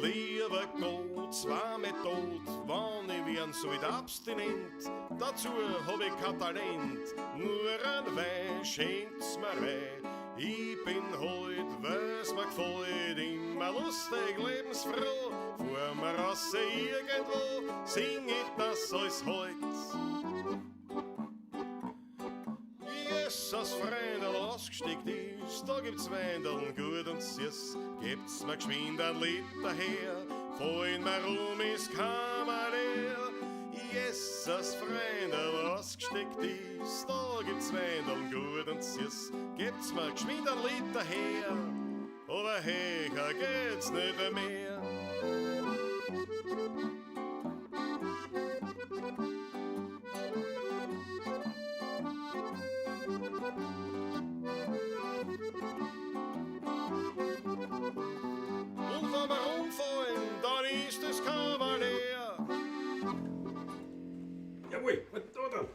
Liebe Gott, zwei Method, wann ich werden so weit abstinent. Dazu hab ich kein Talent, nur ein Wein schenkt's mir rein. Ich bin heut, weil's mir gefällt, immer lustig, lebensfroh. Vor mir raus irgendwo, sing ich das als heut. Jesus, Freundel, ausgesteckt ist, da gibt's Weindeln gut und süß. Gibt's mir geschwind ein Lied daher, vorhin mir ist Kammerleer. Jesus, Freundel, ausgesteckt ist, da gibt's Weindeln gut und süß. Gibt's mir geschwind ein Lied daher, aber höher geht's nicht mehr. Jawohl, was da dann?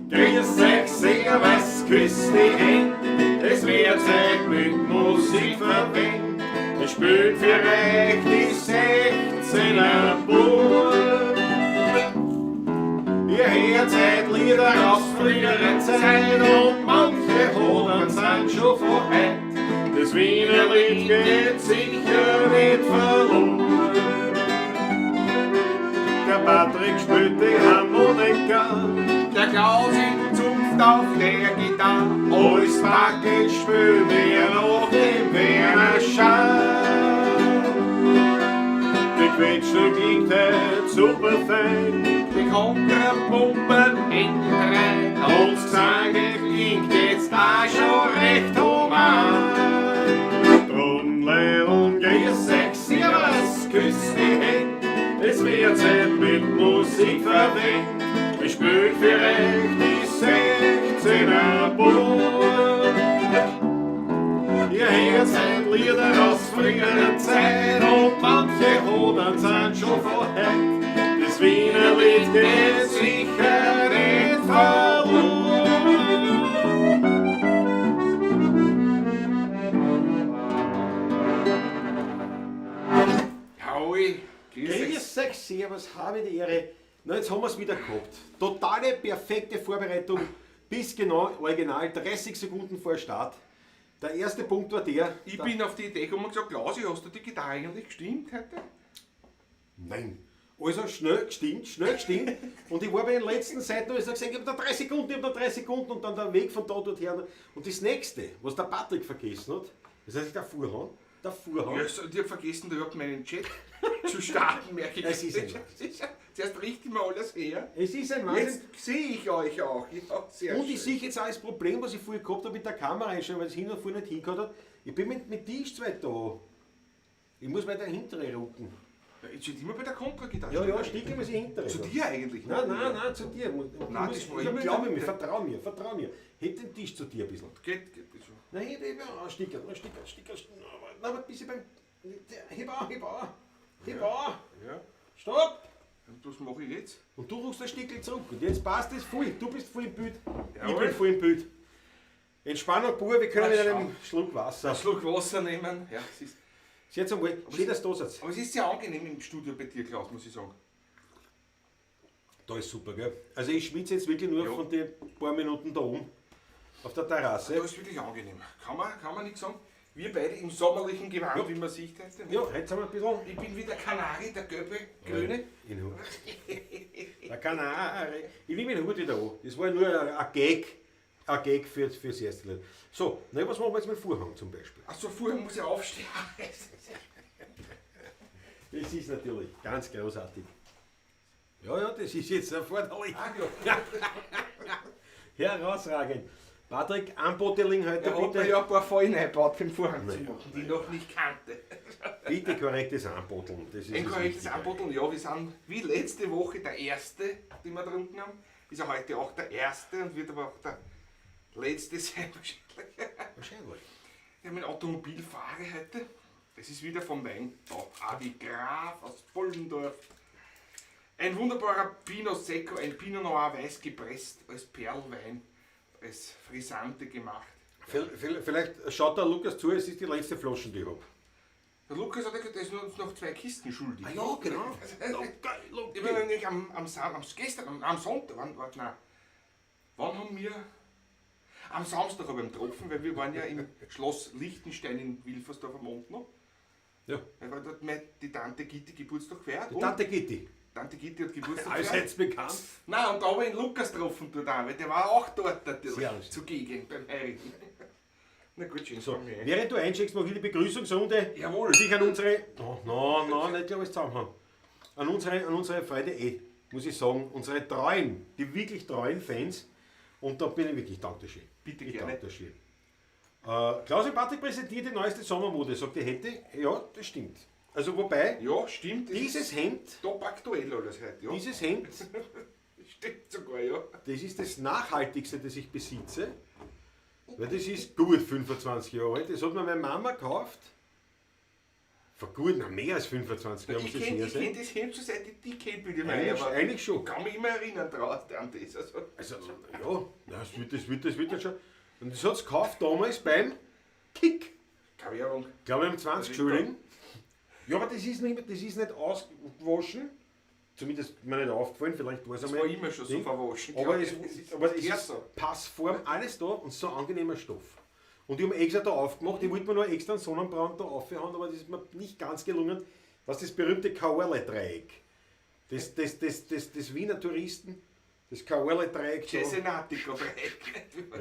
Grüß euch, sehr was küsst die Hände, es wird Zeit mit Musik verwendet. Wir spielen für euch die 16er Burg. Ihr hört heute Lieder aus früheren Zeit und manche Hoden sind schon von heute. Das Wiener Lied geht sicher nicht verloren. Der Patrick spielt die Harmonika, der Klausi zupft auf der Gitarre. Alles Paket spielt wir nach dem Werner Schall. Die Quetschel klingt heute super fein, die Kontrapumpen hinten rein. Und Gesang klingt jetzt auch schon recht human. Drum Leon, geh sexy, was küsst die Hände. Es wird Zeit mit Musik verwendet. Wir spielen für euch die 16er Burg. Ihr hört heute Lieder aus früherer Zeit und manche Hoden sind schon von heute. Das Wiener Lied geht sicher nicht verloren. Howie. Grüß euch, servus, habe die Ehre. Na, jetzt haben wir es wieder gehabt. Totale, perfekte Vorbereitung, bis genau original 30 Sekunden vor Start. Der erste Punkt war der... Ich bin auf die Idee gekommen und gesagt, Klausi, hast du die Gitarre eigentlich gestimmt heute? Nein. Also schnell gestimmt. Und ich war bei den letzten Seiten, wo ich gesagt habe, ich habe noch 3 Sekunden und dann der Weg von da dorthin. Und das nächste, was der Patrick vergessen hat, das heißt der Vorhang. Ja, ich habe vergessen, da überhaupt meinen Chat zu starten, merke ich. Es ist ein Zuerst richte ich mir alles her. Es ist ein Wahnsinn. Jetzt sehe ich euch auch. Ja, sehr Und schön. ich sehe jetzt auch das Problem, was ich vorher gehabt habe mit der Kamera einstellen, weil es hin und vor nicht hingehört hat. Ich bin mit Tisch zwei da. Ich muss weiter hintere rücken. Jetzt steht immer bei der Kontragitarre. Ja, sticke muss ich hintere. Zu dir eigentlich? Nein, zu dir. Nein, das war immer... Glaube mir, vertrau mir. Hätte den Tisch zu dir ein bisschen. Geht schon. Nein, ich ein Sticker. Na, aber ein bisschen beim... Heb an. Ja. Stopp! Und was mache ich jetzt? Und du rufst ein Stückchen zurück. Und jetzt passt es voll. Du bist voll im Bild. Jawohl. Ich bin voll im Bild. Entspannung pur, wir können mit einem Schluck Wasser. Einen Schluck Wasser nehmen. Ja, es ist... Jetzt einmal, schön, dass du da seid. Aber es ist sehr angenehm im Studio bei dir, Klaus, muss ich sagen. Da ist super, gell? Also ich schwitze jetzt wirklich nur von den paar Minuten da oben auf der Terrasse. Das ist wirklich angenehm. Kann man nicht sagen. Wir beide im sommerlichen Gewand, wie man sieht heute. Ja, heute sind wir ein bisschen... Ich bin wie der Kanari, der gelbe, grüne. Der Kanari. Ich nehme den Hut wieder an. Das war nur ein Gag für das erste Lied. So, na, was machen wir jetzt mit Vorhang zum Beispiel? Achso, vorher muss ich aufstehen. Das ist natürlich ganz großartig. Ja, das ist jetzt erforderlich. Ja. Herausragend. Patrick, Unbottling heute Er hat bitte. mir ja ein paar Fallen eingebaut für den Vorhang zu machen, die ich noch nicht kannte. Bitte korrektes Unbotteln. Das ist Ein das korrektes Wichtige. Anbotteln, ja, wir sind wie letzte Woche der erste, den wir getrunken haben. Ist ja heute auch der erste und wird aber auch der letzte sein wahrscheinlich. Wahrscheinlich. Wir haben einen Automobilfahrer heute. Das ist wieder vom Weinbau Adi Graf aus Bollendorf. Ein wunderbarer Pinot Secco, ein Pinot Noir weiß gepresst als Perlwein, als Frisante gemacht. Vielleicht schaut der Lukas zu, es ist die letzte Flasche, die ich habe. Der Lukas hat gesagt, er ist uns noch 2 Kisten schuldig. Ah ja, genau. Ich bin nämlich am Sonntag, wann haben wir? Am Samstag habe ich ihn getroffen, weil wir waren ja im Schloss Liechtenstein in Wilfersdorf am Abend noch. Ja. Weil dort die Tante Gitti Geburtstag gefeiert. Die Tante Gitti. Tante Gitti hat Geburtstag Allseits bekannt. Nein, und da habe ich den Lukas getroffen dort auch, weil der war auch dort natürlich Sehr schön. zugegen beim Heirigen. Na gut, schön. So, während du eincheckst, mache ich die Begrüßungsrunde. Jawohl. Und ich an unsere. Nicht alles zusammen haben. An unsere Freunde, muss ich sagen, unsere treuen, die wirklich treuen Fans. Und da bin ich wirklich Dankeschön. Bitte Ich gerne. Dankeschön. Klaus und Patrick präsentiert die neueste Sommermode. Sagt, die hätte. Ja, das stimmt. Also, wobei, Ja, stimmt. Das dieses ist Hemd, top aktuell alles heute, ja. dieses Hemd, Stimmt sogar, ja. das ist das Nachhaltigste, das ich besitze. Weil das ist gut 25 Jahre alt. Das hat mir meine Mama gekauft. Vor gut, mehr als 25 Jahren, muss Ich ich kenne sicher sein. das Hemd schon seit ich die kenne, bitte mal. Eigentlich schon. Ich kann mich immer erinnern an das. Also, ja, das wird ja schon. Und das hat es gekauft damals beim Kick. Keine Werbung. Ich glaube, um 20 Schulden. Ja, aber das ist nicht ausgewaschen. Zumindest mir nicht aufgefallen, vielleicht war es Das einmal. war immer schon so Ding. verwaschen. Aber glaub es, ich. aber es gehört ist so. Passform, alles da und so ein angenehmer Stoff. Und ich habe extra da aufgemacht, ich wollte mir noch extra einen Sonnenbrand da aufhauen, aber das ist mir nicht ganz gelungen. Was das berühmte Kauerle-Dreieck. Das Wiener Touristen, das Kauerle-Dreieck. So. Cesenatico-Dreieck.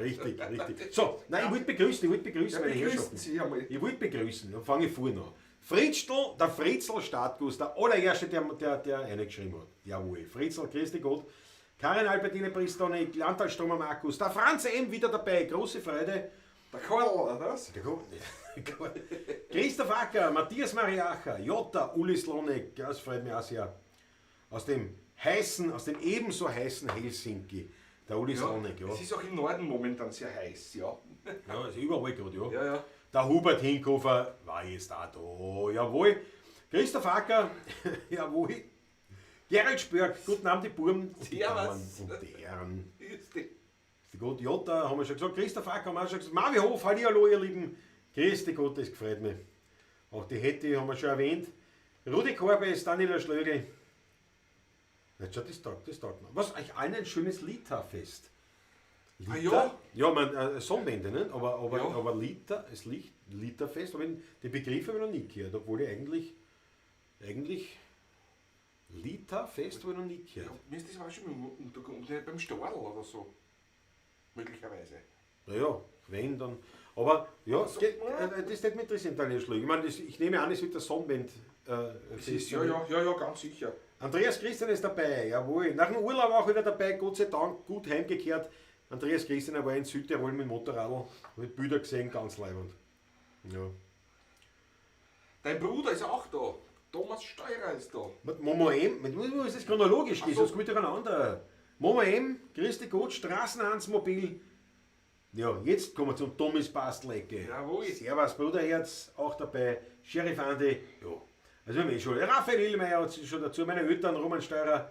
Richtig. So, nein, ich wollte begrüßen, Ja, meine begrüßen Herrschaften. Sie einmal. Ich wollte begrüßen, dann fange ich vorne an. Fritzl, der Fritzl Startguss, der allererste, der reingeschrieben hat. Jawohl, Fritzl, Christi Gott. Karin Albertine Pristone, Lantal Stromer Markus, der Franz M. wieder dabei, große Freude. Der Karl, oder was? Christoph Acker, Matthias Mariacher, Jota, Uli Slonek, das freut mich auch sehr. Aus dem ebenso heißen Helsinki, der Uli Slonek, ja. Es ist auch im Norden momentan sehr heiß, ja. Ja, ist überall gerade, ja. Ja. Der Hubert Hinkofer war jetzt auch da, jawohl. Christoph Acker, jawohl. Gerald Spörk, guten Abend, die Buben und die Damen und die Herren. Grüß Gott, Jota, haben wir schon gesagt. Christoph Acker haben wir auch schon gesagt. Marvihof, hallihallo, ihr Lieben. Grüß Gott, das gefreut mich. Auch die Hetty haben wir schon erwähnt. Rudi Korbes, Daniela Schlögel. Na, schau, das taugt mir. Was, euch allen ein schönes Lita-Fest. Ah ja? Ja, man, Sonnenwende, nicht? Aber, Ja. aber Lita, Lita-Fest, aber die Begriffe habe ich noch nie gehört, obwohl ich eigentlich Lita-Fest habe ich noch nie gehört. Mir ist das aber schon beim Storl oder so. Möglicherweise. Naja, wenn dann. Aber ja, das wird mich interessieren, Daniel Schlög. Ich meine, ich nehme an, es wird der Sonnenwend. Ja, ganz sicher. Andreas Christian ist dabei, jawohl. Nach dem Urlaub auch wieder dabei, Gott sei Dank, gut heimgekehrt. Andreas Christian war in Südtirol mit Motorradl, mit Bilder gesehen, ganz leibend. Ja. Dein Bruder ist auch da. Thomas Steurer ist da. Momo M, ist das chronologisch gehen, Ach so. sonst kommt durcheinander. Momo M, Christi Gott, Straßenhansmobil. Ja, jetzt kommen wir zum Thomas Bastelecke. Jawohl. Servus, Bruderherz, auch dabei. Sheriff Andi, ja. Also wir haben schon. Raphael Illmeier hat schon dazu, meine Eltern, Roman Steurer.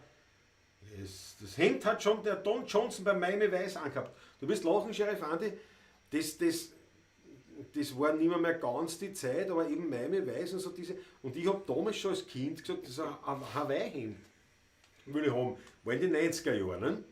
Das Hemd hat schon der Don Johnson beim Miami Weiß angehabt. Du wirst lachen, Sheriff Andi. Das war nicht mehr ganz die Zeit, aber eben Miami Weiß und so diese. Und ich habe damals schon als Kind gesagt, das ist ein Hawaii-Hemd. Will ich haben. War in den 90er Jahren. Ne?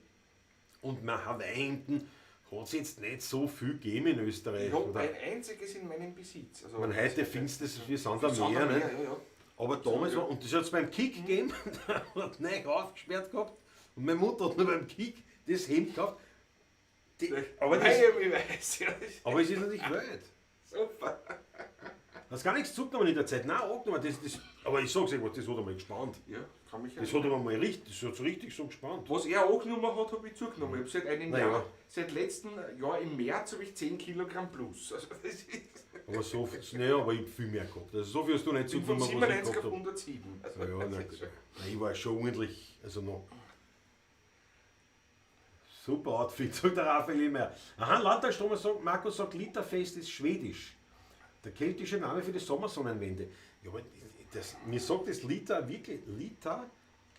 Und mein Hawaii-Hemden hat es jetzt nicht so viel gegeben in Österreich. Ich habe oder? ein einziges in meinem Besitz. Also, Man heute findest du das wie Sand am Sand Meer. am Ne? Meer, ja. Aber damals war, und das hat es beim Kick gegeben, der hat neu aufgesperrt gehabt. Und meine Mutter hat nur beim Kick das Hemd gekauft. Aber Miami Weiß, ja. es ist natürlich wild. Super. Hast gar nichts zugenommen in der Zeit. Nein, angenommen. Aber ich sag's euch, das hat einmal gespannt. Ja, kann mich Das hat aber mal richtig so gespannt. Was er angenommen hat, habe ich zugenommen. Ich habe seit einem Naja. Jahr, seit letztem Jahr im März habe ich 10 Kilogramm plus. Also das ist, Aber so viel, naja, aber ich hab viel mehr gehabt. Also so viel hast du nicht ich bin von zugenommen, was ich 97 gehabt auf habe. 107. Also Ja, das nein, ist schon- nein, ich war schon ordentlich, also noch. Super Outfit, sagt der Raphael immer. Aha, Landtagsstromer sagt, Markus sagt, Literfest ist schwedisch. Der keltische Name für die Sommersonnenwende. Ja, aber mir sagt das Liter wirklich, Liter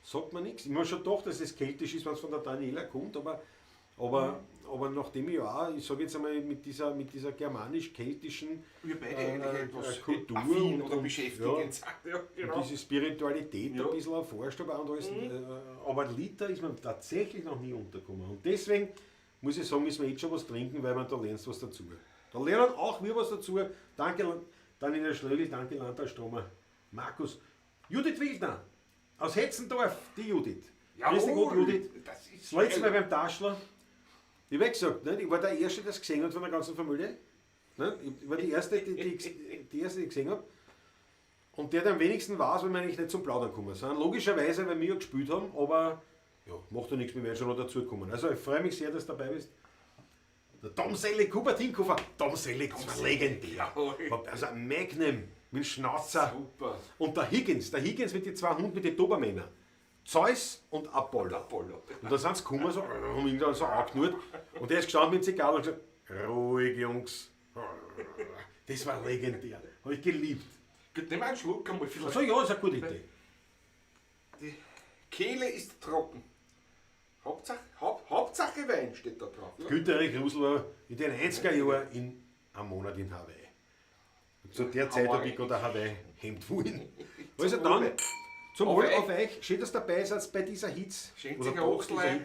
sagt man nichts. Ich habe schon gedacht, dass es keltisch ist, wenn es von der Daniela kommt, aber Aber nachdem ich auch, ich sage jetzt einmal, mit dieser germanisch-keltischen Wir beide eigentlich etwas Kultur affin oder und beschäftigend sind. Ja, genau. diese Spiritualität Ja. ein bisschen erforscht habe und alles. Aber Liter ist mir tatsächlich noch nie untergekommen. Und deswegen muss ich sagen, müssen wir jetzt schon was trinken, weil man da lernst was dazu. Da lernen auch wir was dazu. Danke, Daniela Schlögl, danke Landtagstromer, Markus. Judith Wildner aus Hetzendorf, die Judith. Grüß dich Gott, Judith. Das ist Das letzte Mal geil. beim Taschler. Ich habe gesagt, nicht? Ich war der Erste, der es gesehen hat von der ganzen Familie. Nicht? Ich war die Erste, die ich gesehen habe. Und der am wenigsten weiß, weil wir eigentlich nicht zum Plaudern gekommen sind. Logischerweise, weil wir ja gespielt haben, aber ja, macht doch nichts, wir werden schon noch dazukommen. Also ich freue mich sehr, dass du dabei bist. Der Tom Selleck, Hubert Hinkofer. Tom Selleck, das war legendär. Also ein Magnum mit Schnauzer. Super. Und der Higgins mit den 2 Hunden, mit den Dobermännern. Zeus und Apollo. Und da sind sie gekommen, so, haben ihn dann so angenurrt. Und der ist gestanden mit dem Zigarre und gesagt, ruhig Jungs. Das war legendär. Habe ich geliebt. Gut, nimm einen Schluck einmal vielleicht. Also ja, ist eine gute Idee. Die Kehle ist trocken. Hauptsache Wein steht da drauf. Ja? Günter Erich Rusel war in den 90er Jahren in einem Monat in Hawaii. Und zu der Zeit habe ich gerade ein Hawaii-Hemd wollen. Also dann, zum Wohl auf euch, schön, dass ihr dabei seid bei dieser Hitze. Schenkt Oder sich ein trotz Ochsel dieser ein.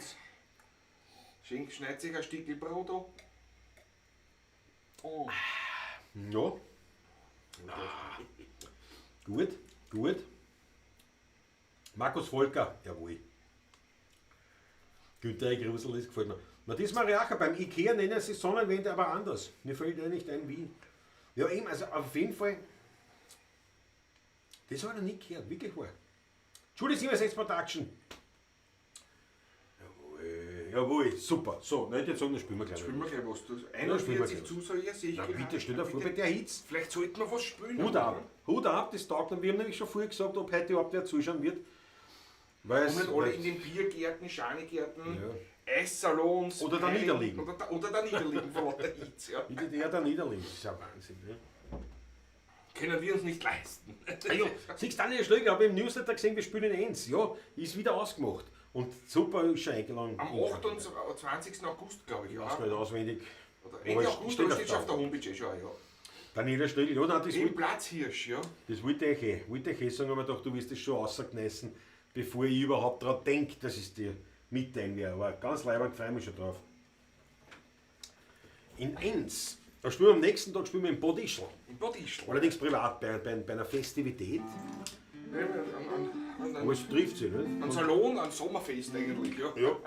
Hitze. Schneidet sich ein Stück Brot an. Oh. Ja. Gut, gut. Markus Volker, jawohl. Günter Erich Rusel, das gefällt mir. Na, das Mariacha, beim Ikea nennen sie Sonnenwende aber anders. Mir fällt ja nicht ein, wie. Ja, eben, also auf jeden Fall. Das habe ich noch nie gehört, wirklich wahr. Judy 76 Production. Jawohl, super. So, nicht jetzt sagen, dann spielen wir gleich. Spielen wir gleich was. Du Ja, spielen wir 41 gleich. Zusager sehe ich. Na, gerade. bitte, stell dir vor, bei der Hitze. Vielleicht sollten wir was spielen. Hut ab, Hut ab, das taugt. Und wir haben nämlich schon vorher gesagt, ob heute überhaupt wer zuschauen wird. Weil Und nicht alle in den Biergärten, Schanigärten, Ja. Eissalons. Oder da Wein- niederliegen. Oder da niederliegen von lauter Hitze. Ja. Wie der da niederlegt, das ist ja Wahnsinn. Ne? Können wir uns nicht leisten. Ah ja, siehst du, Daniel Schlögl, habe ich im Newsletter gesehen, wir spielen in Enns. Ja, ist wieder ausgemacht. Und super, ist schon eingeladen. Am 28. August, glaube ich. Ich Ja. weiß nicht auswendig. Oder Aber Ende es August, steht aber auf steht der schon auf der Homepage schon. Ja. Daniela Schlögl, ja, nein, Im Platzhirsch, ja. das wollte ich sagen, aber ich dachte, du wirst das schon außerkneißen, bevor ich überhaupt daran denke, dass ich es dir mitteilen werde. Aber ganz leibend, freue mich schon drauf. In Enns, da spielen wir am nächsten Tag spielen wir in Bodischl. Im Badischl. Allerdings privat, bei einer Festivität. Aber es trifft sie, nicht? Ein Salon, ein Sommerfest eigentlich, ja. Ja.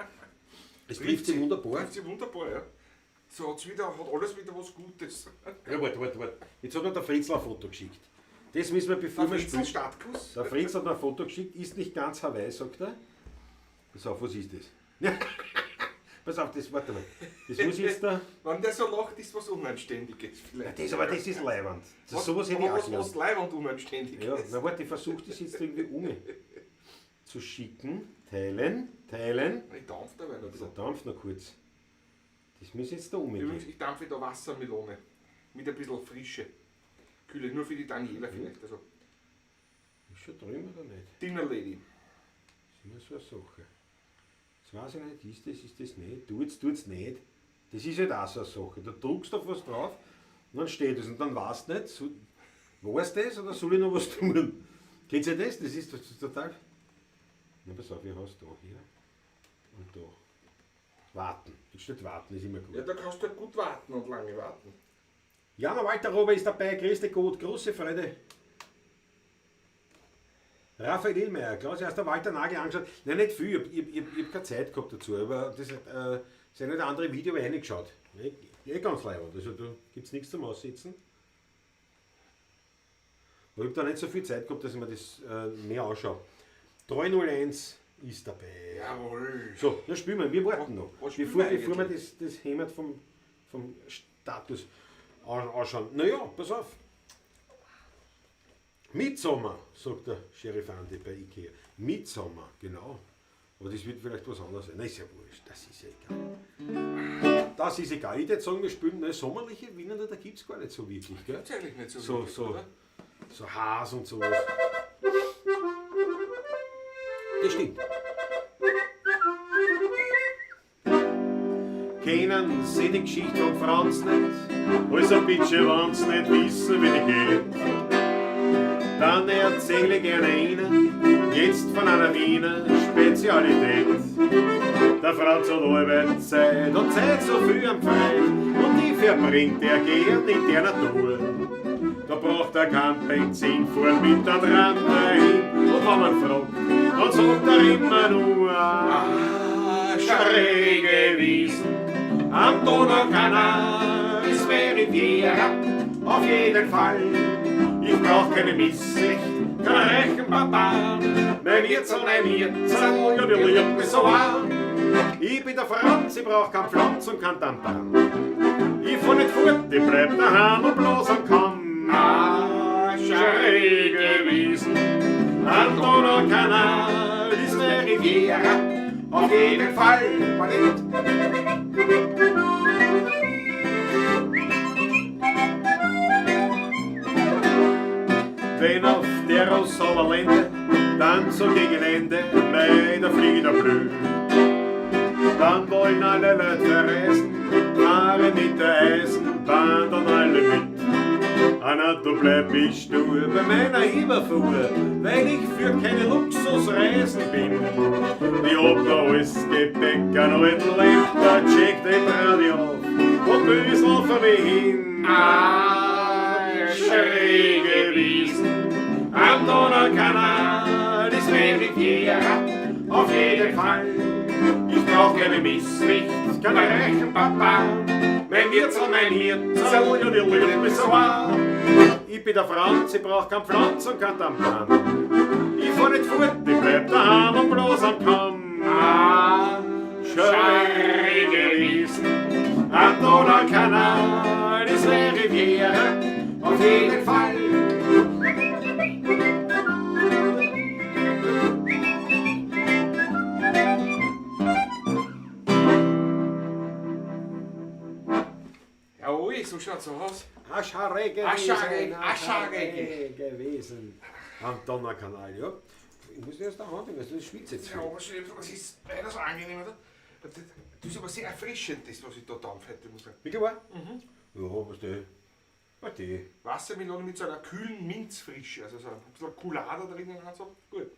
Es trifft sie wunderbar. Trifft sie wunderbar, ja. So hat alles wieder was Gutes. Ja, warte. Jetzt hat mir der Fritzl ein Foto geschickt. Das müssen wir, bevor wir spielen. Startkuss. Der Fritzl hat mir ein Foto geschickt, ist nicht ganz Hawaii, sagt er. Pass auf, was ist das? Pass auf, warte mal. Das muss jetzt da. Wenn der so lacht, ist was Unanständiges vielleicht. Das ist leibend. Sowas hätte ich auch was gelernt. leibend Unanständiges. Ja, na warte, ich versuche das jetzt irgendwie zu schicken. Teilen. Ich dampfe dabei noch ein So, bisschen. dampf noch kurz. Das muss jetzt da umgehen. Übrigens, ich dampfe da Wassermelone. Mit ein bisschen Frische. Kühle, nur für die Daniela vielleicht. Also, Ist schon drüben oder nicht? Dinner Lady. Das ist immer so eine Sache. Das weiß ich nicht, ist das nicht? Tut's nicht. Das ist halt auch so eine Sache. Da druckst du auf was drauf und dann steht es und dann weißt du nicht, war es das oder soll ich noch was tun? Kennt ihr das? Das ist total. Na, pass auf, ich hast da hier und da. Warten. Jetzt steht warten, ist immer gut. Ja, da kannst du halt gut warten und lange warten. Jana Walter Rober ist dabei, grüß dich Gott, große Freude. Raphael Illmeier, Klaus, erst der Walter Nagel angeschaut. Nein, nicht viel, ich hab keine Zeit gehabt dazu, aber das sind nicht andere Video reingeschaut. Ganz leibend, also da gibt es nichts zum Aussitzen. Aber ich habe da nicht so viel Zeit gehabt, dass ich mir das mehr anschaue. 301 ist dabei. Jawohl. So, dann spielen wir warten noch. Was spielen Bevor wir wir das Hemd vom Status anschauen. Naja, pass auf. Midsommer, sagt der Sheriff Andi bei Ikea. Midsommer, genau. Aber das wird vielleicht was anderes sein. Nein, ist ja wurscht, das ist ja egal. Das ist egal. Ich würde sagen, wir spielen sommerliche Wiener, da gibt es gar nicht so wirklich. Gell? Das ist eigentlich nicht so So, wirklich, so. oder? So Haas und sowas. Das stimmt. kennen sie die Geschichte von Franz nicht. Also bitte, wenn's nicht wissen, wie die geht, dann erzähle ich gerne Ihnen jetzt von einer Wiener Spezialität. Der Franz hat Arbeitszeit und Zeit so viel am Freien und die verbringt er gern in der Natur. Da braucht er kein Benzin, fährt mit der Tram dahin und wenn man fragt, dann sagt er immer nur schräge Wiesen am Donaukanal, ist meine Riviera auf jeden Fall. Ich brauch keine Misslicht, kein reichen Papa, mein Wirtsal, ja, die liebt mich so an. Ich bin der Franz, ich brauch kein Pflanz und kein Tamtam. Ich fahr nicht fort, ich bleib daheim und bloß am Kamm. Schräge Wiesen am Donaukanal ist eine Riviera, auf jeden Fall. Wenn auf der Rossauerlände dann so gegen Ende bei der Flieger blüht, dann wollen alle Leute verreisen, fahren mit der Eisenbahn dann alle mit. Anna, du bleib ich stur bei meiner Überfuhr, weil ich für keine Luxusreisen bin. Ich hab da alles Gepäck, einen alten Laptop, check den Radio auf und Büsel für mich hin. Schräge Wiesen am Donaukanal ist meine Riviera, auf jeden Fall. Ich brauch keine Misslicht, kein reichen Papa, mein Wirtsal, mein Hirtsal, ja, die liebt mich so an. Ich bin der Franz, ich brauch kein Pflanz und kein Tamtam. Ich fahr nicht fort, ich bleib daheim und bloß am Kamm. Schräge Wiesen am Donaukanal ist eine Riviera, auf jeden Fall. Jawohl, so schaut's aus. Ascharege gewesen. Am Donaukanal, ja. Ich muss erst da handeln, weil du schwitzt jetzt. Ja, aber das ist leider so angenehm, oder? Das ist aber sehr erfrischend, das, was ich da dampfe heute, muss ich sagen. Wirklich wahr? Ja, was der? Was der? Wassermelone mit so einer kühlen Minzfrische, also so ein bisschen Coulade drinnen und so. Gut.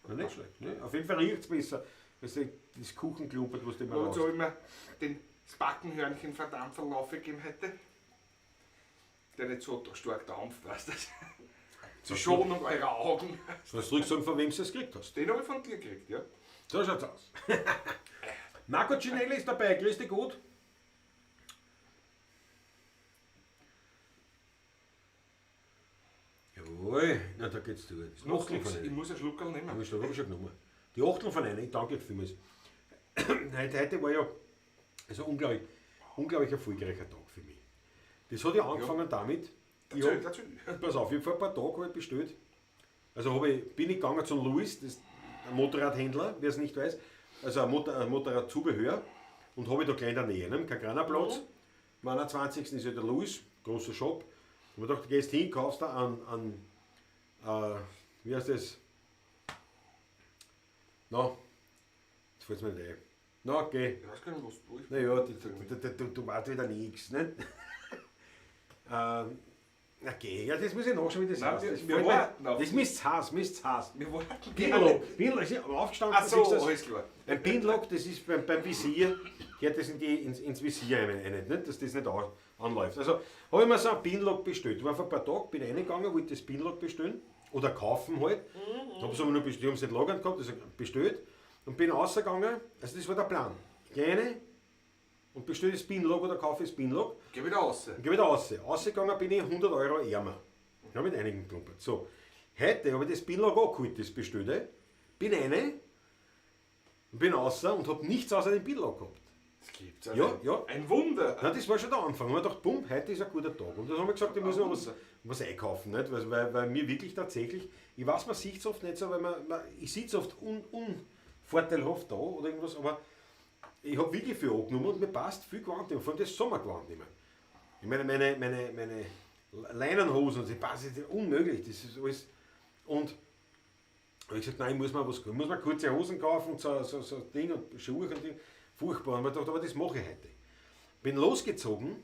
Ja, nicht schlecht. Ne? Auf jeden Fall riecht es besser, als das Kuchenklumpert, was du immer Und machst. so immer das Backenhörnchen verdampfen aufgegeben hätte, der nicht so stark dampft, weißt du? Zur Schonung eurer Augen. Sollst du zurücksagen, von wem du es gekriegt hast? Den habe ich von dir gekriegt, ja. So schaut's aus. Marco Cinelli ist dabei, grüß dich gut. Jawohl, na da geht's durch. Das Noch Achtel nichts, von ich einer. muss einen Schluckerl nehmen. Hab ich schon genommen. Die Achtel von einer, ich danke dir vielmals. Heute war ja also unglaublich erfolgreicher Tag für mich. Das hat ja angefangen damit, Erzähl. pass auf, ich vor ein paar Tagen hab ich bestellt. Also bin ich gegangen zum Louis, das ist ein Motorradhändler, wer es nicht weiß, also ein Motorradzubehör, und habe ich da gleich in der Nähe, ne? Kein kleiner Platz. Am 21. ist ja der Louis, großer Shop. Und ich dachte, du gehst hin, kaufst da an wie heißt das? Na, jetzt fällt es mir nicht ein. Na, geh. Ich weiß gar nicht, was du willst. Naja, du warst wieder nichts, ne? Na geh, ja, das muss ich nachschauen, wie das Nein, heißt. das misst's Hass. Wir wollten Binlock, aufgestanden. Ach so, siehst du das? alles klar. Ein Binlock, das ist beim Visier, gehört das ins Visier rein, nicht, dass das nicht anläuft. Also habe ich mir so ein Binlock bestellt. Ich war vor ein paar Tagen, bin reingegangen, wollte das Binlock bestellen oder kaufen halt. Habe es aber nur bestellt, haben es nicht lagern gehabt, also bestellt und bin rausgegangen. Also das war der Plan. Kleine und bestelle das Binlock oder kaufe das Binlock. Geh wieder raus. Dann geh wieder raus. Rausgegangen bin ich 100 Euro ärmer. Ja, mit einigen Klumpert. So, heute habe ich das Binlock angeholt, das bestellte. Bin rein, bin raus und habe nichts außer dem Binlock gehabt. Das gibt's Ja. Ein Wunder. Nein, das war schon der Anfang. Ich habe gedacht, bumm, heute ist ein guter Tag. Und dann haben wir gesagt, ich muss noch was einkaufen. Nicht? Weil mir wirklich tatsächlich, ich weiß, man sieht es oft nicht so, weil ich sitze oft unvorteilhaft da oder irgendwas, aber ich habe wirklich viel angenommen und mir passt viel Gewand, vor allem das Sommergewand immer. Ich meine, meine Leinenhosen, die passen unmöglich, das ist alles. Und habe ich gesagt, nein, ich muss mir kurze Hosen kaufen und so Ding und Schuhe und Ding. Furchtbar. Und ich dachte, aber das mache ich heute. Bin losgezogen,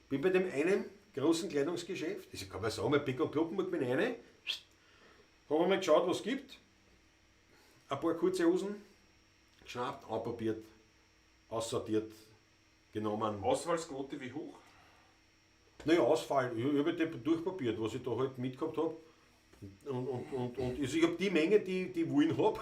bin bei dem einen großen Kleidungsgeschäft, ich kann mal sagen, bei Pick und Kloppenburg bin ich rein, habe mal geschaut, was es gibt, ein paar kurze Hosen, geschnappt, anprobiert, aussortiert, genommen. Auswahlsquote wie hoch? Naja, Ausfall, ich habe den durchprobiert, was ich da halt mitgehabt habe. Und also ich habe die Menge, die ich wollen habe,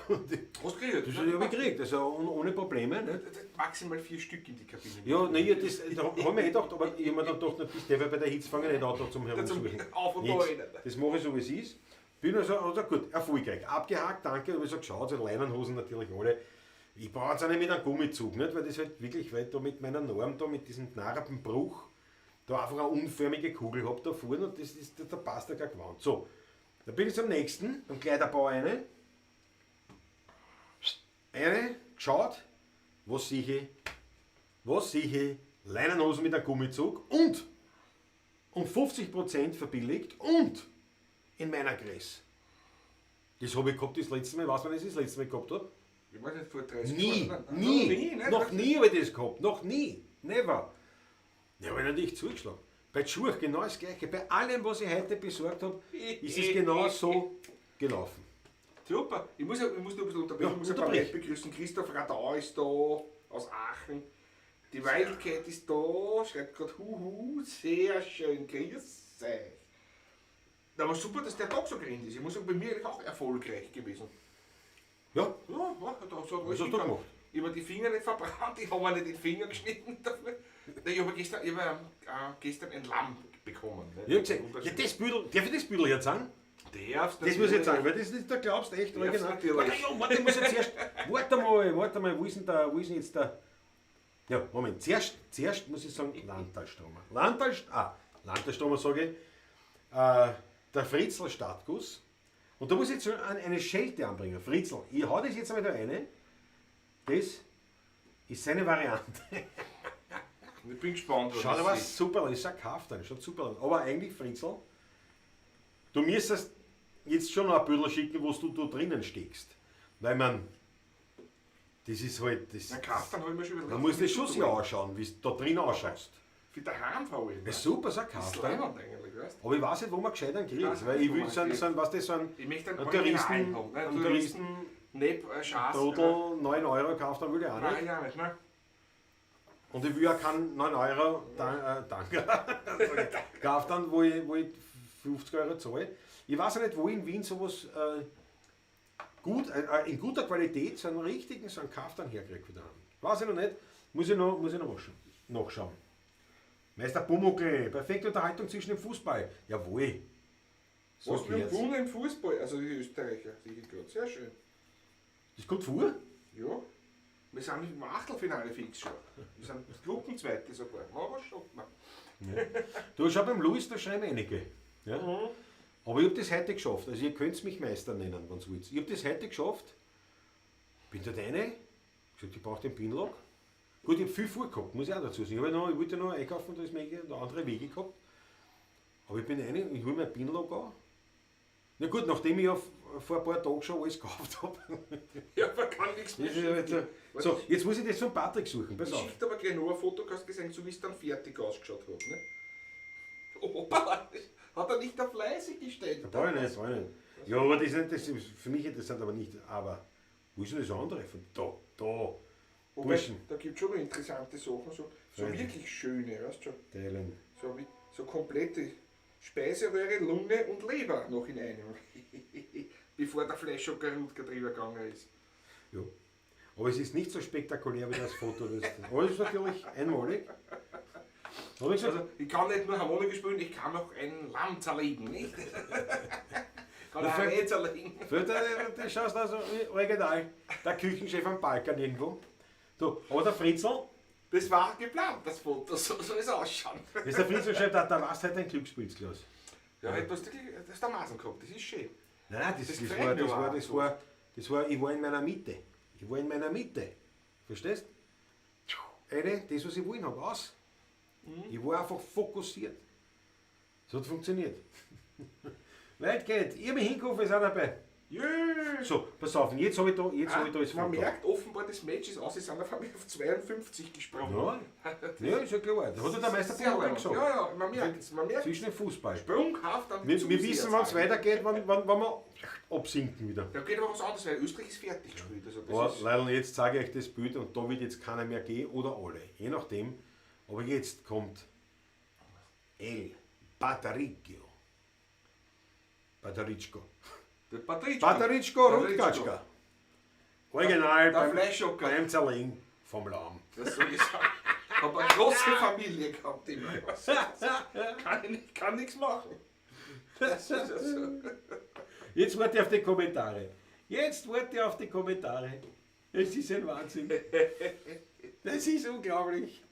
Hast du gekriegt? das habe ich gekriegt, also ohne Probleme. Nicht? Maximal 4 Stück in die Kabine. Ja, naja, da habe ich mir gedacht, aber ich habe mir dann gedacht, na, das darf ich bei der Hitzfange nicht auch da zum Herumsuchen. Auf und Jetzt, rein. das mache ich so, wie es ist. Bin also gut, erfolgreich. Abgehakt, danke, habe ich so geschaut, so Leinenhosen natürlich alle. Ich brauche jetzt auch nicht mit einem Gummizug, nicht? Weil das halt wirklich, weil ich da mit meiner Norm, da mit diesem knarrenden Bruch, da einfach eine unförmige Kugel habe da vorne und das ist, da passt ja kein Gewand. So, dann bin ich zum nächsten, am Kleiderbau eine, geschaut, was sehe ich, Leinenhosen mit einem Gummizug und um 50% verbilligt und in meiner Größe. Das habe ich gehabt das letzte Mal, weiß man, was ich das letzte Mal gehabt habe? Ich weiß nicht, vor 30 Nie, Jahren. nie, Ne? noch nie habe ich das gehabt, noch nie, never. Ja, habe ich natürlich zugeschlagen. Bei den Schuhen genau das Gleiche, bei allem, was ich heute besorgt habe, ist es genau so gelaufen. Super, ich muss noch ein bisschen unterbrechen, ich muss ein paar unterbrech. Leute begrüßen. Christoph Radau ist da, aus Aachen. Die Wildcat ist da, schreibt gerade Huhu, sehr schön, grüß euch. Aber super, dass der Tag so gerinnt ist. Ich muss sagen, bei mir eigentlich auch erfolgreich gewesen. Ja, Ja, da hat alles was hast du geklappt. gemacht? Ich habe die Finger nicht verbrannt, ich habe mir nicht den Finger geschnitten dafür. Ich habe gestern ein Lamm bekommen. Ne? Ich habe gesagt, ja, das Büdel, darf ich das Büdel jetzt sagen? Darfst Das muss ich jetzt sagen, weil das ist, da glaubst du echt Darfst original. natürlich. Warte, ich muss jetzt erst, warte mal, wo ist denn jetzt der, ja, Moment, zuerst muss ich sagen, Landtalstromer. Landtalstromer sage ich, der Fritzl Stadtguss. Und da muss ich jetzt eine Schelte anbringen. Fritzl, ich hau das jetzt einmal da rein. Das ist seine Variante. Ich bin gespannt, was Schaut das aber ist. super aus, ist ein Kaftan, schaut super aus. Aber eigentlich, Fritzl, du müsstest jetzt schon noch ein Büdel schicken, wo du da drinnen steckst. Weil man, das ist halt, Ein Kaftan habe ich mir schon wieder man muss das schon so anschauen, wie es da drin ausschaut. Für daheim habe ich. Ja, super, so ein Das ist Kaftan. leibend eigentlich, weißt du? Aber ich weiß nicht, wo man gescheit einen Ja, kriegt. Weil ich will wo so man ein, was das so ein Ich möchte einen Touristen, Original haben. Ne? ein Touristen Neb Schaß. Total 9 Euro kauft, dann will ich auch Nein, nicht. ja nicht, ne? Und ich will auch keinen 9 Euro danke, kauft dann, wo ich 50 Euro zahle. Ich weiß ja nicht, wo ich in Wien sowas gut, in guter Qualität so einen richtigen, so einen Kaftan herkriege wieder. Weiß ich noch nicht, muss ich noch nachschauen. Meister Pumuckl, perfekte Unterhaltung zwischen dem Fußball. Jawohl. So Was wir geht's. gewonnen im Fußball, also die Österreicher, sehe ich gerade. Sehr schön. Das kommt vor? Ja. Wir sind im Achtelfinale fix schon. Wir sind Gruppenzweite sogar. Aber schaut mal. Du, schau beim Louis, da schreiben einige. Ja? Aber ich habe das heute geschafft. Also ihr könnt mich Meister nennen, wenn ihr wollt. Ich habe das heute geschafft. Bin dort rein, gesagt, ich brauche den Pinlock. Gut, ich habe viel vorgehabt, muss ich auch dazu sagen. Ich wollte noch einkaufen, da ist mir noch andere Wege gehabt. Aber ich bin rein, ich hole mir einen Pinlock an. Na gut, nachdem ich ja vor ein paar Tagen schon alles gekauft habe. Ja, man kann nichts mehr Das ist ja schicken. so, jetzt muss ich das von Patrick suchen. Pass Ich auf. schicke aber gleich noch ein Foto, hast gesehen, so wie es dann fertig ausgeschaut hat. Ne? Opa, hat er nicht auf leise gestellt? War ich nicht. Ja, aber das ist für mich interessant, aber nicht. Aber wo ist denn das andere? Von da. Wobei, Burschen. da gibt es schon noch interessante Sachen, so Freilich. wirklich schöne, weißt du schon. Teilen. So komplette Speiseröhre, Lunge und Leber noch in einem. Bevor der Fleischhocker drüber gegangen ist. Ja. Aber es ist nicht so spektakulär wie das Foto. Aber es ist natürlich einmalig. Aber ich gesagt, Also, ich kann nicht nur Harmonika spielen, ich kann auch ein Lamm zerlegen, nicht? Kann auch ein Reh zerlegen. du schaust also original, der Küchenchef am Balkan irgendwo. Du, aber der Fritzl, Das war geplant, das Foto, so soll es ausschauen. das ist der Fritzl schreibt, da warst halt ein Glücksspielsglas. Ja, du hast der Maßen gehabt, das ist schön. Nein, Das das gefällt mir aber war, ich war in meiner Mitte. Ich war in meiner Mitte. Verstehst? Das, was ich wollen habe, aus. Ich war einfach fokussiert. Das hat funktioniert. Weit geht. Ich habe mich hingerufen, ist auch dabei. Jö. So, pass auf, jetzt habe ich da das Man Foto. merkt offenbar, das Match ist aus, sie sind auf 52 gesprungen. Ja, ist ja klar. Da hat ja der Meister Sehr Pumuckl lang. gesagt. Ja, man merkt es. Man merkt Zwischen dem Fußball. sprunghaft am Wir wissen, wann es weitergeht, wann wir absinken wieder. Da geht aber was anderes, weil Österreich ist fertig gespielt. Also das Aber ist, leider, jetzt zeige ich euch das Bild und da wird jetzt keiner mehr gehen oder alle. Je nachdem. Aber jetzt kommt El Pataricchio. Pataricco. der Patrick. Pataricco Rutgatschka. Original Der Fleischschocker. beim Zerlegen vom Lamm. Das so gesagt. Ich habe eine große Familie gehabt immer. Kann nichts machen. Das ist ja so. Jetzt warte ich auf die Kommentare. Jetzt warte ich auf die Kommentare. Es ist ein Wahnsinn. Das ist unglaublich.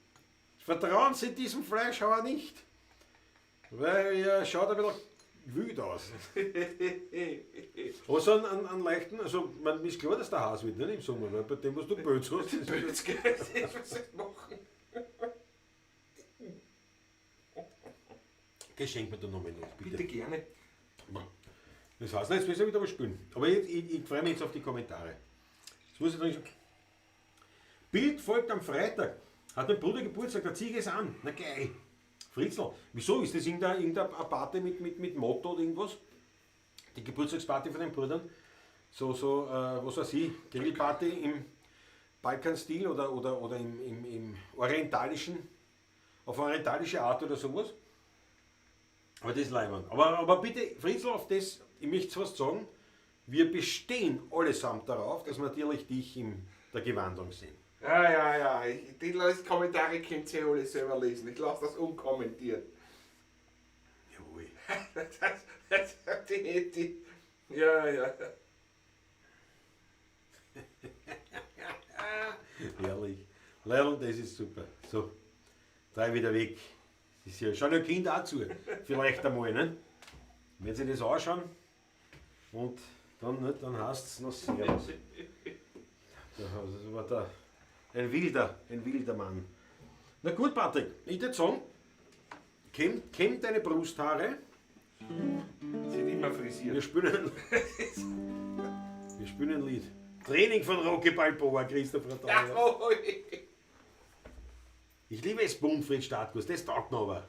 Vertrauen Sie diesem Fleischhauer nicht. Weil er schaut ein bisschen wild aus. Aber so einen leichten, also man ist klar, dass der Haas wird, nicht im Sommer, weil bei dem, was du Bötz hast. Blödsinn, was soll ich machen? Geschenk mir da noch mal noch, bitte. Bitte gerne. Das heißt, jetzt müssen wir wieder was spielen. Aber ich freue mich jetzt auf die Kommentare. Das muss ich drin sagen. Bild folgt am Freitag. Hat mein Bruder Geburtstag, der Ziege ist an. Na geil. Fritzl, wieso? Ist das irgendeine Party mit Motto oder irgendwas? Die Geburtstagsparty von den Brüdern? Was weiß ich, Grillparty im Balkanstil oder im orientalischen, auf orientalische Art oder sowas? Aber das ist leibend. Aber bitte, Fritzl, auf das, ich möchte was sagen, wir bestehen allesamt darauf, dass wir natürlich dich in der Gewandung sehen. Ja. Die Kommentare könnt ihr alle selber lesen. Ich lasse das unkommentiert. Jawohl. Ja. Herrlich. Leil, das ist super. So, drei wieder weg. Das ist ja, schauen ja Kinder auch zu. Vielleicht einmal, ne? Wenn sie das anschauen und dann heißt es noch Servus. Das war ein wilder Mann. Na gut, Patrick, ich würde sagen, kämm deine Brusthaare. Sind immer frisiert. Wir spielen ein Lied. Training von Rocky Balboa, Christopher Thaler. Jawohl. Ich liebe es Buntfried Startguss, das taugt mir aber.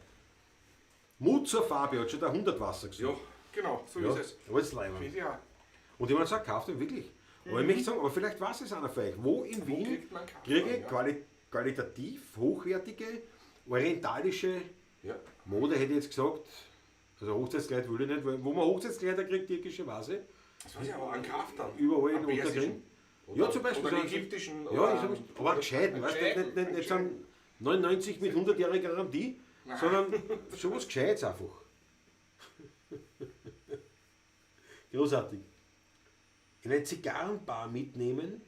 Mut zur Farbe, hat schon der 100 Wasser gesagt. Ja, genau, so Ja, ist es. alles leibend. Finde ich auch. Und ich habe gesagt, kauft ihn wirklich. Aber ich möchte sagen, aber vielleicht weiß es einer für euch. Wo in Wien kriegt man Kaffee, kriege ich ja. qualitativ hochwertige, orientalische Ja. Mode, hätte ich jetzt gesagt. Also Hochzeitskleid will ich nicht, weil wo man Hochzeitskleider kriegt, türkische Vase, Das weiß ich aber an Kraft dann. überall in Am Untergring. persischen. Ja, zum Beispiel. Oder so- den ägyptischen. Ja, oder ich sag, aber einen gescheiten, weißt du, nicht so einen 99 mit 100-jähriger Garantie, Nein. sondern schon was Gescheites einfach. Großartig. In eine Zigarrenbar mitnehmen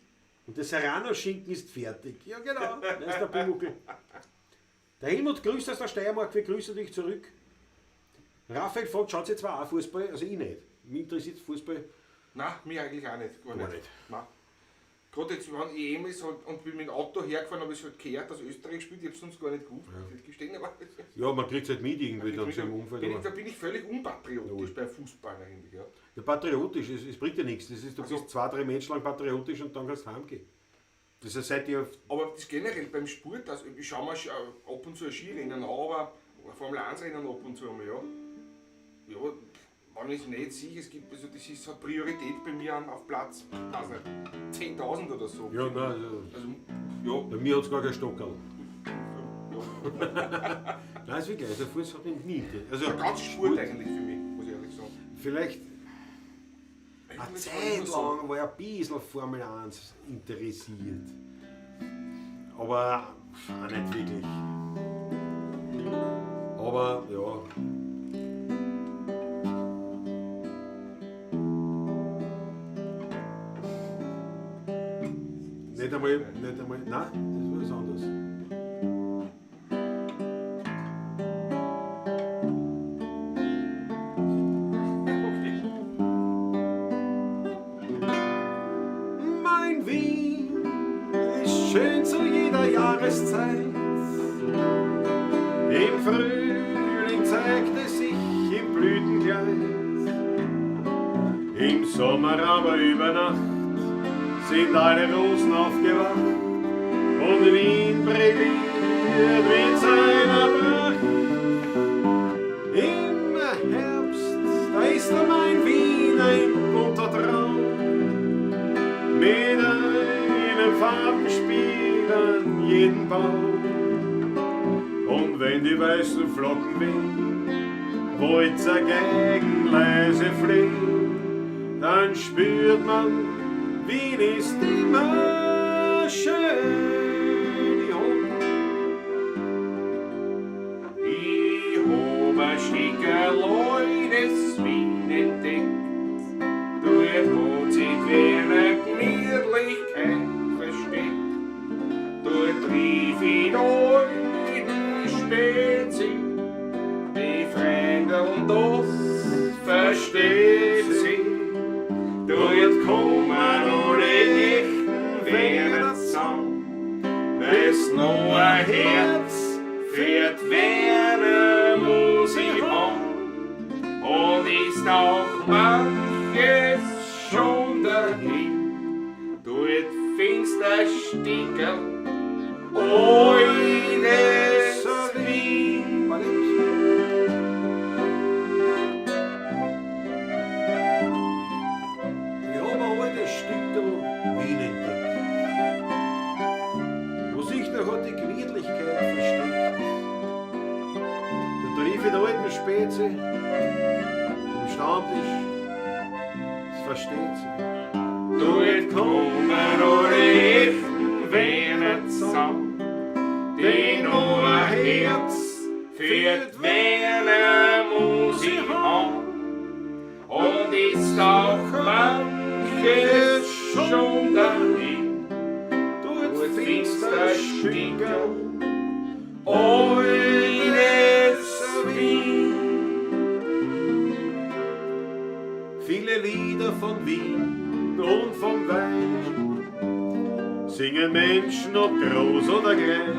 und der Serrano-Schinken ist fertig. Ja, genau, da ist der Pumuckl. Der Helmut grüßt aus der Steiermark, wir grüßen dich zurück. Raphael fragt, schaut sie zwar auch Fußball, also ich nicht. Mich interessiert Fußball Nein, mir eigentlich auch nicht. Gar gar nicht. nicht. Nein. Gerade jetzt, wenn EM ist und bin mit dem Auto hergefahren, habe ich halt gehört, dass Österreich spielt. Ich habe es sonst gar nicht gewusst, muss ich gestehen. Aber Ja, man kriegt es halt mit irgendwie dann so im Umfeld. da aber- bin ich völlig unpatriotisch Ja. bei Fußball eigentlich. Ja. Ja, patriotisch, es bringt ja nichts. Das ist, du Also- bist 2-3 Menschen lang patriotisch und dann kannst du heimgehen. Das ist seit ihr. Aber das generell beim Sport, also ich schaue mir ab und zu ein Skirennen an, aber ein Formel 1 Rennen ab und zu einmal, ja. Ja, wenn ich es nicht sehe, es gibt, also das ist eine Priorität bei mir auf Platz, weiß nicht, 10.000 oder so. Ja, nein, also, Also, ja. bei mir hat es gar keinen Stockerl. Ja. Nein, ist wirklich, also Fuß hat mich nie. Also, Der ganze Sport eigentlich für mich, muss ich ehrlich sagen. vielleicht eine Eigentlich Zeit so. lang war ich ein bisschen Formel 1 interessiert. Aber auch nicht wirklich. Aber ja. Nicht einmal, nein, das war was anderes. Okay. Mein Wien ist schön zu jeder Jahreszeit. Im Frühling zeigt es sich im Blütenkleid. Im Sommer aber über Nacht sind alle Rosen aufgewacht und Wien brilliert mit seiner Pracht. Im Herbst, da ist mein Wien ein bunter Traum, mit einem Farbenspiel an jedem Baum. Und wenn die weißen Flocken wehen, Wolzer gegen leise fliehen, dann spürt man, Wien ist immer schön. Ich hab ein Stickerlein des Wien entdeckt, dort hat sich wie eine Gemütlichkeit versteckt. Dort rief ich deine Spezi, die Freunde und das versteht sie. Dort kommen alle echten Wiener zusammen, das noch ein Herz für die Wiener Musik haben. Und ist auch manches schon dahin, dort findest du ein Stickerl eines Wien. Ich hab ein altes Stück da Wien entdeckt, wo sich da hat die Gemütlichkeit versteckt. Da triff ich den alten Spezi am Stammtisch, das versteht sie. Dort kommen alle echten Wiener zusammen, die noch ein Herz für die Wiener Musik haben. Und ist auch manches schon dahin, dort findest du ein Stickerl eines Wien. Viele Lieder von Wien und vom Wein singen Menschen, ob groß oder klein,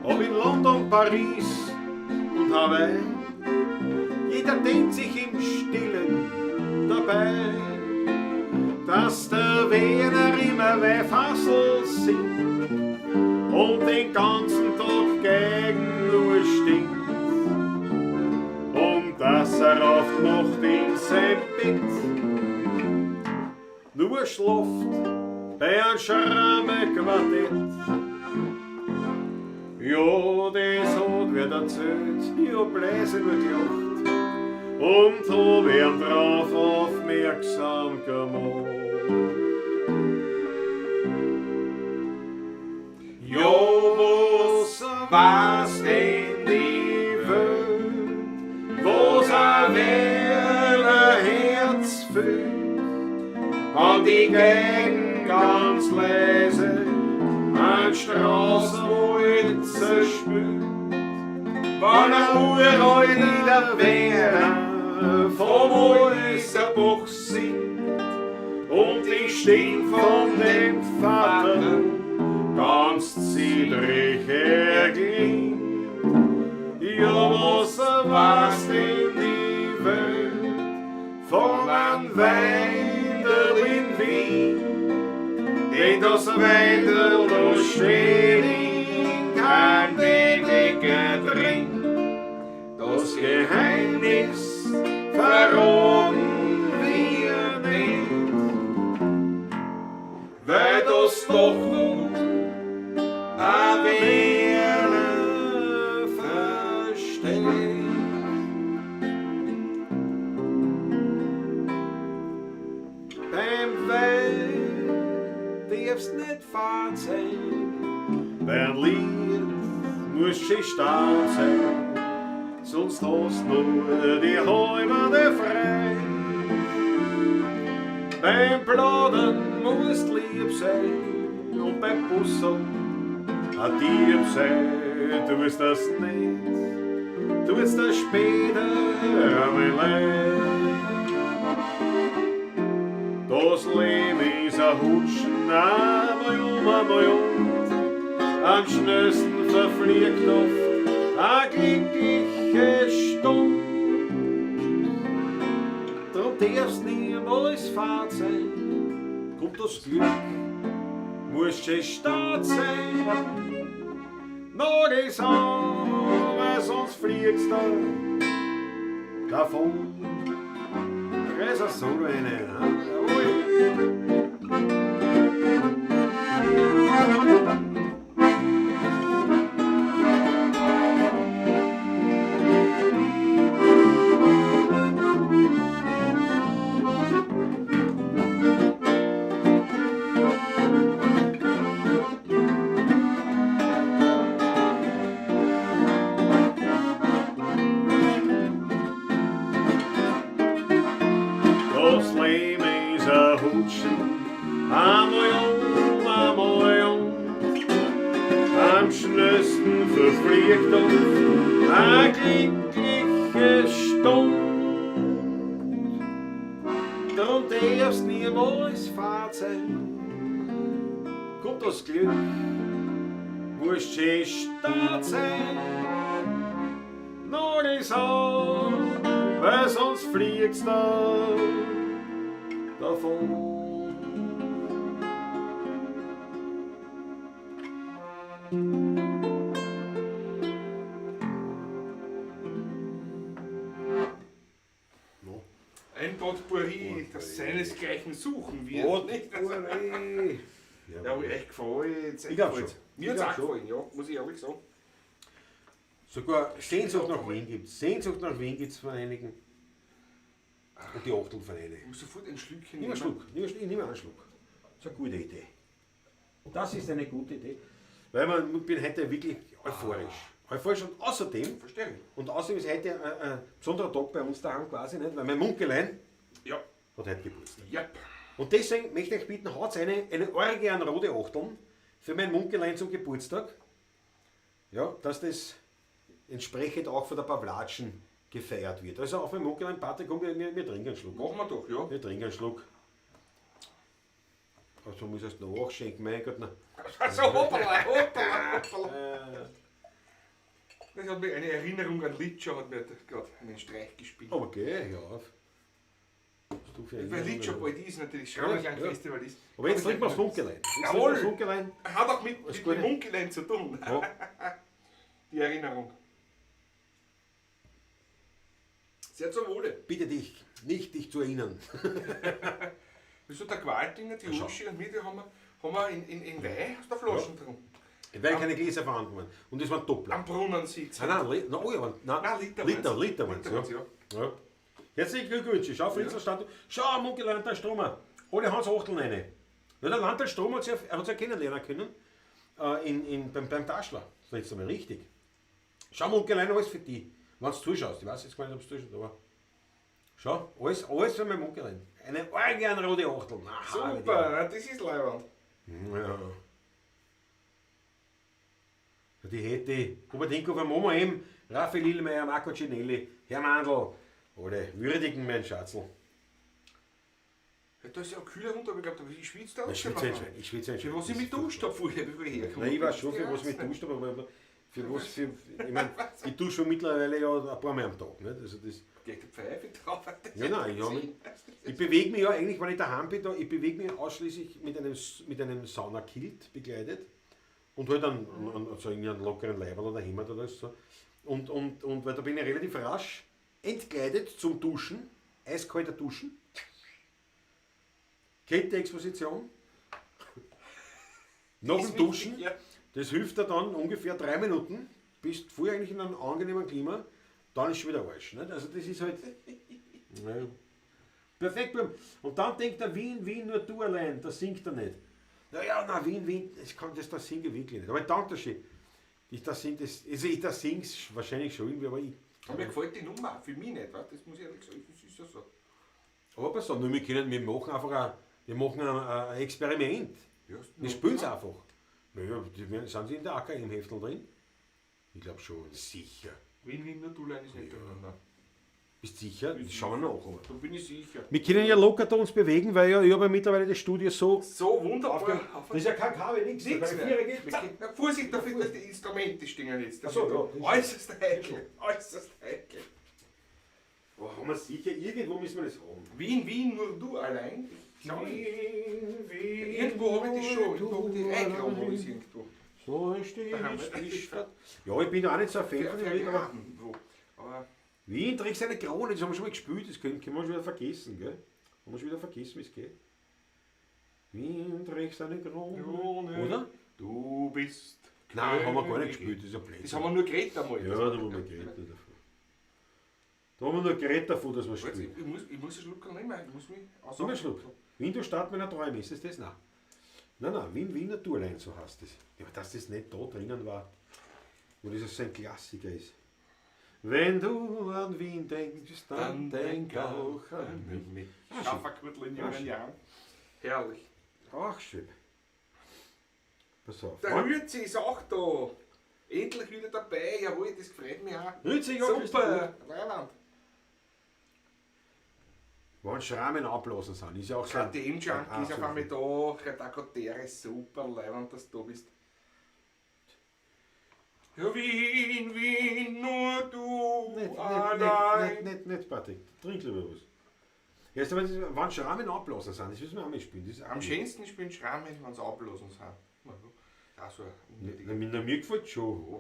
ob in London, Paris und Hawaii. Jeder denkt sich im Stillen dabei, dass der Wiener immer Weihfassel singt und den ganzen Tag gegen nur stinkt. Und dass oft Nacht in sein Bett nur schlaft bei einem Schramme-Quartett. Ja, das hat wer erzählt, ja, bläse nur gelacht und hab ihn drauf aufmerksam gemacht. Ja, was weiß denn die Welt, was ein Wiener Herz fühlt, an die Gegend ganz leise an Straßenwalzer spült. Wann ein uralter Wiener vom Häuserbuch singt und die Stimme von dem Vater ganz zittrig erklingt. Ja, was weiß denn die Welt von einem Weindel in Wien, den das Weindel da steht in kein weniger drin. Das Geheimnis verraten wir nicht, weil das doch nur ein Wiener versteht. Beim Wein darfst nicht fad sein, beim Lied musst du stark sein, sonst hast du nur die Heimat frei. Beim Plaudern musst lieb sein und beim Busseln ein Dieb sein. Tust das nicht, tust das später einmal leid. Das Leben ist ein Hutschen, einmal und am schnellsten verfliegt oft eine glückliche Stunde. Drum darfst niemals fad sein. Kommt das Glück, musst schon stark sein. Noch das an, sonst fliegst du davon. Das ist eine Solo eine. Das Leben ist ein Hutschen, einmal am schnellsten verfliegt uns eine glückliche Stunde. Darum darfst niemals fad sein. Kommt das Glück, musst schon stark sein. Noch das an, weil sonst fliegst du davon. Ein Potpourri, das seinesgleichen suchen wir. Nicht? Potpourri. Ja, aber echt gefallen. Ich glaub schon. Mir hat es auch gefallen, ja, muss ich ehrlich sagen. Sogar Sehnsucht nach Wien gibt es. Sehnsucht nach Wien gibt es von einigen. Und die Achtelvereine. Ich muss sofort ein Schlückchen Nimm einen Schluck. Ich nehme einen Schluck. Das ist eine gute Idee. Das ist eine gute Idee. Weil ich bin heute wirklich euphorisch. Euphorisch und außerdem, Verstehe ich. und außerdem ist heute ein besonderer Tag bei uns daheim quasi, nicht? Weil mein Munkelein Ja. hat heute Geburtstag. Yep. Und deswegen möchte ich euch bitten, haut eine Orgie an rote Achteln für mein Munkelein zum Geburtstag. Ja, dass das entsprechend auch von der Pavlatschen gefeiert wird. Also auf mein Munkelein, Patrick, komm, wir trinken einen Schluck. Machen wir doch, ja. Wir trinken einen Schluck. Also muss ich erst nachschenken, mein Gott. Na. Also hoppala. Das hat mir eine Erinnerung an Litscher, hat mir gerade einen Streich gespielt. Aber geh, hör auf. Was du für Weil eine- Litscher bald ist natürlich schon Ja, ein ja. Festival ist. Aber jetzt trinken wir das Munkelein. Jawohl. Das Munkelein. Hat auch mit Alles dem Gute. Munkelein zu tun. Ja. Die Erinnerung. Sehr zum Wohle. Bitte dich, nicht dich zu erinnern. Wieso der Gewaltinger, die Ja, schau. Uschi und mir, die haben wir in Weih aus der Flaschen getrunken. Weil keine Gläser vorhanden waren. Und das waren Doppler. Am Brunnen sitzen. Nein, oh ja, Nein, Liter Liter waren's. waren es. Ja. Ja. Herzlichen Glückwünsche. Schau, Fritzl-Stadt. Schau, Munkelein, der Stromer. Alle Hans Achteln rein. Ja, der Landteil Strom hat sich ja kennenlernen können beim Taschler. Das letzte Mal richtig. Schau, Munkelein, alles für die. Wenn du zuschaust, ich weiß jetzt gar nicht, ob du zuschaust, aber schau, alles für mein Munkelein. Eine Orgie an rote Achteln. Super, das ist leibend. Ja. Die hätte Hubert Hinkofer, Momo M., Raphael Lillmeier, Marco Cinelli, Herr Mandl, alle würdigen meinen Schatzl. Ja, da ist ja auch kühler runter, aber ich glaube, ich schwitze da Ich schwitze ein Schwein. Ich schwitze ein Für Schwein. was ich mit duscht habe vorher, bevor ich herkomme. Nein, ich weiß schon, für was ich mich duscht habe, aber für was, ich meine, ich dusche schon mittlerweile ja ein paar Mal am Tag. Nicht? Also das, Geht die Pfeife drauf? ja, nein, ich bewege mich ja eigentlich, wenn ich daheim bin, ich bewege mich ausschließlich mit einem Saunakilt bekleidet und halt so in einem lockeren Leiberl oder Hemd oder so. Und weil da bin ich relativ rasch entkleidet zum Duschen, eiskalter Duschen, Kälteexposition, nach dem Duschen, Ja. das hilft dir dann ungefähr 3 Minuten, bist vorher eigentlich in einem angenehmen Klima, dann ist schon wieder Arsch. Nicht? Also das ist halt ja, perfekt. Und dann denkt er, Wien, nur du allein, das singt er nicht. Na, Wien, das singe ich wirklich nicht. Aber ich danke dir schön. Ich sing's wahrscheinlich schon irgendwie, aber ich. Aber mir gefällt die Nummer auch, für mich nicht, weißt? Das muss ich ehrlich sagen, das ist ja so. Aber pass auf, wir machen einfach ein Experiment. Ja, Wir spielen es einfach. Naja, sind sie in der AKM-Heftel drin? Ich glaube schon, sicher. Wien, nur du allein ist nicht drin. Nein. Bist sicher? Schauen wir nach. Aber. Da bin ich sicher. Wir können ja locker da uns bewegen, weil ich habe ja mittlerweile das Studio so. So wunderbar. Das ist ja kein Kabel, nichts. Nichts Bei mehr. 4 geht's. Na, Vorsicht, da findet die Instrumente stehen jetzt. Das Ach so, ist ja. äußerst heikel. Äußerst heikel. Oh, haben wir sicher, irgendwo müssen wir das haben. Wien, nur du allein. Ich glaube, Wien, irgendwo habe ich das schon. du Die Eigraum habe ich allein. irgendwo. So steht Da haben wir- die Stadt. Ja, ich bin da auch nicht so ein Fan von dem Lied, aber Vergraben, wo. Aber Wien trägt seine Krone, das haben wir schon mal gespielt, das können wir schon wieder vergessen, gell? Haben wir schon wieder vergessen, wie es geht. Wien trägt seine Krone. Oder? du bist. Nein, haben wir gar nicht Königin. gespielt, das ist ja blöd. Das haben wir nur geredet einmal. Ja, da haben wir geredet davon. Da haben wir nur geredet davon, dass wir Warte, spielen. ich muss einen Schluck nehmen, ich muss mich Nimm einen Schluck. Wien, du Stadt meiner Träume, ist es das? Nein. Nein, Wien Naturlein, so heißt es. Ja, dass das nicht da drinnen war, wo das so ein Klassiker ist. Wenn du an Wien denkst, dann denk auch an mich. Schaffergürtel in Ja, jungen schön. Jahren. Herrlich. Ach, schön. Pass auf. Der Hützi ist auch da. Endlich wieder dabei. Jawohl, das freut mich auch. Grüezi, ja, Super. Leiland. Wenn Schrammen abblasen sind, ist ja auch so. Gerade dem Junkie ist auf so einmal viel. da. Redakotere, super Leiland, dass du da bist. Ja, Wien, nur du allein. Nicht, Patrick. Trink lieber was. Erst einmal, wenn Schrammen abblasen sind, das müssen wir auch mal spielen. Das ist auch Am nicht- schönsten spielen Schrammen, wenn sie ablosen sind. Also, Mir gefällt es schon.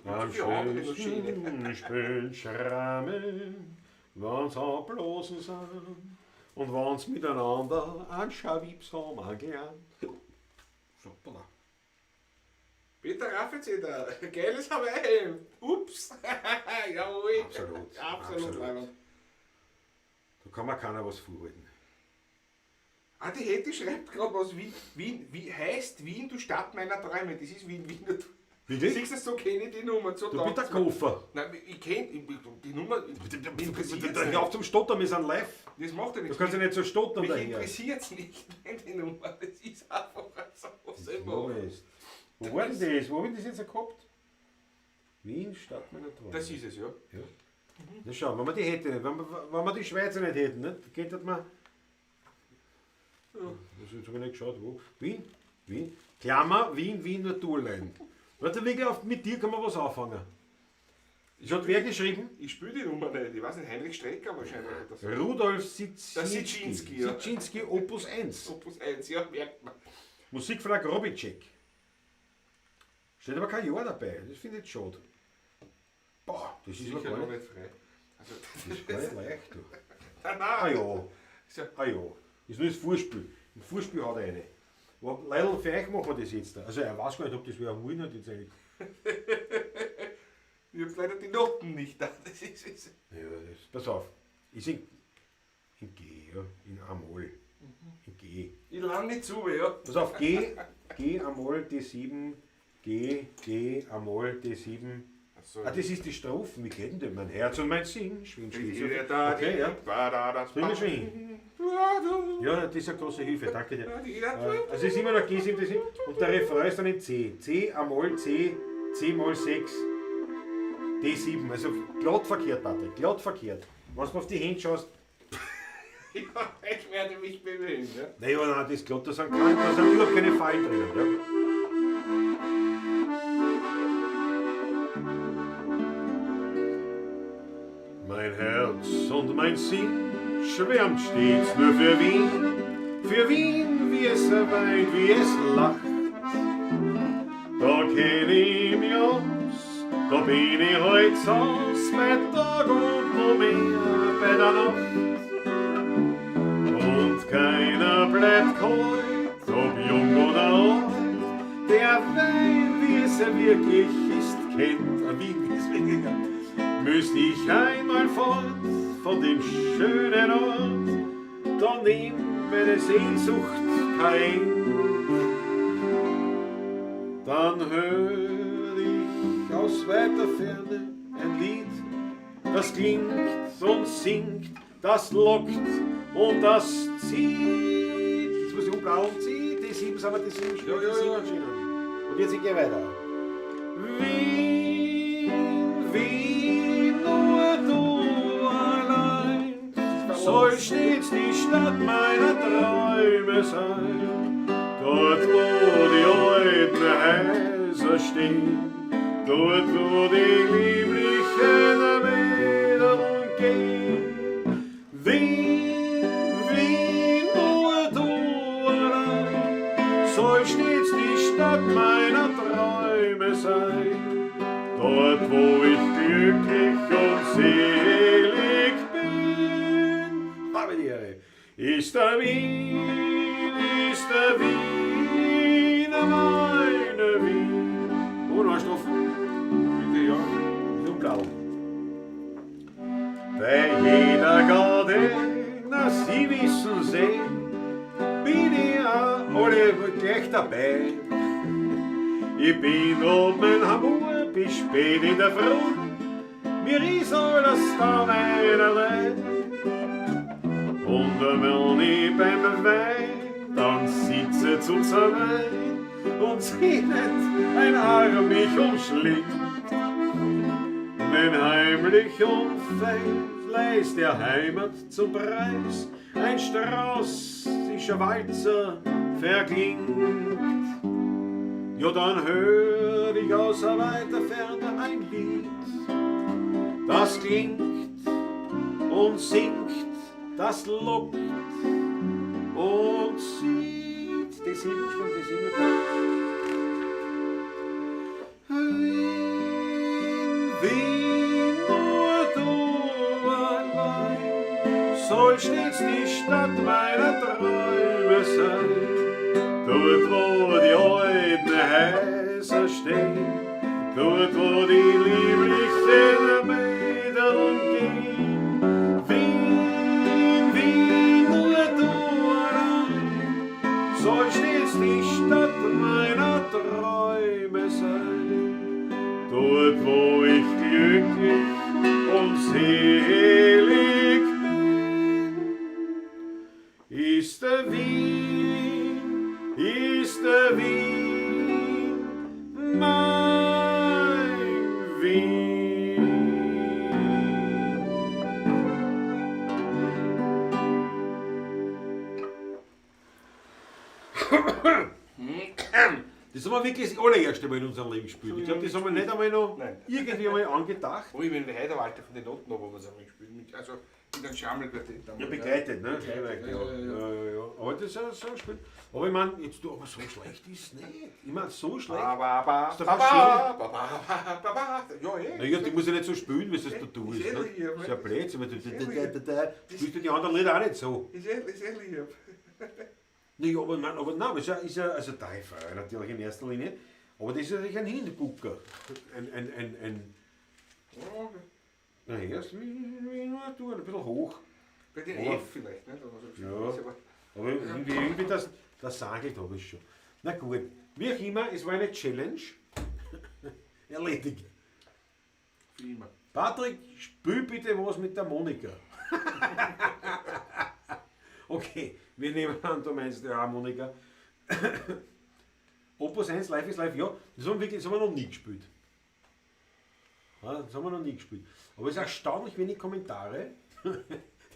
Am für andere noch schönsten spielen Schrammen, wenn's abblasen sind. Und wenn's miteinander an Schawips haben gelernt. Super. Peter Raffezeder, geiles Hawaii. Ups. Jawohl. Absolut. Absolut, Leiland. Da kann man keiner was vorhalten. Ah, die Hetty schreibt gerade was. Wie heißt Wien, du Stadt meiner Träume? Das ist Wien. Bitte? Siehst du, so kenne ich die Nummer. So Du bist der taugt's mir. Koffer. Nein, ich kenne die Nummer. Mich interessiert es Hör auf nicht. zum Stottern, wir sind live. Das macht ja Du nichts. kannst ja nicht so stottern Mich daher. interessiert es nicht, die Nummer. Das ist einfach so. Was soll ich Wo machen? ist? Wo war denn das? Wo hab ich das jetzt gehabt? Wien, Stadt meiner Träume. Das ist es, ja. Ja. Na schau, wenn wir die hätten, wenn wir die Schweizer nicht hätten, nicht, könnte man. Das habe ich nicht geschaut, wo. Wien, Klammer, Wien Naturlein. Warte, wirklich mit dir kann man was anfangen. Das hat wer geschrieben? Ich spiele die Nummer nicht. Ich weiß nicht, Heinrich Strecker wahrscheinlich. Oder so. Rudolf Sitschinski, ja. Sitschinski, Opus 1. Opus 1, ja, merkt man. Musik von der Grobicek. Steht aber kein Jahr dabei, das finde ich schade. Boah, das ist aber Sicher gar noch nicht, nicht frei. Also, das ist gar nicht leicht. Du. nein, Ah nein. ja, So. ah ja. Das ist nur das Vorspiel. Im Vorspiel hat er eine. Leidl, für euch machen wir das jetzt. Also er weiß gar nicht, ob das wer wollen hat jetzt eigentlich. Ich habe leider die Noten nicht da. Das ist. Ja, pass auf. Ich sing in G, ja, in A-Moll. In G. Ich lerne nicht zu, ja. Pass auf, G, A-Moll, D7, G, A-Moll, D7. Also, Ah, das ist die Strophen. Wie geht denn das? Mein Herz und mein Sinn. Schwingt, okay, ja. das Bring mir schon hin. Ja, das ist eine große Hilfe, danke dir. Also es ist immer noch G7, D7 und der Refrain ist dann in C. C, A-Moll, C, C-Moll 6, D7. Also glatt verkehrt, Patrick, glatt verkehrt. Wenn du auf die Hände schaust, Ja, ich werde mich bemühen. Ja. naja, nein, das ist glatt, da sind überhaupt keine Fallen drinnen. Ja. Mein Herz und mein Sinn schwärmt stets nur für Wien, wie es weint, wie es lacht. Da kenn ich mich aus, da bin ich heut aus, bei Tag und noch mehr bei der Nacht. Und keiner bleibt kalt, ob jung oder alt, der Wein, wie es wirklich ist, kennt, Wien, wie es wirklich ist. Müsst ich einmal fort von dem schönen Ort, dann nimmt meine Sehnsucht kein. Dann hör ich aus weiter Ferne ein Lied, das klingt und singt, das lockt und das zieht. Jetzt muss ich umblauen, zieht, die 7 sind wir, die 7 Ja, ja, ja. Und jetzt gehe ich weiter. Wien, nur du allein, soll stets die Stadt meiner Träume sein. Dort, wo die alten Häuser stehen, dort, wo die lieblichen Mädchen gehen, Stadt meiner Träume sein, dort wo ich glücklich und selig bin. Habe die Ehre. Ist der Wien, meine Wien. Oh, noch ein Strophen. Bitte, ja. So blau. Bei jeder Garde, na Sie wissen sehen, bin ich auch alle gleich dabei. Ich bin oben in Hamburg bis spät in der Früh, mir ist alles da einerlei. Und wenn ich beim Wein dann sitze zu zweit und sie nicht ein Arm mich umschlingt, wenn heimlich und fein fleiß der Heimat zum Preis ein straußischer Walzer verklingt. Ja, dann hör ich aus weiter Ferne ein Lied, das klingt und singt, das lockt und sieht. Das singt schon, das singt. Wien, nur du allein, soll stets die Stadt meiner Träume sein. Dort, wo die alten Häuser stehen, dort, wo die lieblichen Mädel gehen. Wien, Wien, nur du allein, soll stets die Stadt meiner Träume sein. Dort, wo ich glücklich und selig bin, ist der Wien, mein Wien. Das haben wir wirklich das allererste Mal in unserem Leben gespielt. Ich glaube, das haben wir nicht einmal noch Nein. irgendwie mal angedacht. Oh, ich bin der Heiderwalter von den Noten, wo wir es einmal gespielt haben. Also in den Schammelquartett. Ja, begleitet, ne? Ja. Aber das ist ja so ein Spiel. Aber ich meine, jetzt du, aber so schlecht ist es nicht. Ich meine, so schlecht. Ja, Ist doch eh. Naja, die muss ja nicht so spielen, wie es das da tust. Ist eh Ne? lieb, Das ist ja Blödsinn, weil du spielst du die anderen Lieder auch nicht so. Ist eh lieb. Naja, aber nein, ist ja, also der Refrain natürlich in erster Linie, aber das ist natürlich ein Hingucker. Naja, ist wie nur du, ein bisschen hoch. Bei den Aber- F vielleicht, nicht? Oder so. Ja. Aber irgendwie das Sagelt habe ich schon. Na gut, wie auch immer, es war eine Challenge. Erledigt. Wie immer. Patrick, spiel bitte was mit der Monika. Okay, wir nehmen an, du meinst die Harmonika. Opus 1, Life is Life, ja, das haben wir noch nie gespielt. Ja, das haben wir noch nie gespielt. Aber es ist erstaunlich wenig Kommentare.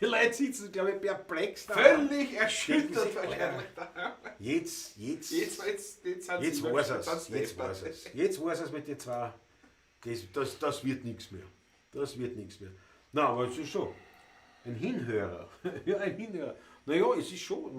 Die Leute sitzen, glaube ich, perplex da. Völlig erschüttert Denken Sie, wahrscheinlich da. Jetzt weiß es. Jetzt weiß es mit den zwei. Das wird nichts mehr. Das wird nichts mehr. Na, aber es ist schon. Ein Hinhörer. Ja, ein Hinhörer. Naja, es ist schon.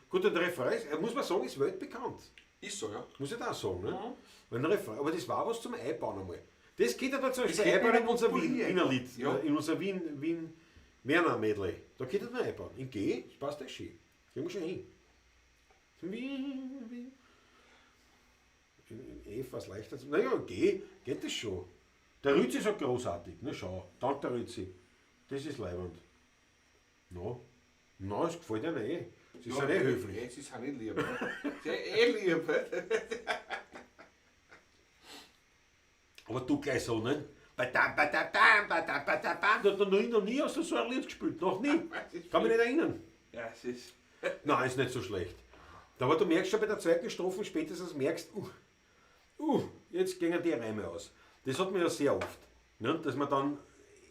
Gut, der Refrain ist, muss man sagen, ist weltbekannt. Ist so, ja. Muss ich da sagen, ne? Mhm. Weil ein Refrain, aber das war was zum Einbauen einmal. Das geht ja dazu, das geht Einbauen mit in unser Populier. Wiener Lied. Ja. In unser Wiener-Medley. Da geht das noch einbauen. In G, das passt das schön. Kriegen wir schon hin. Wien. In F was leichter zu. Naja, G geht das schon. Der Rützi ist auch großartig. Na schau, dank der Rützi. Das ist leibend. No, es gefällt ihnen eh. Sie sind eh höflich. Jetzt ist es auch nicht lieb. Ne? Sie sind eh lieb. Aber du gleich so, ne? Du hast noch nie hast du so ein Lied gespielt. Noch nie. Kann mich nicht erinnern. Ja, es ist. Nein, ist nicht so schlecht. Aber du merkst schon bei der zweiten Strophe spätestens merkst, jetzt gehen die Reime aus. Das hat man ja sehr oft. Ne? Dass man dann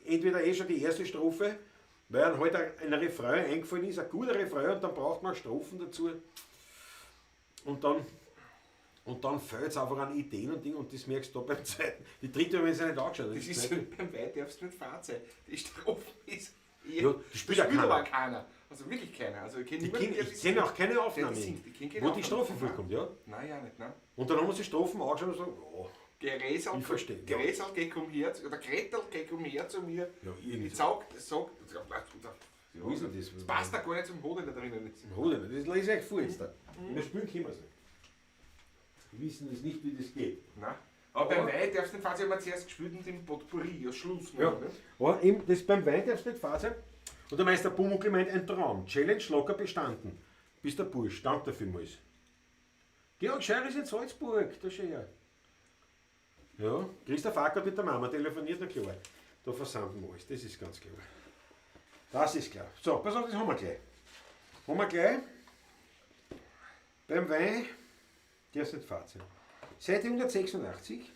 entweder schon die erste Strophe, weil einem halt ein Refrain eingefallen ist, ein guter Refrain, und dann braucht man Strophen dazu. Und dann fehlt es einfach an Ideen und Dingen, und das merkst du da beim zweiten. Die dritte haben wir uns ja nicht angeschaut. Das ist so beim Weit darfst du nicht fahren sein. Die Strophe ist. Ja, die spielt ja keiner. aber keiner. Also wirklich keiner. Also ich Ich kenne auch keine Aufnahme, wo die Strophe vorkommt, ja. Nein, ja nicht, nein. Und dann haben wir die Strophen angeschaut und gesagt, oh, Geräsel, ich verstehe. Geräsel, geh komm her, oder Gretel, geh komm her zu mir. Ja, irgendwie Ich so. sag, Wo ist denn das? das passt da gar nicht zum Hoden da drinnen. Das lese ich euch vor jetzt da. Wir spielen können wir es nicht. Wir wissen es nicht, wie das geht. Nein. Aber beim Wein darfst du nicht fahren, haben wir zuerst gespielt und im Potpourri, als Schluss. Ja. Ne? Aber eben, das beim Wein darfst du nicht fahren sein. Und der Meister Pumuckl meint, ein Traum. Challenge locker bestanden. Bist der Bursch, danke dafür mal. Georg Scheier ist in Salzburg, da schau her. Ja, Christoph Ackert mit der Mama telefoniert, na klar. Da versanden wir alles, das ist ganz klar. Das ist klar. So, pass auf, das haben wir gleich. Haben wir gleich. Beim Wein, der ist nicht Fazit. Seite 186.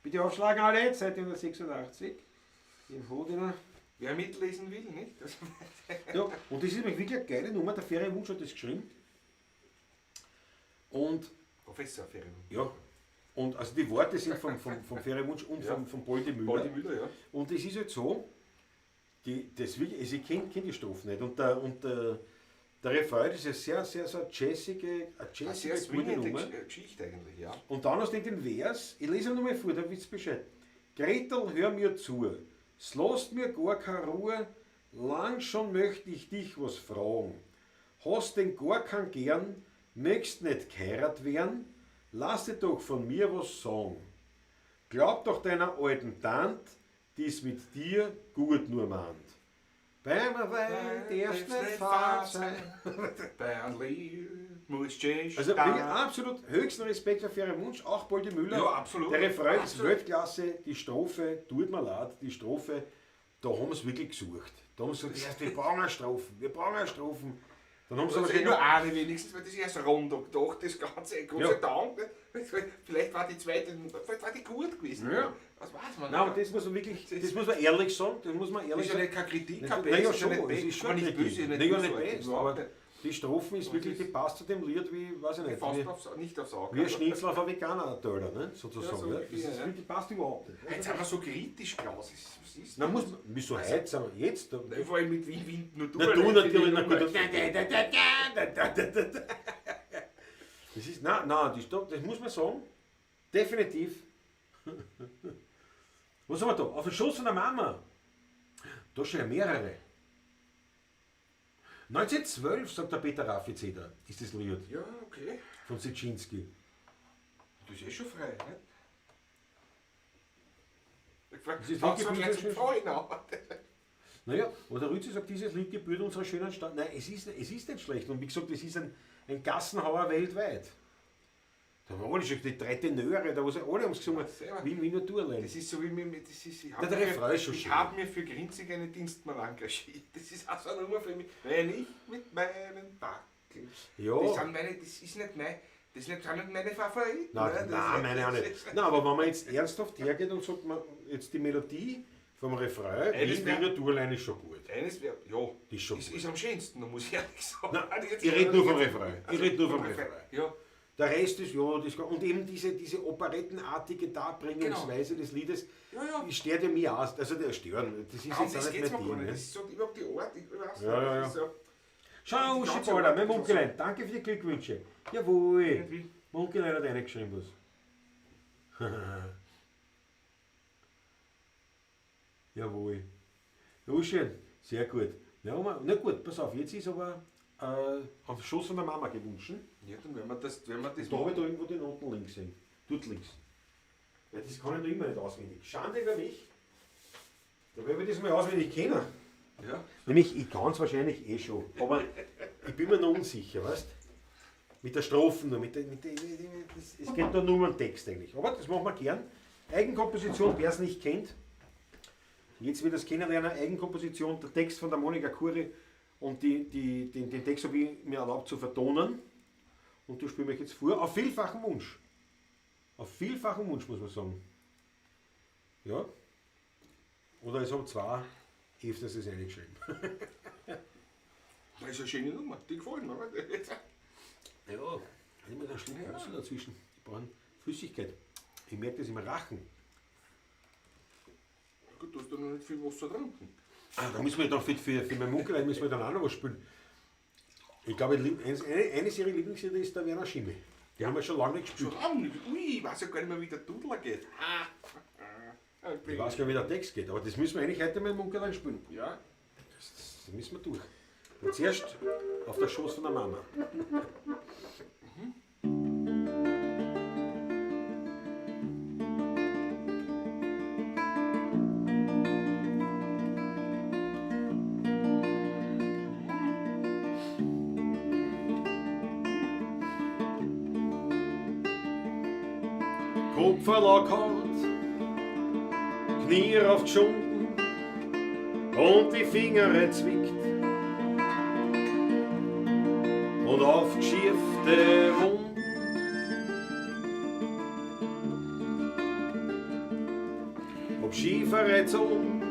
Bitte aufschlagen alle, Seite 186. Im Hodener. Wer mitlesen will, nicht? Ja, und das ist nämlich wirklich eine geile Nummer, der Ferry Wunsch hat das geschrieben. Und Professor Ferien. ja, und also die Worte sind vom Ferry Wunsch und Ja. vom Poldi Müller. Poldi Müller, ja. Und es ist halt so, das wirklich, also ich kenne die Strophen nicht. Und der Refrain, das ist eine sehr jazzige Eine sehr gute swingende Nummer. Geschichte eigentlich, ja. Und dann hast du den Vers, ich lese ihn nochmal vor, da wisst ihr Bescheid. Gretel, hör mir zu, es lässt mir gar keine Ruhe, lang schon möchte ich dich was fragen. Hast denn gar kein Gern, möchtest nicht geheiratet werden, lass dir doch von mir was sagen. Glaub doch deiner alten Tant, die's mit dir gut nur meint. Beim Wein darfst nicht fahr sein. Bei einem Lied musst du Also wirklich absolut höchsten Respekt für Ferry Wunsch, auch Poldi Müller. Ja, absolut. Der Refrain ist Absolut. Weltklasse, die Strophe, tut mir leid, die Strophe, da haben sie wirklich gesucht. Da haben sie gesagt, wir brauchen eine Strophen, wir brauchen eine Strophen. Dann haben sie Das aber ist nur eine wenigstens, weil das ist erst rund gedacht, das Ganze. Gott sei Dank. Ne? Vielleicht war die zweite, vielleicht war die gut gewesen. Ja. Was weiß man Nein, nicht. und das muss man wirklich, das muss man ehrlich sagen, das muss man Das ehrlich ist ja sagen. nicht keine Kritik, Nein, kein ja, Best, schon, nicht es Best, ist schon aber nicht nicht böse, Nein, nicht ja, böse, nicht best, überhaupt aber nicht. die Strophen ist wirklich, die passt zu dem Lied wie, weiß ich nicht, Fast wie, nicht aufs Auge. wie ein Schnitzel auf ein Veganer-Teller, ne? sozusagen. Ja, so Ja, ungefähr, das ist, ja. die passt überhaupt nicht. Jetzt sind wir so kritisch, Klaus. Was ist Na, das? muss man, wieso heute sind wir jetzt? Da, Vor allem mit Wind nur na, du natürlich, na gut. Das Das ist, nein, das muss man sagen, definitiv. Was haben wir da? Auf den Schoß von der Mama. Da schon ja mehrere. 1912, sagt der Peter Rafizeder, ist das Lied Ja, okay. von Sitschinski. Das ist eh schon frei, ne? Ich Das ist frage wirklich mich jetzt schön. Freuen an. Naja, aber der Rützi sagt, dieses Lied gebührt unserer schönen Stadt. Nein, es ist nicht schlecht. Und wie gesagt, es ist ein Gassenhauer weltweit. Da haben alle schon die drei Tenöre, da wo sie alle haben gesungen, Selber. wie nur du allein. Das ist so wie mir, das ist, ich Na, der Refrain ist schon ich schön. habe mir für Grinzig eine Dienstmann engagiert. Das ist auch so eine Nummer für mich. Wenn ich mit meinen Backeln. Ja. Das sind meine, das ist nicht mein, das sind nicht meine Favoriten. Nein, ne? Das nein, ist- meine auch das nicht. ist- Nein, aber wenn man jetzt ernsthaft hergeht und sagt, man, jetzt die Melodie vom Refrain, Eines wie wär- nur du allein ist schon gut. Eines wäre, ja, Die ist schon ist, gut. ist am schönsten, da muss ich ehrlich sagen. Nein, Also jetzt- ich rede nur vom Refrain. Ich Also rede nur vom vom Refrain. Ja, Der Rest ist, ja, das, und eben diese operettenartige Darbringungsweise des Liedes, ja, ja. die stört ja mich aus. Also der stören, das ist Um jetzt auch das nicht geht's mehr mir gar Ding. nicht. Ne? Das ist so überhaupt die Art, ich weiß Ja, ja, das ist so, Schau, Die ganze Schiballer, mein Art, Munkelein, danke für die Glückwünsche. Jawohl, irgendwie. Munkelein hat reingeschrieben was. Jawohl. Ja, schön, sehr gut. Ja, na gut, pass auf, jetzt ist aber auf den Schoß von der Mama gewünscht. Ja, dann werden wir das Da habe ich da irgendwo den unten links sehen. Dort links. Ja, das kann ich noch immer nicht auswendig. Schande über mich. Da werde ich das mal auswendig kennen. Ja. Nämlich, ich kann es wahrscheinlich eh schon, aber ich bin mir noch unsicher, weißt mit der Strophen nur, es geht da nur um den Text eigentlich. Aber das machen wir gern. Eigenkomposition, wer es nicht kennt, jetzt wird das kennenlernen, Eigenkomposition, der Text von der Monika Kuri und den Text habe ich mir erlaubt zu vertonen. Und du spielst mich jetzt vor, auf vielfachen Wunsch. Auf vielfachen Wunsch, muss man sagen. Ja. Oder es haben zwei öfters das eingeschrieben. Das ist eine schöne Nummer, die gefällt mir. Oder? Ja, immer der Schluck Wasser dazwischen. Die brauchen Flüssigkeit. Ich merke das im Rachen. Gut, du hast da noch nicht viel Wasser getrunken. Da müssen wir dann für mein Munkelein müssen wir dann auch noch was spielen. Ich glaube, eines ihrer Lieblingslieder ist der Werner Schimmel. Die haben wir schon lange nicht gespielt. Schon lange nicht. Ui, ich weiß ja gar nicht mehr, wie der Dudler geht. Ich weiß gar nicht, wie der Text geht, aber das müssen wir eigentlich heute mit dem Munkelein spielen. Ja. Das müssen wir durch. Und zuerst auf der Schoß von der Mama. Kopf hart, Knie auf die Schultern und die Finger zwickt. Und auf geschiefte Wund. Ob Skiverrätzung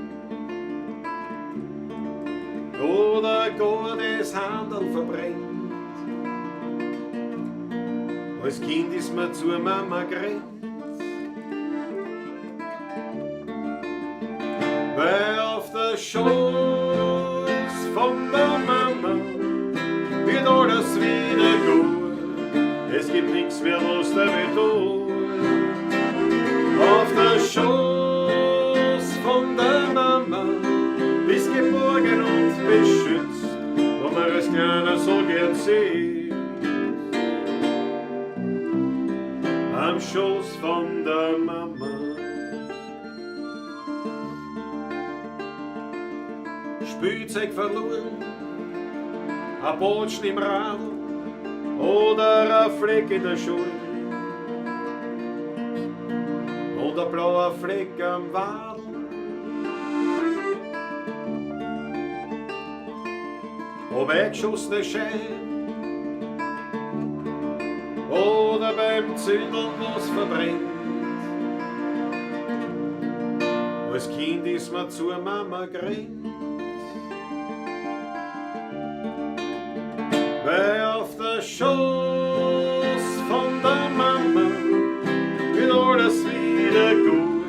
oder gar das Handel verbrennt. Als Kind ist mir zur Mama gerannt. Weil auf der Schoß von der Mama wird alles wieder gut. Es gibt nichts mehr, was damit tut. Auf der Schoß von der Mama bist geborgen und beschützt, wo man als Kleiner so gern sieht. Am Schoß von der Mama. Spielzeug verloren, ein Bolzen im Radl oder ein Fleck in der Schule oder ein blauer Fleck am Wadl. Ob eingeschossene Schein oder beim Zündeln was verbrennt. Als Kind ist man zur Mama gerannt. Weil auf der Schoß von der Mama wird alles wieder gut.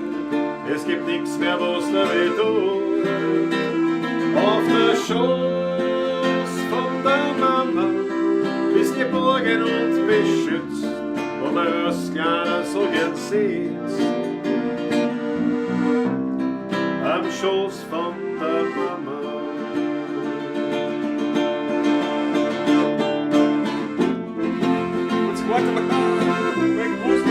Es gibt nichts mehr, was damit tut. Auf der Schoß von der Mama bist geborgen und beschützt, wo man als Kleiner so gern sitzt. Am Schoß von der Mama. Warte mal, weg, wo ist das?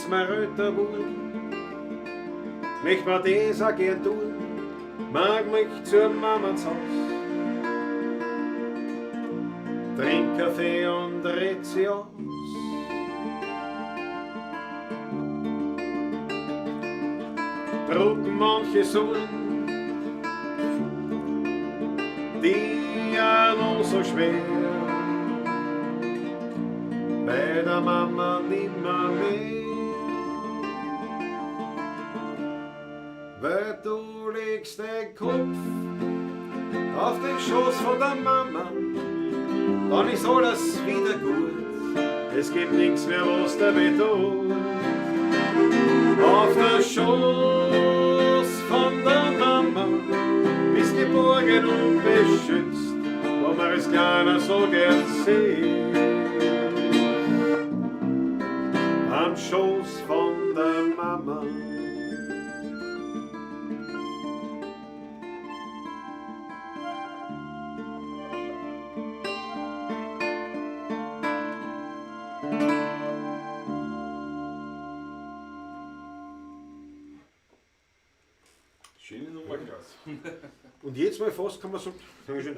Mir röter Wurm, möcht mir das auch gern tun, mag mich zur Mamas Haus. Trink Kaffee und red sie aus. Drucken manche Sohlen, die ja noch so schwer, bei der Mama nimmer mehr. Weil du legst den Kopf auf den Schoß von der Mama, dann ist alles wieder gut. Es gibt nichts mehr, was damit tut. Auf der Schoß von der Mama bist geborgen und beschützt, wo man als Kleiner so gern sieht. Am Schoß von der Mama. Schöne Nummer, Klaus. Und jetzt mal fast kann man sagen, Dankeschön,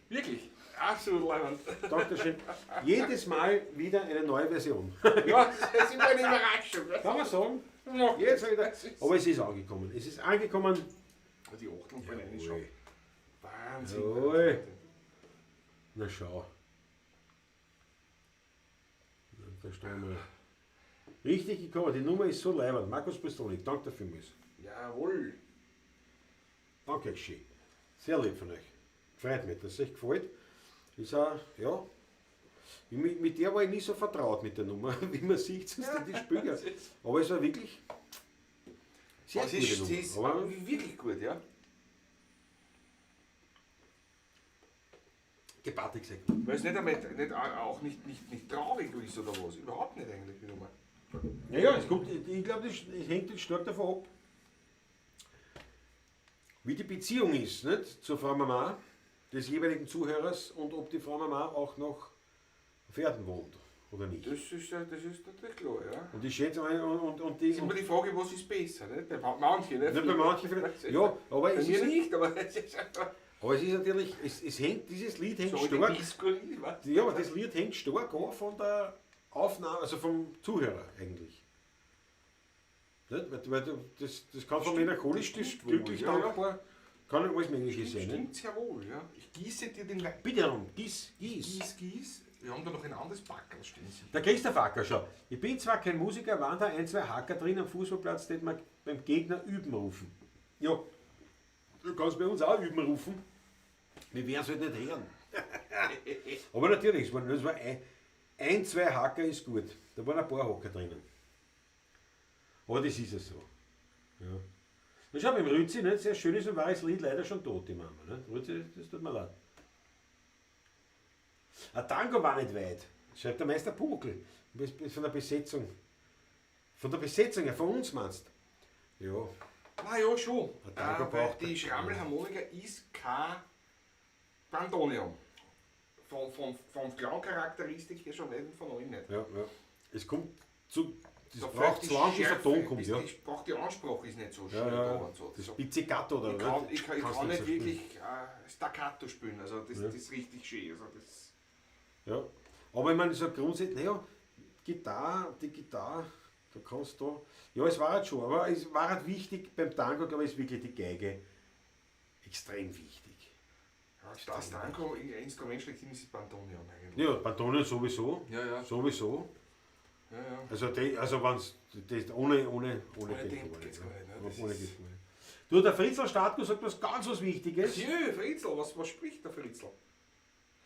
Wirklich, absolut leibend. Dankeschön, jedes Mal wieder eine neue Version. Ja, das ist immer eine Überraschung. Kann man sagen, Ja. jetzt wieder. Aber es ist angekommen. Es ist angekommen für die Achteln voll reinschauen. Jawohl. Wahnsinn. Jawohl. Na schau. Da stehen wir. Richtig gekommen, die Nummer ist so leibend. Markus Pistolik, danke dafür. Jawohl. Danke, schön. Sehr lieb von euch. Freut mich, dass es euch gefällt. Ist auch, ja. Mit der war ich nie so vertraut mit der Nummer, wie man sieht, sonst in die Spiele. Aber es war wirklich sehr Es gute ist, Nummer. sie ist Aber wirklich gut, ja. gepartig sehr gut. Weil es auch nicht traurig ist oder was. Überhaupt nicht eigentlich, die Nummer. Ja, es kommt, ich glaube, das hängt jetzt stark davon ab, wie die Beziehung ist, nicht? Zur Frau Mama, des jeweiligen Zuhörers, und ob die Frau Mama auch noch auf Erden wohnt oder nicht. Das ist natürlich klar, ja. Und ich schätze mal, und Es die. ist immer die Frage, was ist besser, nicht? Bei manchen, nicht? Nicht bei manchen vielleicht. Ja, aber Bei es mir ist, nicht, aber es ist einfach aber es ist natürlich, es hängt, dieses Lied hängt so stark. die Diskussion, weißt du? Ja, aber das Lied hängt stark an von der Aufnahme, also vom Zuhörer eigentlich. Nicht? Weil das kann von melancholisch bis stimmt wohl, glücklich ja, ja. dankbar, kann alles Mögliche sein. Nicht? Stimmt sehr wohl, ja. Ich gieße dir den Wein. Bitte darum, gieß. Gieß. Wir haben da noch ein anderes Backerl stehen. Der Christoph Acker, schau. Ich bin zwar kein Musiker, waren da ein, zwei Hacker drin am Fußballplatz, die man beim Gegner üben rufen. Ja, du kannst bei uns auch üben rufen. Wir werden es halt nicht hören. Aber natürlich, das war ein, zwei Hacker ist gut. Da waren ein paar Hacker drinnen. Aber das ist es so. Ja. Und schau, beim Rützi, nicht? Sehr schönes und wahres Lied, leider schon tot, die Mama. Nicht? Rützi, das tut mir leid. Ein Tango war nicht weit, schreibt der Meister Puckel. Von der Besetzung. Von der Besetzung, ja, von uns meinst du? Ja. Na ja, schon. Tango Weil braucht- die Schrammelharmonika ist kein Bandonium. Vom Klangcharakteristik her schon nicht, von allen nicht. Ja, ja. Es kommt zu. Das Da braucht fehlt zu lang, bis der Schärfe, Ton kommt, ja. Die Ansprache ist nicht so schön Ja, da ja. und so. Das Pizzicato oder Ich kann Kannst nicht so spielen. wirklich Staccato spielen, also das ist richtig schön. Also das Ja. Aber ich meine, so grundsätzlich, naja, die Gitarre, da kannst du. Ja, es war halt schon, aber es war halt wichtig, beim Tango, glaube ich, ist wirklich die Geige extrem wichtig. das Tango, Instrument schlechthin ist das Bandonion eigentlich. Ja, Bandonion sowieso. Ja. Sowieso. Ja, ja. Also wenn's das ohne dem geht geht's gar gar nicht, ne? nicht. Das Ohne ist- geht's gar nicht. Du, der Fritzl Statko sagt was ganz was Wichtiges. Jö, Fritzl, was spricht der Fritzl?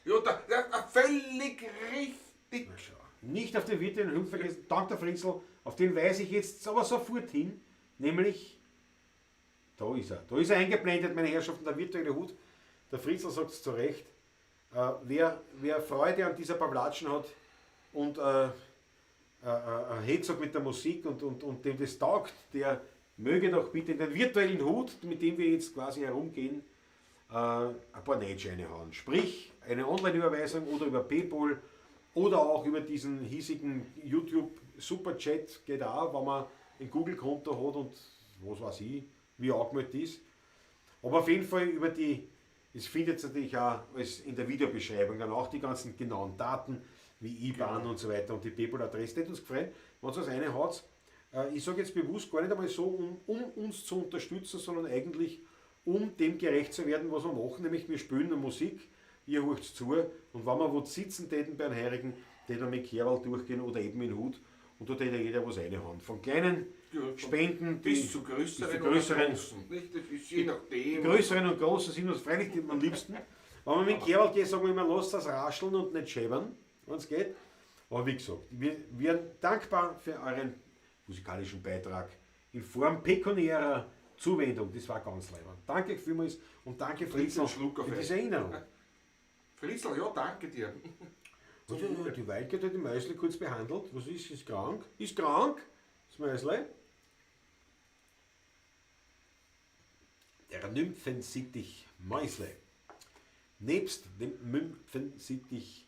Ja, der völlig richtig. Na schau. Nicht auf den virtuellen Hund vergessen, dank der Fritzl, auf den weise ich jetzt aber sofort hin, nämlich, da ist er eingeblendet, meine Herrschaften, der virtuelle Hut. Der Fritzl sagt es zu Recht, wer Freude an dieser Pavlatschen hat und Hetzog mit der Musik und dem das taugt, der möge doch bitte in den virtuellen Hut, mit dem wir jetzt quasi herumgehen, ein paar Neidscheine hauen. Sprich, eine Online-Überweisung oder über PayPal oder auch über diesen hiesigen YouTube-Superchat geht auch, wenn man ein Google-Konto hat und was weiß ich, wie angemeldet ist. Aber auf jeden Fall über die, es findet es natürlich auch als in der Videobeschreibung dann auch die ganzen genauen Daten, wie IBAN und so weiter und die PayPal-Adresse. Das hat uns gefreut, wenn es das eine hat. Ich sage jetzt bewusst gar nicht einmal so, um uns zu unterstützen, sondern eigentlich um dem gerecht zu werden, was wir machen, nämlich wir spielen eine Musik, ihr hört zu und wenn wir wo sitzen täten bei einem Heirigen, der mit Kerl durchgehen oder eben in Hut und da täte jeder was reinhauen. Von kleinen Spenden Bis zu größeren bis zu größeren. oder großen. Nicht? Das ist je nachdem. Die größeren und großen sind uns freilich am liebsten. Wenn wir mit Kerl gehen, sagen wir immer, lasst das rascheln und nicht schäbern, wenn es geht. Aber wie gesagt, wir wären dankbar für euren musikalischen Beitrag in Form pekuniärer Zuwendung. Das war ganz leibend. Danke vielmals und danke Fritzl Schluck auf für euch. diese Erinnerung. Fritzl, ja, danke dir. Und die Weilke hat die Mäusle kurz behandelt. Was ist? Ist krank? Ist krank? Das Mäusle? Der Nymphensittich Mäusle. Nebst dem Nymphensittich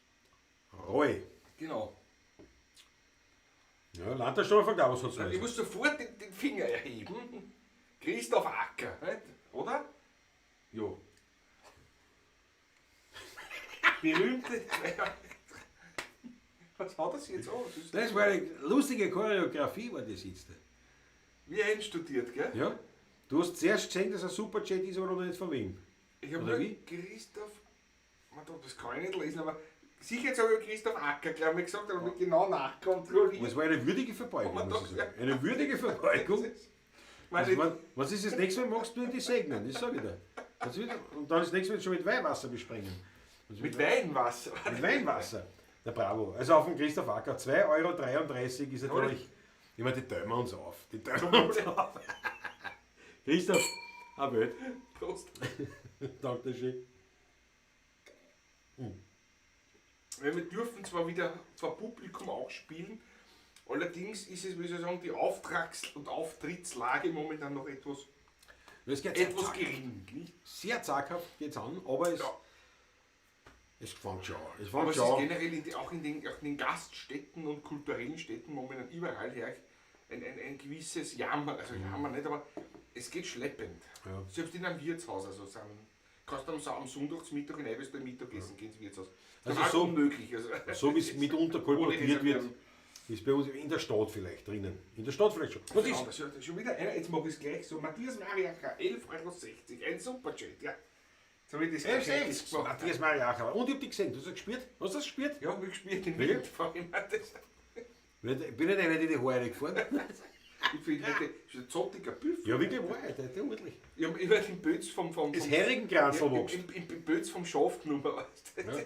Roy. Genau. Ja, Landessteuervergabe hat es Ich muss sofort den Finger erheben. Christoph Acker, nicht? Oder? Ja. Berühmte. Was hat das jetzt an? Das war eine lustige Choreografie, war das jetzt. Wie einstudiert, gell? Ja? Du hast zuerst gesehen, dass ein Superchat ist, aber noch nicht von wem. Ich habe Oder nur wie? Christoph, das kann ich nicht lesen, aber sicher jetzt habe ich Christoph Acker, glaube ich, gesagt, aber genau nachkontrolliert. Es war eine würdige Verbeugung, Aber muss doch, ich sagen. Eine würdige Verbeugung. Was ist das nächste Mal? Magst du die segnen? Das sage ich dir. Und dann das nächste Mal schon mit Weihwasser besprengen. Mit Weinwasser. Mit Weinwasser. Na bravo. Also auf dem Christoph Acker 2,33 € ist natürlich. Ich meine, die teilen wir uns auf. Die teilen wir uns auf. Christoph, eine Welt. Prost. Dankeschön. Weil wir dürfen zwar wieder vor Publikum auch spielen, allerdings ist es, wie soll ich sagen, die Auftrags- und Auftrittslage momentan noch etwas Es geht gering. Nicht? sehr zaghaft geht's an, aber es fängt schon an. Es Aber fängt es schon ist an. generell auch in den Gaststätten und kulturellen Städten momentan überall her ein gewisses Jammer, also Jammer nicht, aber es geht schleppend. Ja. Selbst in einem Wirtshaus, also kannst du am Sonntag zum Mittag in Eiweißtal Mittagessen gehen ins Wirtshaus. Das Also ist so- unmöglich. Also, So wie es mitunter kolportiert wird, Reservieren. ist bei uns in der Stadt vielleicht drinnen. In der Stadt vielleicht schon. Was ist? Das ist schon wieder einer, jetzt mache ich es gleich so. Matthias Mariacher, 11,60 €, ein Superchat, ja. So wie das F6, gemacht. Matthias Mariacher. Und ich hab dich gesehen, du hast das gespielt? Hast du das gespielt? Ja, wir gespielt in Wie? Wien, vor allem das. Ich bin nicht einer, der die Haare gefahren. Ich finde, das ist ein zottiger Büffel. Ja, wie die Haare, der ordentlich. Ich habe über den Bötz vom Das Heringenkranz ja, verwachsen. im Bötz vom Schaf genommen, weißt du. Ja.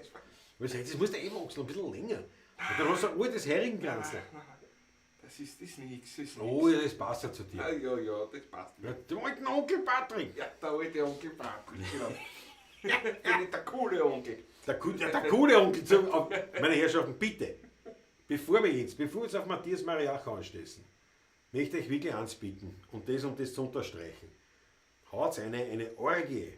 Das muss der eh wachsen, ein bisschen länger. Und dann hast du ein altes Heringenkranz. Das ist nichts. Das ist Oh ja, das passt ja zu dir. ja, das passt. Ja, der alten Onkel Patrick. Ja, der alte Onkel Patrick, genau. Der coole Onkel. Der coole Onkel. Meine Herrschaften, bitte, bevor wir jetzt auf Matthias Mariacher anstoßen, möchte ich euch wirklich eins bitten und das zu unterstreichen. Haut eine Orgie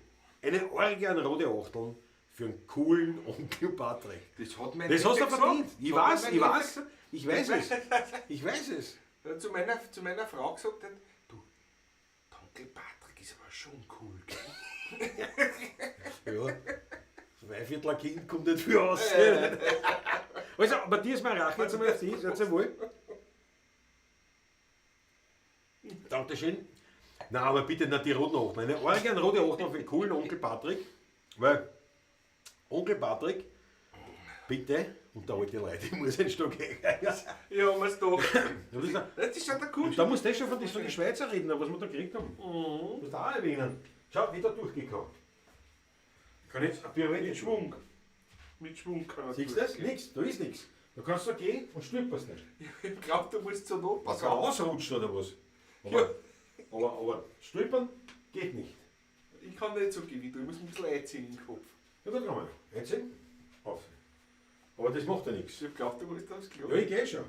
an rote Achteln für einen coolen Onkel Patrick. Das hat mein Das hast du Neffe verdient. gesagt. Ich Das hat weiß, mein ich Neffe weiß. gesagt. Ich weiß es. Ich weiß es. Er hat zu meiner Frau gesagt, hat, du, der Onkel Patrick ist aber schon cool, gell? Ja, zwei Viertel Kind kommt nicht viel raus. Also, Matthias Mariacher, jetzt einmal auf dich, seid ihr wohl? Dankeschön. Nein, aber bitte nicht die roten Achteln. Eine Orgie an rote Achteln für den coolen Onkel Patrick. Weil, Onkel Patrick, bitte, und da alte Leute, ich muss ein Stück hängen. Ja, was doch. Und Das ist schon der cool. da musst du schon von den Schweizer reden, was wir da gekriegt haben. Du musst auch erwähnen. Schau, wie da durchgekommen. Kann jetzt ein Pirouette Mit Schwung. Mit Schwung kann er Siehst du das? durchgehen. Nichts, da ist nichts. Da kannst du gehen und stülperst nicht. Ich glaube, du musst zur Not Was passen. ausrutscht oder was? Ja. Aber stülpern geht nicht. Ich kann nicht so gehen wie du, ich muss ein bisschen einziehen im Kopf. Ja, dann nochmal. Einziehen. Auf. Aber das macht ja nichts. Ich glaube, du musst aufs Klo. Ja, ich gehe schon.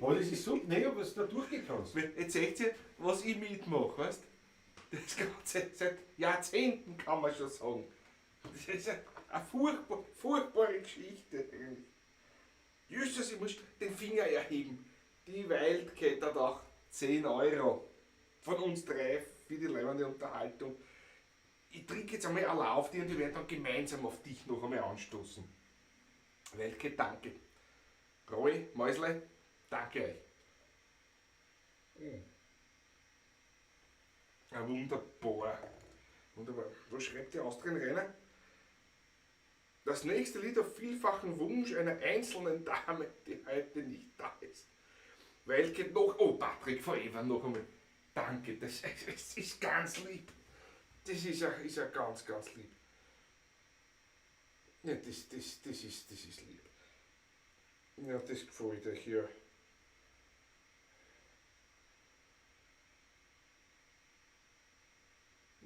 Aber das ist so, naja, was du da durchgehen kannst. Jetzt seht ihr, was ich mitmache, weißt du? Das Ganze seit Jahrzehnten kann man schon sagen. Das ist eine furchtbare Geschichte eigentlich. Justus, ich muss den Finger erheben. Die Wildcat hat auch 10 € von uns drei für die leibende Unterhaltung. Ich trinke jetzt einmal alle auf die und wir werden dann gemeinsam auf dich noch einmal anstoßen. Wildcat, danke. Roy, Mäusle, danke euch. Ja, wunderbar. Wunderbar. Was schreibt der Austrian-Renner? Das nächste Lied auf vielfachen Wunsch einer einzelnen Dame, die heute nicht da ist. Weil geht noch. Oh, Patrick Forever noch einmal. Danke, das ist ganz lieb. Das ist ja ganz, ganz lieb. Ja, das ist lieb. Ja, das gefällt euch ja.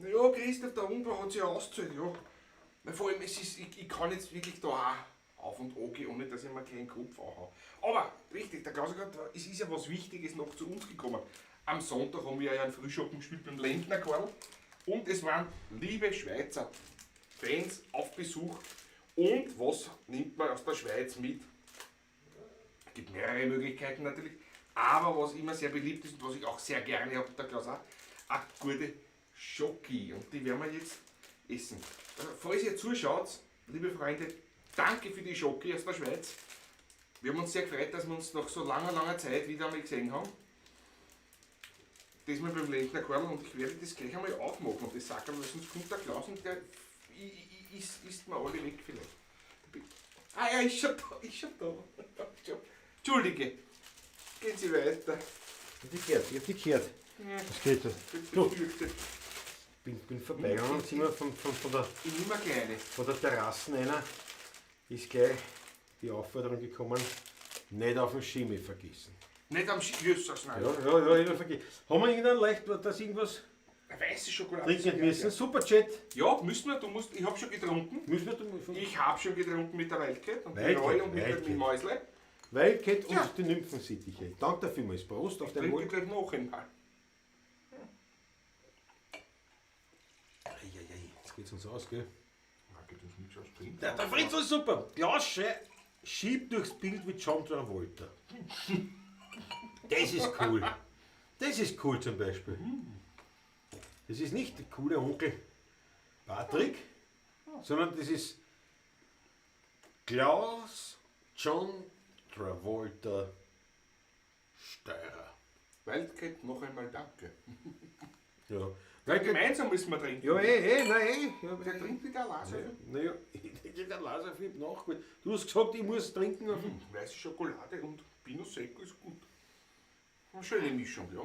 Ja, Christoph, der Umbau hat sich ausgezahlt, ja. Vor allem, ich kann jetzt wirklich da auch auf und an gehen, ohne dass ich mir keinen Kopf anhaue. Aber, richtig, der Klaus hat gesagt, es ist ja was Wichtiges noch zu uns gekommen. Am Sonntag haben wir ja einen Frühschoppen gespielt beim Lendner Karl. Und es waren liebe Schweizer Fans auf Besuch. Und was nimmt man aus der Schweiz mit? Es gibt mehrere Möglichkeiten natürlich. Aber was immer sehr beliebt ist und was ich auch sehr gerne habe, der Klaus auch, eine gute Schoki. Und die werden wir jetzt essen. Also, falls ihr zuschaut, liebe Freunde, danke für die Schoki aus der Schweiz. Wir haben uns sehr gefreut, dass wir uns nach so langer Zeit wieder einmal gesehen haben. das mal beim Lentner Karl und ich werde das gleich einmal aufmachen und das sagen, weil sonst kommt der Klaus und der isst mir alle weg vielleicht. Ah ja, ist schon da. Entschuldige. Gehen Sie weiter. Ich hab die gehört. Ja, Was geht da? ich Du, befürchte. bin vorbeigegangen und sind wir von Ich nehme eine kleine. der Terrasse einer, ist gleich die Aufforderung gekommen, nicht auf den Schimmi vergessen. Nicht am Jössers, nein. Ja, ich vergessen. Haben wir irgendein leicht, dass irgendwas Eine weiße Schokolade. trinken müssen? Superchat. Ja, müssen wir. Ich habe schon getrunken. Müssen wir tun? Ich habe schon getrunken mit der Wildcat und mit Wildcat, Roy und mit Wildcat. dem Mäusle. Wildcat und Ja. die Nymphensittiche. Danke dafür vielmals. Prost auf den Trinke Wohl. gleich noch einmal. Jetzt geht's uns aus, gell? Geht uns nichts aus trinken. Der Fritz ist super. Klaus schiebt durchs Bild wie John Travolta. Das ist cool. Das ist cool zum Beispiel. Das ist nicht der coole Onkel Patrick, sondern das ist Klaus John Travolta Steirer. Wildcat, noch einmal danke. Ja. Gemeinsam müssen wir trinken. Ja, nein. Ja, Der trinkt wieder Laser. naja, der Laserfilm nach. Du hast gesagt, ich muss trinken. Weiße Schokolade und Pino Secco ist gut. Eine schöne Mischung, ja.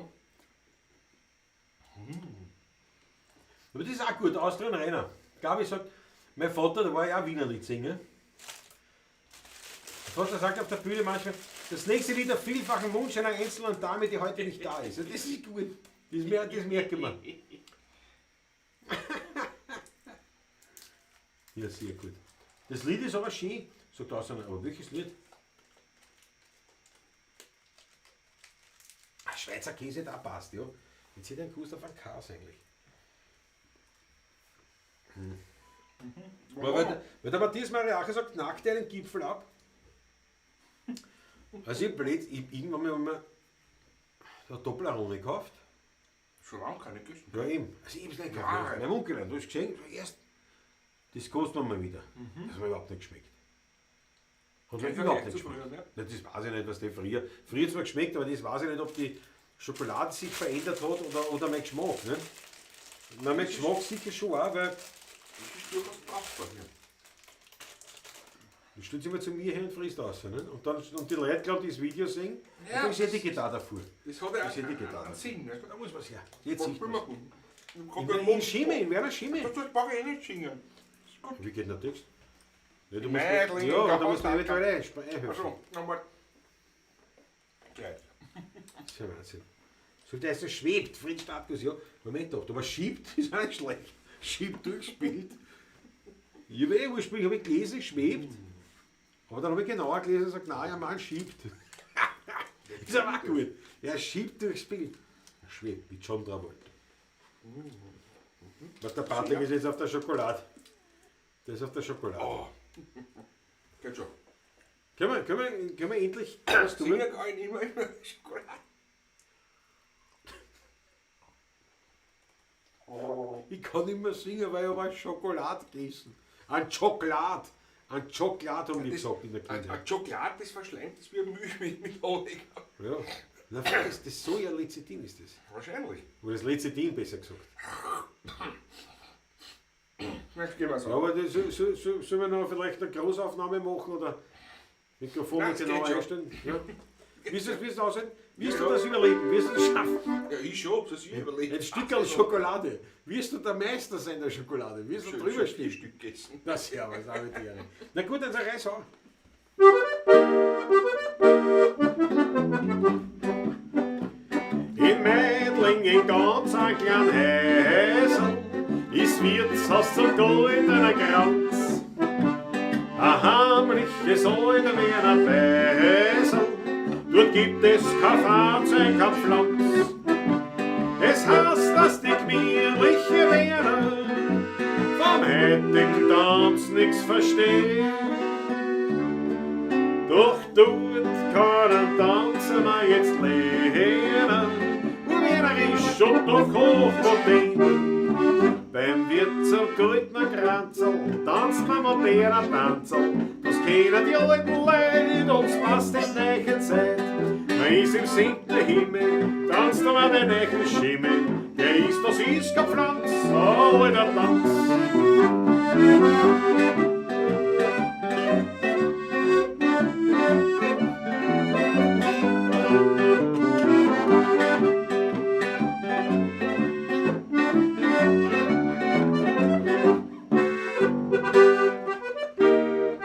Aber das ist auch gut, Austrian Renner. Gabi sagt, mein Vater, der war ja auch Wienerlied-Sänger. Der Vater sagt auf der Bühne manchmal, das nächste Lied der vielfachen Wunsch einer einzelnen Dame, die heute nicht da ist. Ja, das ist gut. Das merken wir. Ja, sehr gut. Das Lied ist aber schön, sagt Austrian, aber welches Lied? Ah, Schweizer Käse, da passt, ja. Jetzt hätte ich einen Kuss auf einen Chaos eigentlich. Aber weil der Matthias Mariacher sagt, nackt einen Gipfel ab. Also irgendwann mal haben wir eine Doppel-Arone gekauft. Schon lange keine Küssen. Ja eben. Also ich hab's nicht Ja. gekauft. Mein Onkel, du hast gesehen, erst das kostet man mal wieder. Das hat mir überhaupt nicht geschmeckt. Hat mir Kein überhaupt Vergleich nicht zu geschmeckt. früher, Ja, das weiß ich nicht, was der früher hat es mir geschmeckt, aber das weiß ich nicht, ob die Schokolade sich verändert hat oder mein Geschmack. Ne? Na, mein Geschmack sicher schon auch, weil Das ist durchaus brauchbar hier. du stellst immer zu mir her und frisst aus. Ne? Und die Leute glauben, die das Video sehen, Ja, und da ist Etikett da davor. Das hat Das hätte ich ja getan. einen Sinn. Also, Da muss man es ja. Jetzt sieht Wollen man wir es. machen. In Schimme, in Werner Schimme. Das brauche ich eh nicht singen. Wie geht denn der Text? Ja, du Mädling, ja, da musst du Gabel, eventuell einhelfen. Also, nochmal. Gleich. Das ist ja Wahnsinn. So, der ist schwebt, Fritz Status, ja. Moment doch, aber schiebt ist auch nicht schlecht. Schiebt durchs Bild. Ich habe ursprünglich hab ich gelesen, schwebt. Aber dann habe ich genauer gelesen und gesagt, nein, ein Mann schiebt. Das ist aber auch gut. Er schiebt durchs Bild. Er schwebt mit John Travolta. Was der Patrick ist jetzt auf der Schokolade. Der ist auf der Schokolade. Oh. Geht schon. Können wir endlich was tun? Singen kann ich immer Schokolade. Ich kann nicht mehr singen, weil ich habe Schokolade gegessen. Ein Schokolad. Ein Schokolad haben die gesagt in der Kindheit. Ein Schokolade, das verschleimt, das wird Milch mit Honig. Ja. Na, das Soja-Lecithin ist das. Wahrscheinlich. Oder das Lecithin besser gesagt. Jetzt gehen wir Ja, so. aber das, sollen wir noch vielleicht eine Großaufnahme machen oder Mikrofon Nein, mit das genau geht schon. einstellen? Ja. Wirst du das aussehen? Wirst Ja, du das ja. überleben? Wirst du das schaffen? Ja, ich schon, das ich überlegt. Ein Stück Schokolade. Wirst du der Meister sein der Schokolade? Wirst du drüber stehen? Stück gegessen. Na servus, auch mit dir. Na gut, dann sag ich auch. In Meidling, in ganz ein kleinen Häusl, ist Wirtshaus zum goldenen Kranz. Ein heimliches alte Wiener Bäsel, dort gibt es kein Fahrzeug, kein Pflanz. Es heißt, dass die gemütliche Wiener vom heutigen Tanz nix verstehen. Doch dort können Tanzen wir jetzt lernen, und Wiener ist schon doch hochmodern. Beim Wirtsal Goldner Kranzel tanzt man moderner Tanzel. Das kennen die alten Leute, uns passt in neue Zeit. der ist im 7. Himmel, tanzt um den neuen Schimmel, der ist das Iska-Pflanz, alle der Tanz.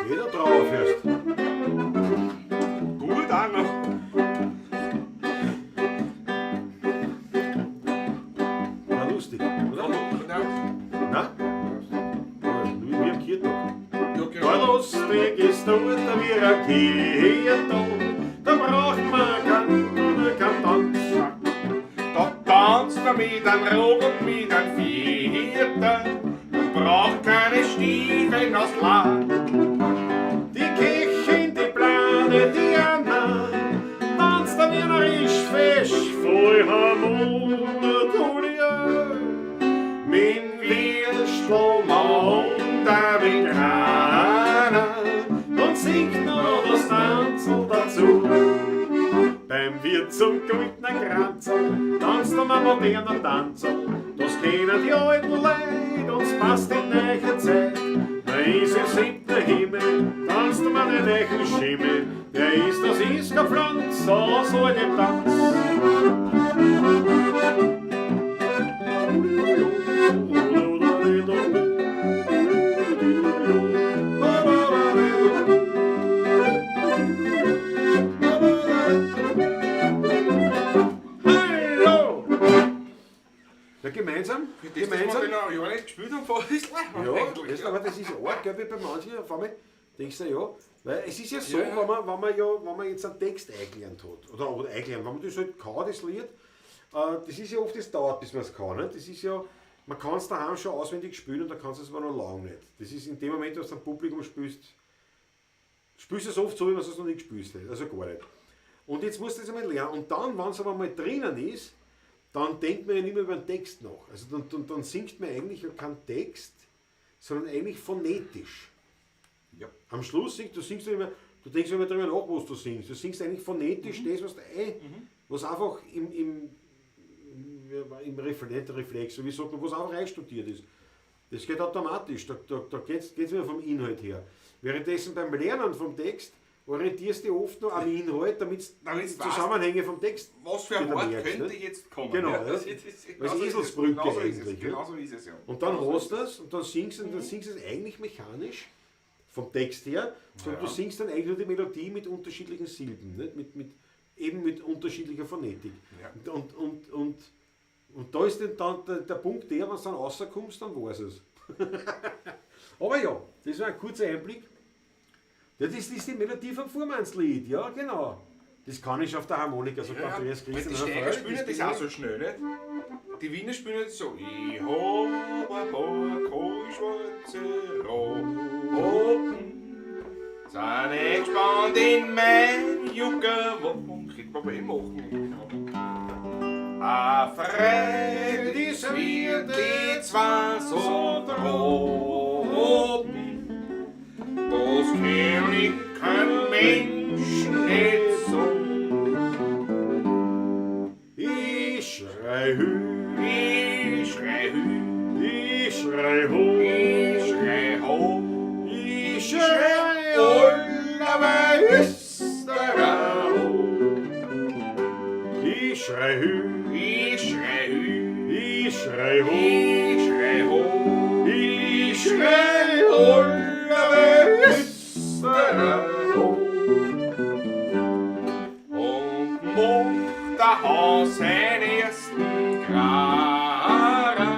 Jeder drauf erst. Gut auch noch. War lustig, oder? Na? Wie am Kirchtag. War lustig ist dort wie ein Kirchtag. Da braucht man keinen Tanz. Da tanzt man mit einem Rog und mit einem Vierten und braucht keine Stiefel aus Land. Die Kirchen, die Plane, die Anna, tanzt der Wienerisch fest, voll Monotonie. Min Wirstel und der Veganer und singt noch das Tanzel dazu. Beim Wirt zum goldenen Kranzel tanzt um einen modernen Tanzel. Das kennen die alten Leute, uns passt in neue Zeit. Der ist im 7. Himmel, tanzt um einen neuen Schimmel. Der ist das Iska-Pflanz, so in dem Tanz. Ja, gemeinsam. Gemeinsam? Ich noch nicht gespielt habe vorher. Ja, weißt du, aber das ist arg, gell, wie bei manchen auf einmal denkst du, ja, weil es ist ja so, Ja. wenn man jetzt einen Text eingelernt hat, oder eingelernt, wenn man das halt kann, das Lied, das ist ja oft, das dauert, bis man es kann, nicht? Das ist ja, man kann es daheim schon auswendig spielen und dann kannst du es aber noch lange nicht. Das ist in dem Moment, wo du am Publikum spielst du es oft so, wie man es noch nicht gespielt hat, also gar nicht. Und jetzt musst du das einmal lernen und dann, wenn es aber mal drinnen ist, dann denkt man ja nicht mehr über den Text nach. Also dann singt man eigentlich ja keinen Text, sondern eigentlich phonetisch. Ja. Am Schluss du singst du immer, du denkst immer darüber nach, was du singst. Du singst eigentlich phonetisch das, was was einfach im Reflex, so wie sagt man, was einfach einstudiert ist. Das geht automatisch, da geht es mir vom Inhalt her. Währenddessen beim Lernen vom Text orientierst du dich oft noch am Inhalt, damit du die Zusammenhänge vom Text Was für ein wieder Wort merkst, könnte nicht? jetzt kommen? Genau, ja. ja. Das Als Eselsbrücke genauso ist es, eigentlich, genau so ist es, ja. Und dann hast du das und dann singst du es eigentlich mechanisch vom Text her, sondern Ja. du singst dann eigentlich nur die Melodie mit unterschiedlichen Silben, nicht? Mit unterschiedlicher Phonetik. Ja. Und da ist dann der Punkt der, wenn du dann rauskommst, dann weiß es. Aber ja, das war ein kurzer Einblick. Ja, das ist die Melodie vom Fuhrmannslied, ja genau. Das kann ich auf der Harmonika, so Ja, Andreas weil Christen. die Steiger spielen das auch so schnell, nicht? Die Wiener spielen das so. Ich hab ein paar kohlschwarze Roten, sind ich gespannt in mein Juckerwochen. Kriegt man bei ihm machen. A Freude ist mir die zwei so droben. Das kann ich kein Menschen nicht so. Ich schrei hü, Ich schrei hü, ich schrei ho, ich schrei ho, ich schrei schrei Oliver Österau. ich schrei hü, Ich schrei hü, ich schrei ho, ich schrei ho, ich schrei schrei Oliver Österau. Und macht der Haus seinen ersten Kragen,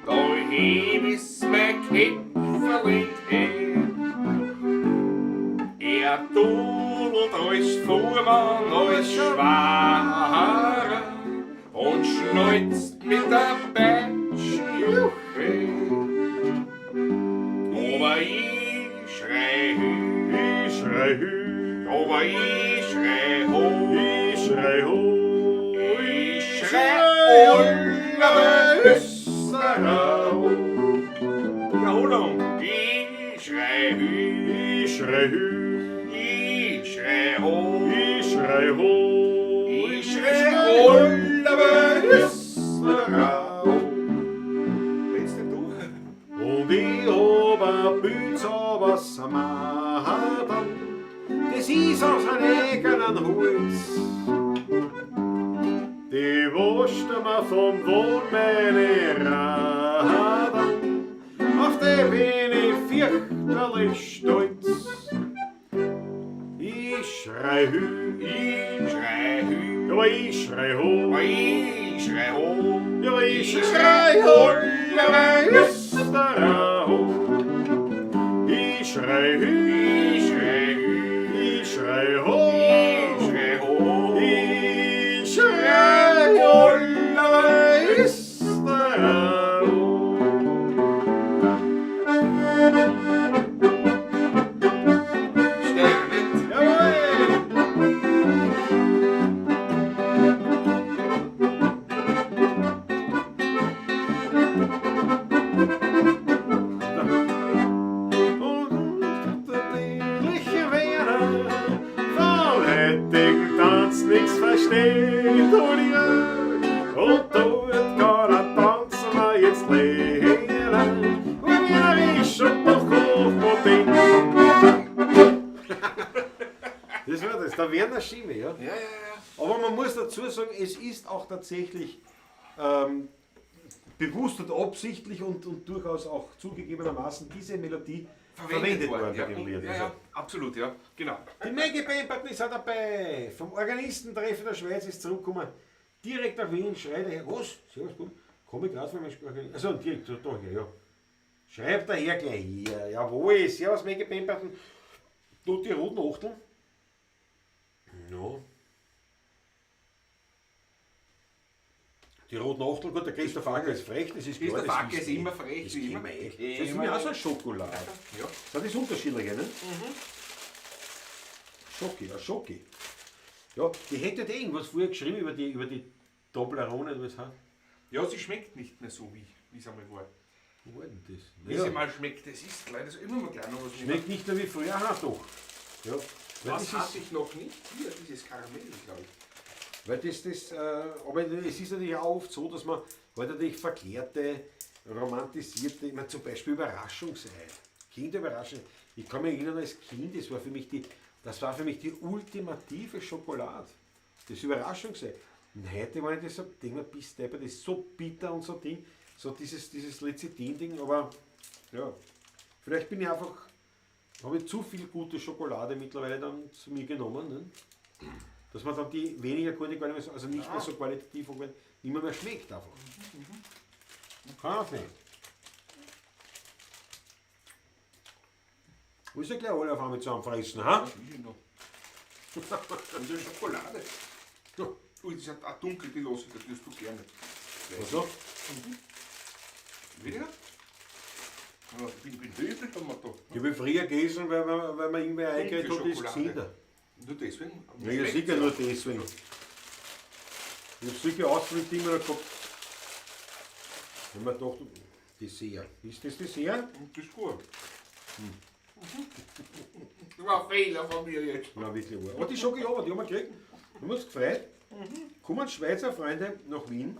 da heb ich's mein Käpferl her. Er dudelt als Fuhrmann, als Schwager und schneuzt mit der Peitschenjuche. Aber ich schrei hü, ich schrei hü, aber ich schrei ho, ich schrei ho, ich schrei Oliver Österau. Wiederholung. Ich schrei hü, ich schrei hü, ich schrei ho, ich schrei ho, Oliver ist der Rau. Letzte du? Und ich hab ein Pilzer, was er machen. Das ist aus einem eigenen Holz. Die wascht mir vom Wohn meine Radern. Auf die bin ich fürchterlich stolz. Ich schrei hü, Ich schrei hü, ja ich schrei ho, ich schrei ho. ja ich schrei ho, Oliver ist der Rau. Ich schrei hü, Ich schrei hü, ich schrei ho, ich schrei ho. ich schrei Oliver ist der Rau. Steig mit. Jawohl! Und der billige Werner vom heutigen Tanz nichts versteht, und dort kann er tanzen wir jetzt lernen, und er ist schon doch hochmotiv. Das war das, der Werner Schimme, ja. Ja. Aber man muss dazu sagen, es ist auch tatsächlich bewusst und absichtlich und durchaus auch zugegebenermaßen diese Melodie verwendet worden bei dem Lied. Ja, absolut, ja. Genau. Die Maggie Pemberton ist auch dabei. Vom Organistentreffen der Schweiz ist zurückgekommen. Direkt nach Wien, schreit er her. Was? Servus, gut. Komm ich gerade von meinem Organist. Also direkt da her, ja. Schreibt er her gleich hier. Jawohl, servus Maggie Pemberton. Tut die roten Achteln. Ja. Die roten Achtel, gut, der Christoph Acker ist frech, das ist klar. Christoph Acker ist immer frech, das wie kennen immer. wir echt. Eh, Das ist immer. mir auch so ein Schokolade. Ja. Das ist unterschiedlich, ne? Schoki, ein Schoki. Ja, die hätte ja irgendwas früher geschrieben über die Toblerone, was hat. Ja, sie schmeckt nicht mehr so, wie es einmal war. Wo war denn das? Wie sie mal schmeckt, das ist leider so immer mal gleich noch was. Schmeckt nicht mehr wie früher, ah doch. Ja, weil Was das hatte ist, ich noch nicht? Hier, dieses Karamell, glaube ich. weil aber es ist natürlich auch oft so, dass man halt natürlich verklärte, romantisierte, ich meine zum Beispiel Überraschungsei, Kinderüberraschung. Ich kann mich erinnern, als Kind, das war für mich die ultimative Schokolade. Das Überraschungsei. Und heute, wenn ich das so denke, das ist so bitter und so Ding, so dieses Lecithin-Ding, aber ja, vielleicht bin ich einfach, habe ich zu viel gute Schokolade mittlerweile dann zu mir genommen, ne? Dass man dann die weniger gute gar nicht mehr, also nicht mehr so qualitativ und nicht mehr schmeckt einfach. Kann auch nicht. Muss ja gleich alle auf einmal zusammenfressen, ha? Was will ich noch? Und so Schokolade. Ja. Ui, das ist auch dunkel, die lasse ich, das wirst du gerne. Also, Wieder? Ja, ich bin höflich, haben wir da. ich habe früher gegessen, weil man irgendwer eingeredet hat, das Schokolade. gesehen. Nur deswegen? Ja, ja, sicher nur deswegen. Ich habe solche Ausflugdinger gehabt. Wenn man gedacht, Dessert. Ist das Dessert? Das ist gut. Das war ein Fehler von mir jetzt. Nein, wirklich wahr. Aber die Schokolade, die haben wir gekriegt. Wir haben uns gefreut. Kommen Schweizer Freunde nach Wien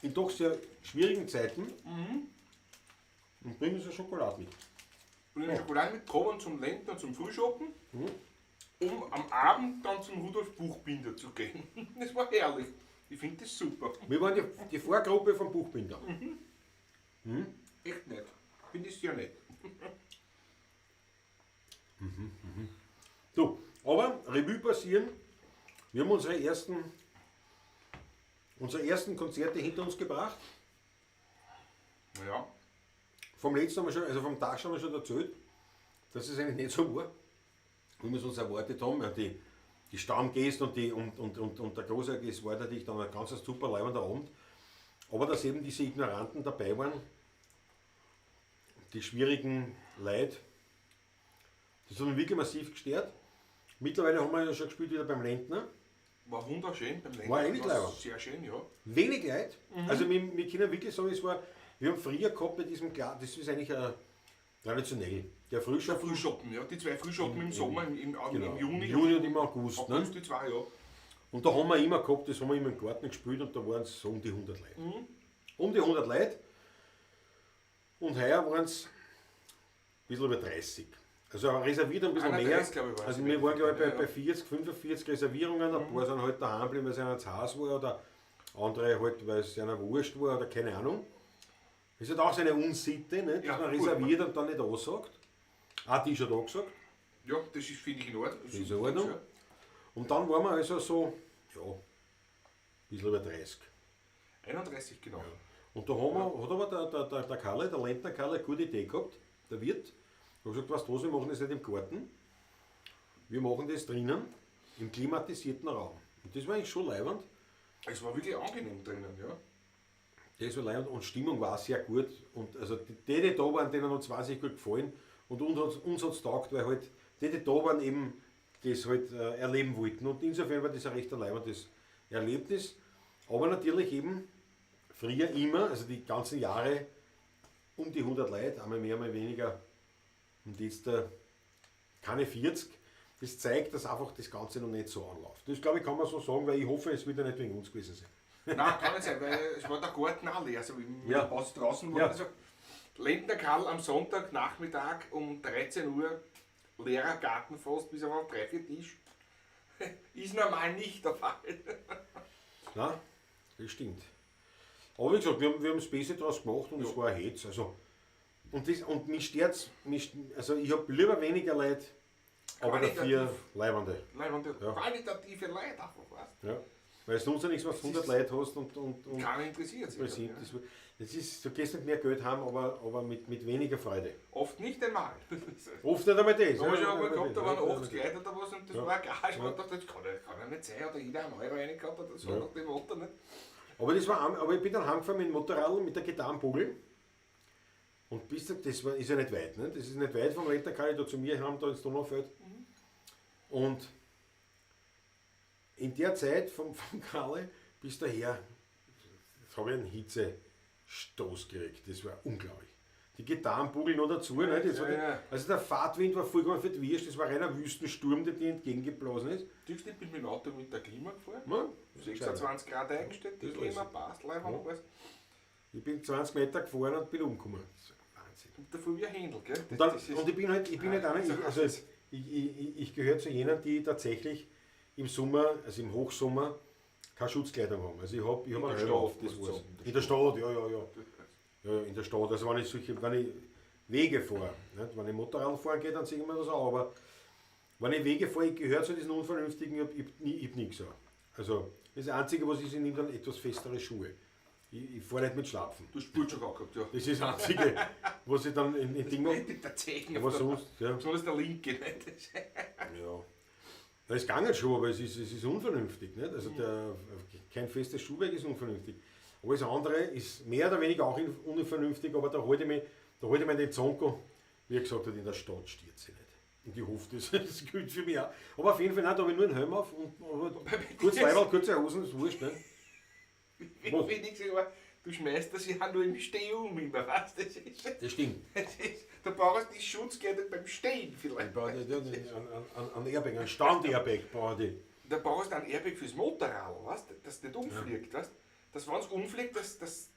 in doch sehr schwierigen Zeiten und bringen so Schokolade mit. Und den Schokolade mitgekommen zum Lenten und zum Frühschoppen, um am Abend dann zum Rudolf Buchbinder zu gehen. Das war herrlich. Ich finde das super. Wir waren die Vorgruppe vom Buchbinder. Echt nett. Ich finde das sehr nett. So, aber Revue passieren. Wir haben unsere ersten Konzerte hinter uns gebracht. Ja. Vom letzten haben wir schon, also vom Tag haben wir schon erzählt, dass es eigentlich nicht so war, wie wir es uns erwartet haben. Ja, die Stammgäste und der große Gäste war natürlich dann ein ganz super leibender Abend. Aber dass eben diese Ignoranten dabei waren, die schwierigen Leute, das hat mich wirklich massiv gestört. Mittlerweile haben wir ja schon gespielt wieder beim Lentner. War wunderschön beim Lenken. War eigentlich leibend. Sehr schön, ja. Wenig Leute. Also wir können wirklich sagen, wir haben früher gehabt bei diesem Glas, das ist eigentlich traditionell. Der Der Frühschoppen. Frühschoppen, ja. Die zwei Frühschoppen im Sommer, im Genau. Juni. Juni und im August. August, die zwei, ja. Und da haben wir immer gehabt, das haben wir immer im Garten gespielt und da waren es so um die 100 Leute. Um die 100 Leute. Und heuer waren es ein bisschen über 30. Also reserviert ein bisschen mehr. 31, glaube ich, Also wir waren glaube ich bei 40, 45 Reservierungen. Ein paar sind halt daheim geblieben, weil es einer zu Hause war oder andere halt, weil es einer wurscht war oder keine Ahnung. Das ist halt auch so eine Unsitte, nicht? Dass Ja, man gut. reserviert und dann nicht ansagt. Auch die schon angesagt. Ja, das ist, finde ich, in Ordnung. Das ist in Ordnung. Und dann waren wir also so, ja, ein bisschen über 30. 31, genau. Und da hat aber der Kalle, der Lentner Kalle, eine gute Idee gehabt, der Wirt. Er hat gesagt, weißt du was, wir machen das nicht im Garten, wir machen das drinnen, im klimatisierten Raum. Und das war eigentlich schon leibend. Es war wirklich angenehm drinnen, ja. Das war leibend und Stimmung war sehr gut. Und also die da waren, denen hat es wahnsinnig gut gefallen. Und uns hat es taugt, weil halt die da waren eben das halt erleben wollten. Und insofern war das ein recht leibendes Erlebnis. Aber natürlich eben früher immer, also die ganzen Jahre, um die 100 Leute, einmal mehr, einmal weniger. Und jetzt keine 40. Das zeigt, dass einfach das Ganze noch nicht so anläuft. Das glaube ich kann man so sagen, weil ich hoffe, es wird ja nicht wegen uns gewesen sein. Nein, kann nicht sein, weil es war der Garten auch leer. Also im Ja. Haus draußen war Ja. also Lentner Karl am Sonntagnachmittag um 13 Uhr, leerer Garten fast bis auf 3-4 Tisch. Ist normal nicht der Fall. Nein, das stimmt. Aber wie gesagt, wir haben das Beste daraus gemacht und es Ja. war ein Hetz. Also, und mich stört es, also ich habe lieber weniger Leute, aber dafür Qualitativ. Leibende. Nein, und Ja. qualitative Leute einfach, weißt Ja. Weil es nutzt ja nichts, was du 100 Leute hast und du? Keiner interessiert sich. präsent. dafür. Das ist, du gehst nicht mehr Geld haben, aber mit weniger Freude. Oft nicht einmal. Oft nicht einmal das. Da habe ich ja, schon einmal gehabt, da waren ja, 80 Leute oder was und das Ja. war geil. Ich Ja. habe gedacht, das kann ja nicht sein, oder jeder einen Euro reingehabt oder so Ja. nach dem Motto. Nicht? Aber, aber ich bin dann heimgefahren mit dem Motorrad mit der Gitarrenbogel. Und ist ja nicht weit. Ne? Das ist nicht weit vom Letterkali da zu mir heim, da ins Donaufeld. Und in der Zeit vom Kalle bis daher habe ich einen Hitzestoß gekriegt. Das war unglaublich. Die Gitarrenbogel noch dazu. Nicht? Das war Ja. Also der Fahrtwind war vollkommen für die Wirst. Das war ein reiner Wüstensturm, der dir entgegengeblasen ist. Ich bin mit dem Auto mit der Klima gefahren. Ja, 26 Grad eingestellt, die Das Klima weiß passt, Leibwand, Ja. alles. ich bin 20 Meter gefahren und bin umgekommen. Das war Wahnsinn. Und dafür wie ein Händel, gell? Und ich bin halt einer, ich gehöre zu jenen, die tatsächlich im Sommer, also im Hochsommer, keine Schutzkleidung haben. Also ich hab In einen der Helm Stadt, auf, das musst du war's. sagen, In der Stadt, ja, in der Stadt. Also wenn ich Wege fahre, nicht? Wenn ich Motorrad fahren gehe, dann sehe ich mir das auch. Aber wenn ich Wege fahre, ich gehöre zu diesen Unvernünftigen, ich hab nichts an. Also das Einzige, was ich nehme, dann etwas festere Schuhe. Ich fahre nicht mit Schlapfen. Du hast Spurt schon gehabt, ja. Das ist das Einzige, was ich dann in Ding mache. Mit der Zehen, Aber sonst, ja. besonders der Linke. Nicht? Ja. Das geht schon, aber es ist unvernünftig. Nicht? Also kein festes Schuhwerk ist unvernünftig. Alles andere ist mehr oder weniger auch unvernünftig, aber da halte ich mir den Zonko, wie er gesagt hat, in der Stadt steht sie nicht. Und ich hoffe, das gilt für mich auch. Aber auf jeden Fall nicht, da habe ich nur einen Helm auf und kurz Leiberl, kurze Hosen, ist wurscht. Nicht? Was? Wenigstens, aber du schmeißt das ja nur im Stehen um, immer, weißt du? Das stimmt. Da brauchst du die Schutzkette beim Stehen vielleicht. An Airbag, an Stand-Airbag brauche ich. Da brauchst du einen Airbag fürs Motorrad, weißt du, dass das nicht umfliegt, weißt du? Dass wenn es umfliegt, dass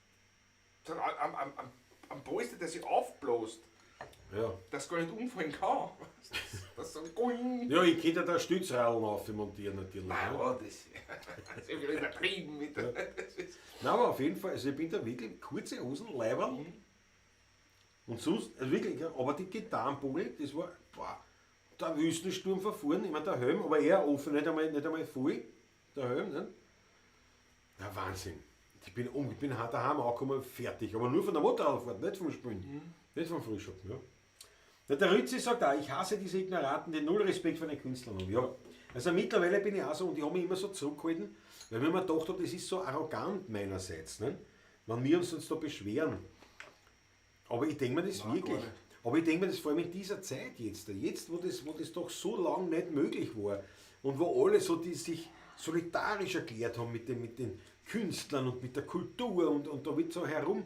am Polster, der sich aufbläst, Ja. dass gar nicht umfallen kann. Weißt du? Das so going. Ja, ich könnte da Stützradeln aufmontieren natürlich. Nein, ne? aber das ist ja wieder übertrieben mit der. Das ist, Nein, aber auf jeden Fall, also ich bin da wirklich kurze Hosen, Leiberl und sonst, also wirklich, ja, aber die Gitarrenbogel, das war, boah, der Wüstensturm verfahren, ich meine der Helm, aber eher offen, nicht einmal voll, der Helm, ne? Ja, Wahnsinn. Ich bin daheim angekommen, fertig, aber nur von der Motorradfahrt, nicht vom Spielen, nicht vom Frühschoppen, ja. Ja, der Rützi sagt auch, ich hasse diese Ignoranten, die null Respekt vor den Künstlern haben. Ja. Also mittlerweile bin ich auch so und ich habe mich immer so zurückgehalten, weil ich mir gedacht habe, das ist so arrogant meinerseits, ne? Wenn wir uns da beschweren. Aber ich denke mir das Nein, wirklich. gar nicht. Aber ich denke mir das vor allem in dieser Zeit jetzt, wo das doch so lange nicht möglich war und wo alle so die sich solidarisch erklärt haben mit den Künstlern und mit der Kultur und da wird so herum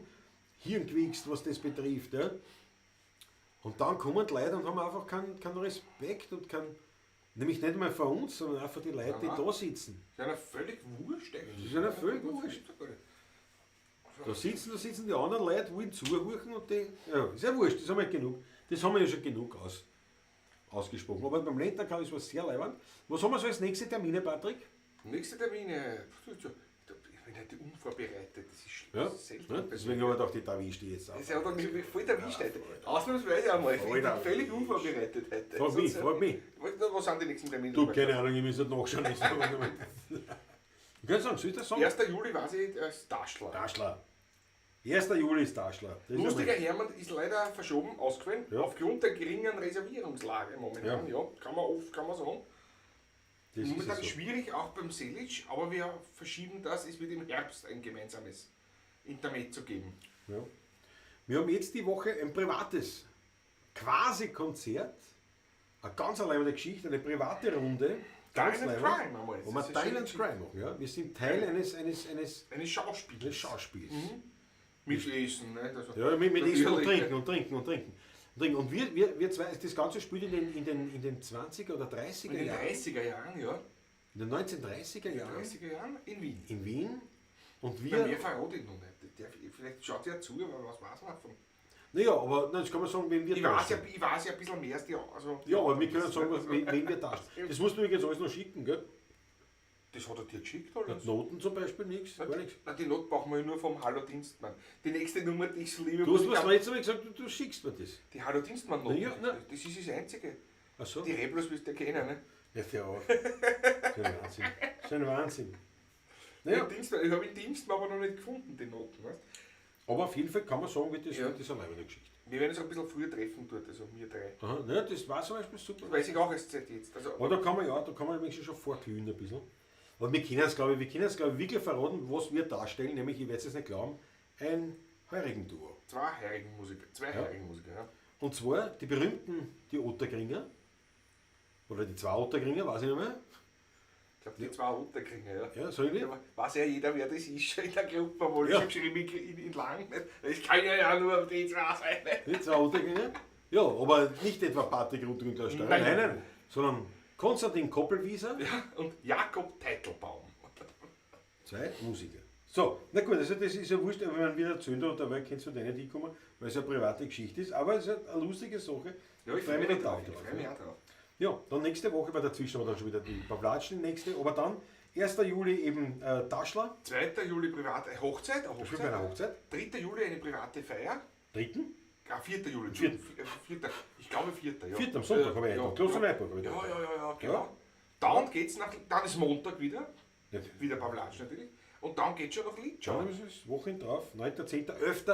hirngewichst, was das betrifft. Ja? Und dann kommen die Leute und haben einfach keinen Respekt und Nämlich nicht mal von uns, sondern auch von den Leuten, die da sitzen. Das ist einer völlig wurscht eigentlich. Das ist einer völlig wurscht. Da sitzen die anderen Leute, wollen zuhören und die. Ja, ist ja wurscht, das haben wir genug. Das haben wir ja schon genug ausgesprochen. Aber beim Ländlerkall ist was sehr leibend. Was haben wir so als nächste Termine, Patrick? Nächste Termine. Ich bin heute unvorbereitet. Das ist schlimm. Ja, Das ist selten. ja, deswegen habe ich gedacht, ich erwische die jetzt Das auch. hat mich voll erwischt heute. Ausnahmsweise einmal. Ich bin völlig unvorbereitet heute. Frag mich. Was sind die nächsten Termine? Du, keine Ahnung, ich muss nicht nachschauen. Ich kann sagen, soll ich das sagen? 1. Juli weiß ich, ist Taschler. Taschler. 1. Juli ist Taschler. Das ist Lustiger einmal- Hermann ist leider verschoben, ausgefallen, Ja. aufgrund der geringen Reservierungslage momentan. Ja. Kann man sagen. Das ist Momentan es so. schwierig, auch beim Selic, aber wir verschieben das. Es wird im Herbst ein gemeinsames Intermezzo geben. Ja. Wir haben jetzt die Woche ein privates Quasi-Konzert. Eine ganz alleine Geschichte, eine private Runde. Ganz Dine and leibend, Crime haben wir jetzt. wo wir Das ist Dine schön. and Crime machen. Ja. Wir sind Teil Eines Schauspiels. Schauspiels. Mit Essen. Ne? Also, Ja, mit Essen und natürlich, Trinken und Trinken und Trinken. Und wir zwei, das Ganze spielt in den 20er oder 30er In den Jahren. 30er Jahren, ja. In den 1930er In den Jahren 30er Jahren in Wien. in Wien. Und Bei mir wir. verrate ich noch nicht. Vielleicht schaut er zu, aber was weiß man davon? Naja, aber das kann man sagen, wenn wir Ich da weiß ja sind. ein bisschen mehr als die. Also, Ja, aber wir können sagen, wen wir da sind. Das musst du mir jetzt alles noch schicken, gell? Das hat er dir geschickt, Ja, alles? Noten zum Beispiel nichts, gar nichts. Na, die Not brauchen wir ja nur vom Hallo Dienstmann. Die nächste Nummer, die ich so liebe, Du hast was Musik- letztes Mal gesagt, du schickst mir das. die Hallo Dienstmann-Noten. Ja, na. Das ist das Einzige. Ach so? Die Reblos wirst du ja kennen, ne? Ja, für auch. So ein Wahnsinn. So ein Wahnsinn. Naja, Ich habe in Dienstmann aber noch nicht gefunden, die Noten. Weißt? aber auf jeden Fall kann man sagen, wie das, Ja. das ist eine leibende Geschichte. Wir werden uns ein bisschen früher treffen dort, also wir drei. Aha, naja, das war zum Beispiel super. Das weiß ich auch erst seit jetzt. Also, Aber da kann man nämlich schon vorglühen ein bisschen. Aber wir können es, glaube ich, wirklich verraten, was wir darstellen, nämlich, ich werde es jetzt nicht glauben, ein Heurigen-Duo. zwei heurigen Musiker, ja. Und zwar die berühmten, die Otterkringer, oder die zwei Otterkringer, weiß ich nicht mehr. Ich glaube, die zwei Unterkringer, ja. Ja, soll ich nicht? Aber weiß ja jeder, wer das ist, schon in der Gruppe, obwohl Ja. ich geschrieben in lang. Nicht? Das kann ja nur auf die zwei sein. Nicht? Die zwei Otterkringer? Ja, aber nicht etwa Patrick Rudolf und der Steuer, Nein. sondern Konstantin Koppelwieser, Ja, und Jakob Teitelbaum. zwei Musiker. So, na gut, also das ist ja wurscht, aber wenn man wieder erzählt hat, dabei kennst du deine nicht kommen, weil es eine private Geschichte ist, aber es ist eine lustige Sache. Ja, ich Freue mich freue mich total drauf. Ich freue mich auch drauf. Ja, dann nächste Woche, weil dazwischen war dann schon wieder die Pavlatschen, nächste, aber dann 1. Juli eben Taschler, 2. Juli private Hochzeit. das spielt bei einer Hochzeit. 3. Juli eine private Feier. 3. 4. Juli. Vierten. Vierter. Ich glaube 4. Ja. 4. am Sonntag habe ich ja, einen Kloster ja. Neuburg habe ich Ja, da. ja, genau. Ja. Dann geht's dann ist Montag wieder. Ja. Wieder Pavlatsch natürlich. Und dann geht's schon nach Litschau. Schauen wir es Wochen drauf, 9., 10., 11.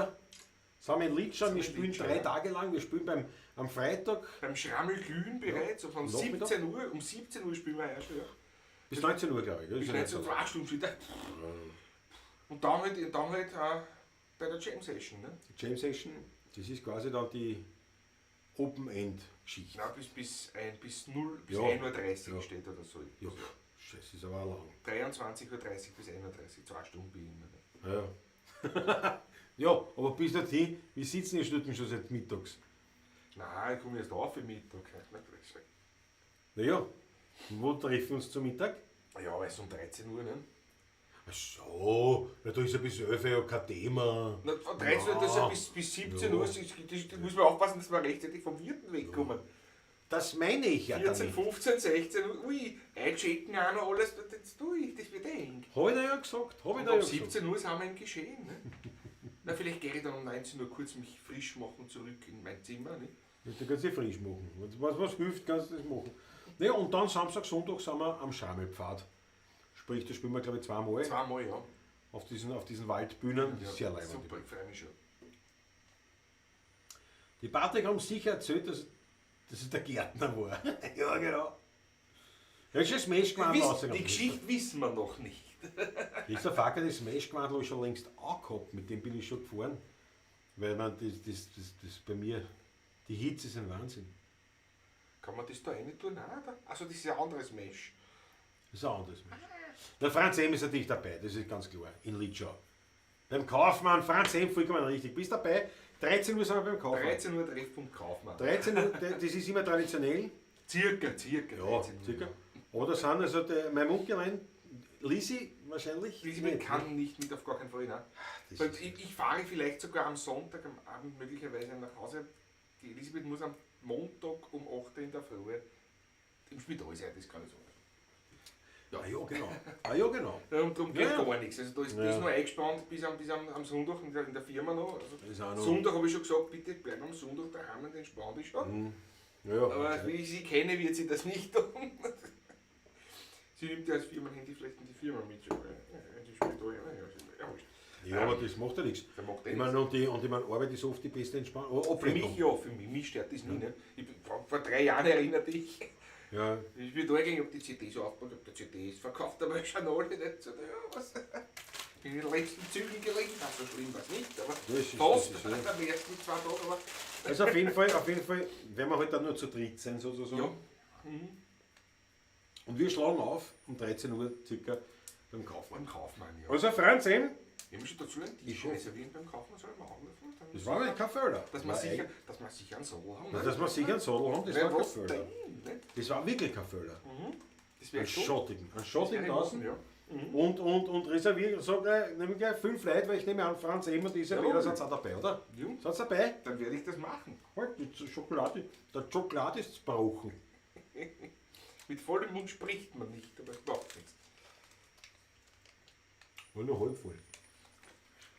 Sind wir in Litschau, wir in spielen Litschau, 3 ja. Tage lang, wir spielen am Freitag Beim Schrammel glühen bereits. Und von Nachmittag. 17 Uhr, um 17 Uhr spielen wir ja schon. Ja. bis 19 Uhr, glaube ich. Bis Das ist ja 19 nicht Uhr, so. 2 Stunden wieder. Und dann halt bei der Jam Session. Ne? Die Jam Session, das ist quasi dann die Open-End-Geschichte. Ja, bis 0, bis Ja. 1.30 Uhr Ja. steht oder so. Ja, scheiße, ist aber auch lang. 23.30 Uhr bis 31 Uhr, 2 Stunden wie immer. Ne? Ja. Ja, aber bis dorthin, wir sitzen ja schon seit mittags. Nein, ich komme erst auf für Mittag. Naja, und wo treffen wir uns zum Mittag? Ja, weil es um 13 Uhr, ne? Ach so, ja, da ist ja bis 11 Uhr kein Thema. Na, von 13 Uhr, das ist ja bis 17 Ja. Uhr, da muss man aufpassen, dass wir rechtzeitig vom Wirten wegkommen. Das meine ich ja 14, damit. 15, 16 Uhr, ui, einchecken auch noch alles, das tue ich, das wird eng. Habe ich da ja gesagt, habe ich Und da ja ab gesagt. 17 Uhr sind wir im Geschehen. Ne? Na, vielleicht gehe ich dann um 19 Uhr kurz mich frisch machen zurück in mein Zimmer. Ne? Du kannst dich frisch machen. Was hilft, kannst du das machen. Naja, und dann Samstag, Sonntag sind wir am Schammelpfad. Sprich, da spielen wir glaube ich zweimal Zweimal, ja. auf diesen Waldbühnen. Das ist sehr leibend. Super, ich freue mich schon. Die Patrick haben sicher erzählt, dass es der Gärtner war. Ja, genau. Er ist schon Smash-Gewandel rausgegangen. Die Geschichte wissen wir noch nicht. Ist der Facker das Smash-Gewandel schon längst angehabt, mit dem bin ich schon gefahren. Weil man das bei mir, die Hitze ist ein Wahnsinn. Kann man das da rein tun? Nein, also das ist ein anderes Mesh. Das ist ein anderes Mensch. Der Franz M. ist natürlich dabei, das ist ganz klar, in Litschau. Beim Kaufmann, Franz M. vollkommen richtig. Bist dabei? 13 Uhr sind wir beim Kaufmann. 13 Uhr Treffpunkt Kaufmann. 13 Uhr, das ist immer traditionell. Circa. Ja, circa. Aber da sind also mein Munkelein, Lisi wahrscheinlich. Elisabeth kann nicht mit, auf gar keinen Fall. Nein. Das Weil ist- ich fahre vielleicht sogar am Sonntag am Abend möglicherweise nach Hause. Die Elisabeth muss am Montag um 8 Uhr in der Früh im Spital sein, das kann ich sagen. Ah ja, genau. Ja, und darum geht Ja. gar nichts. Also da ist, die Ja. ist nur eingespannt bis am Sonntag in der Firma noch. Also Das ist auch noch. Sonntag habe ich schon gesagt, bitte bleib am Sonntag daheim und entspann dich schon. Ja, Aber okay. wie ich sie kenne, wird sie das nicht tun. Sie nimmt ja als Firmenhandy vielleicht in die Firma mit. Schon, wenn sie spielt, Ja, aber das macht ja nichts. Der macht Ich meine, und ich meine, Arbeit ist oft die beste Entspannung. Für mich ja, mich stört das nie. Ne? Vor 3 Jahren erinnert dich, Ja, ich bin da gegangen, ob die CD so aufgebaut, ob der CD ist verkauft, aber schon alle nicht. So, ja, was? In den letzten Zügen gelegen, so schlimm war es nicht, aber das ist fast, ja. am ersten 2 Tage, aber Also auf jeden Fall werden wir halt dann nur zu dritt sein sozusagen. ja. Und wir schlagen auf um 13 Uhr circa beim Kaufmann. Beim Kaufmann, ja. Also Franz, Wir haben schon dazu einen Tisch Ich schon. reservieren beim Kaufmann, soll man anrufen. das war aber kein Fehler. Dass wir sicher einen Solo haben. Dass wir sicher einen Sadel haben, das Weil war kein was Fehler. denn, ne? Das war wirklich kein Fehler. Das wäre Einen schon. schottigen draußen. Ja. Und reservieren, sag gleich, nehme gleich 5 Leute, weil ich nehme an, Franz immer diese Ja, Bilder sind auch dabei, oder? Ja. Sind sie dabei? Dann werde ich das machen. Halt, die Schokolade, der Schokolade ist zerbrochen. Mit vollem Mund spricht man nicht, aber es macht nichts. War nur halb voll.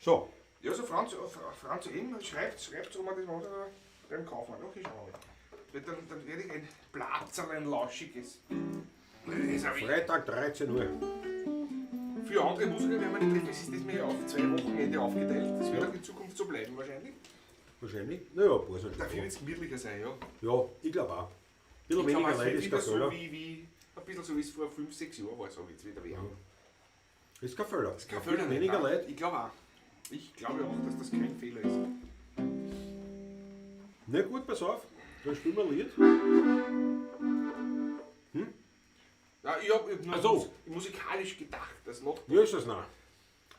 So, Ja, so Franz eben schreibt, ob man das macht beim Kaufmann. Okay, schauen wir mal. Dann werde ich ein Platzerl, ein lauschiges reservieren. Freitag 13 Uhr. Für andere Musiker werden wir nicht treffen, es ist das mir ja auf 2 Wochenende aufgeteilt. Das wird auch in Zukunft so bleiben wahrscheinlich. Wahrscheinlich. Naja, ein paar sind Dafür schon wird es gemütlicher sein, ja. da. Ja, ich glaube auch. Ein bisschen Ich glaube, weniger es Leute wird ist wieder kein so Fehler. ein bisschen so wie es vor 5, 6 Jahren war, so wird es wieder werden. Ist kein Fehler. Das ist kein Ein bisschen Fehler, weniger nein. Leute. Ich glaube auch. Ich glaube auch, dass das kein Fehler ist. Na gut, pass auf. Dann spielen wir ein Lied. Ja, ich habe nur Ach so. musikalisch gedacht, das noch. Ja, ist das noch.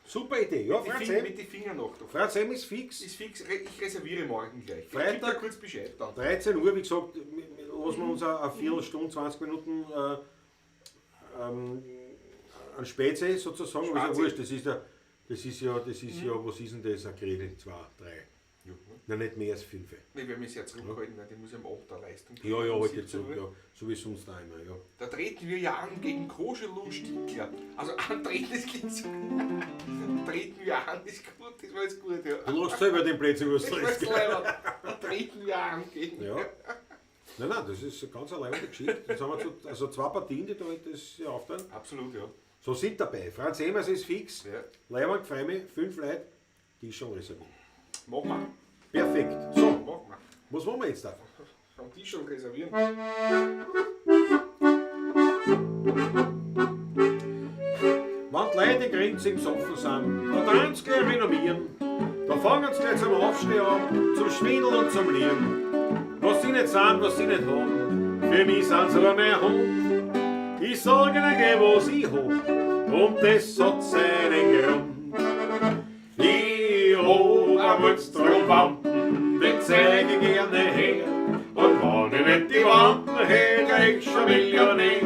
Super Idee. Ja, Franz M. Mit den Fingern noch. Franz M ist fix. Ist fix, ich reserviere morgen gleich. Freitag. Ich gebe dir kurz Bescheid dann. 13 Uhr, wie gesagt, lassen wir uns eine Viertelstunde, 20 Minuten an Spätsee sozusagen. Aber ist ja Spatsee. wurscht, das ist ja, was ist denn das? Ein Gerede, 2, 3. Ja. Na, nicht mehr als 5. Nee, wir müssen ja zurückhalten, weil die muss ja am Abend der Leistung Ja, um halt 17 jetzt zurück, Uhr. ja. So wie sonst auch immer, ja. Da treten wir ja an gegen Koschel und Stickler. Also antreten, das geht so. Treten wir an, ist gut, das war jetzt gut, ja. Du lachst selber den Plätzchen, was Das du war jetzt redest. leider. Da treten wir an gegen. Ja. Nein, das ist eine ganz alleine Geschichte. Jetzt haben wir also 2 Partien, die da das ja aufteilen. Absolut, ja. So sind dabei. Franz Emers ist fix. Ja. Leimann, freue mich, 5 Leute, die ist schon reserviert. Machen wir. Perfekt. So, Machen wir. was machen wir jetzt da? Am Tisch schon reservieren. Wenn die Leute Grenzen im Soffen sind, da tanzen sie gleich renommieren. Da fangen sie gleich zum Aufstehen an, zum Schwindeln und zum Lieren. Was sie nicht sind, was sie nicht haben, für mich sind sie aber mein Hund. Ich sage ihnen gleich, was ich hab, und das hat seinen Grund. Ich hab ein Mutztrumwampen, den zeig ich gerne her. Und wenn ich nicht die Wampen hätte, krieg ich schon Millionär.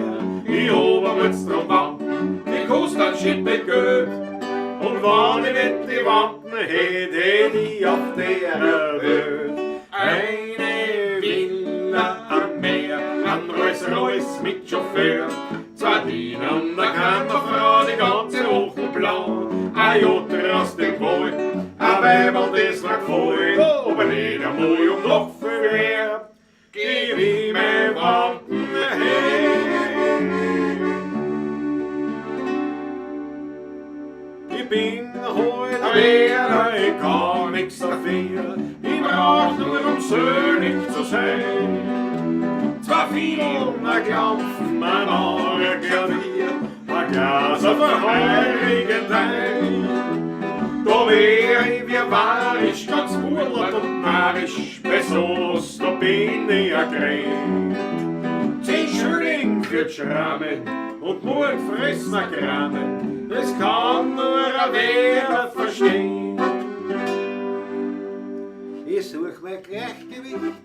Ich hab ein Mutztrumwampen, die kostet ein Schippe Geld. Und wenn ich nicht die Wampen hätte, hätte ich auf der Welt eine Villa am Meer, ein Rolls-Royce mit Chauffeur, 2 Diener und eine Kammerfrau, die ganze Woche blau, ein Jotter aus dem Wald, ein Weiberl, das mir gefällt, aber nicht einmal um noch viel mehr, gib ich mein Wampen her. Ich bin heute wer, ich kann nix dafür, ich brauch nur um söhnig zu sein. 2 Fiedel, ein Klampfen, ein Aare Klavier, ein Glas auf ein heurigen Teil. Da wär ich, wie war ich, ganz urlaub und narrisch, besonders, da bin ich ja grein. 10 Schilling für die Schramme und morgen fressen wir Kramen, das kann nur ein Wer verstehen. Ich such mein Gleichgewicht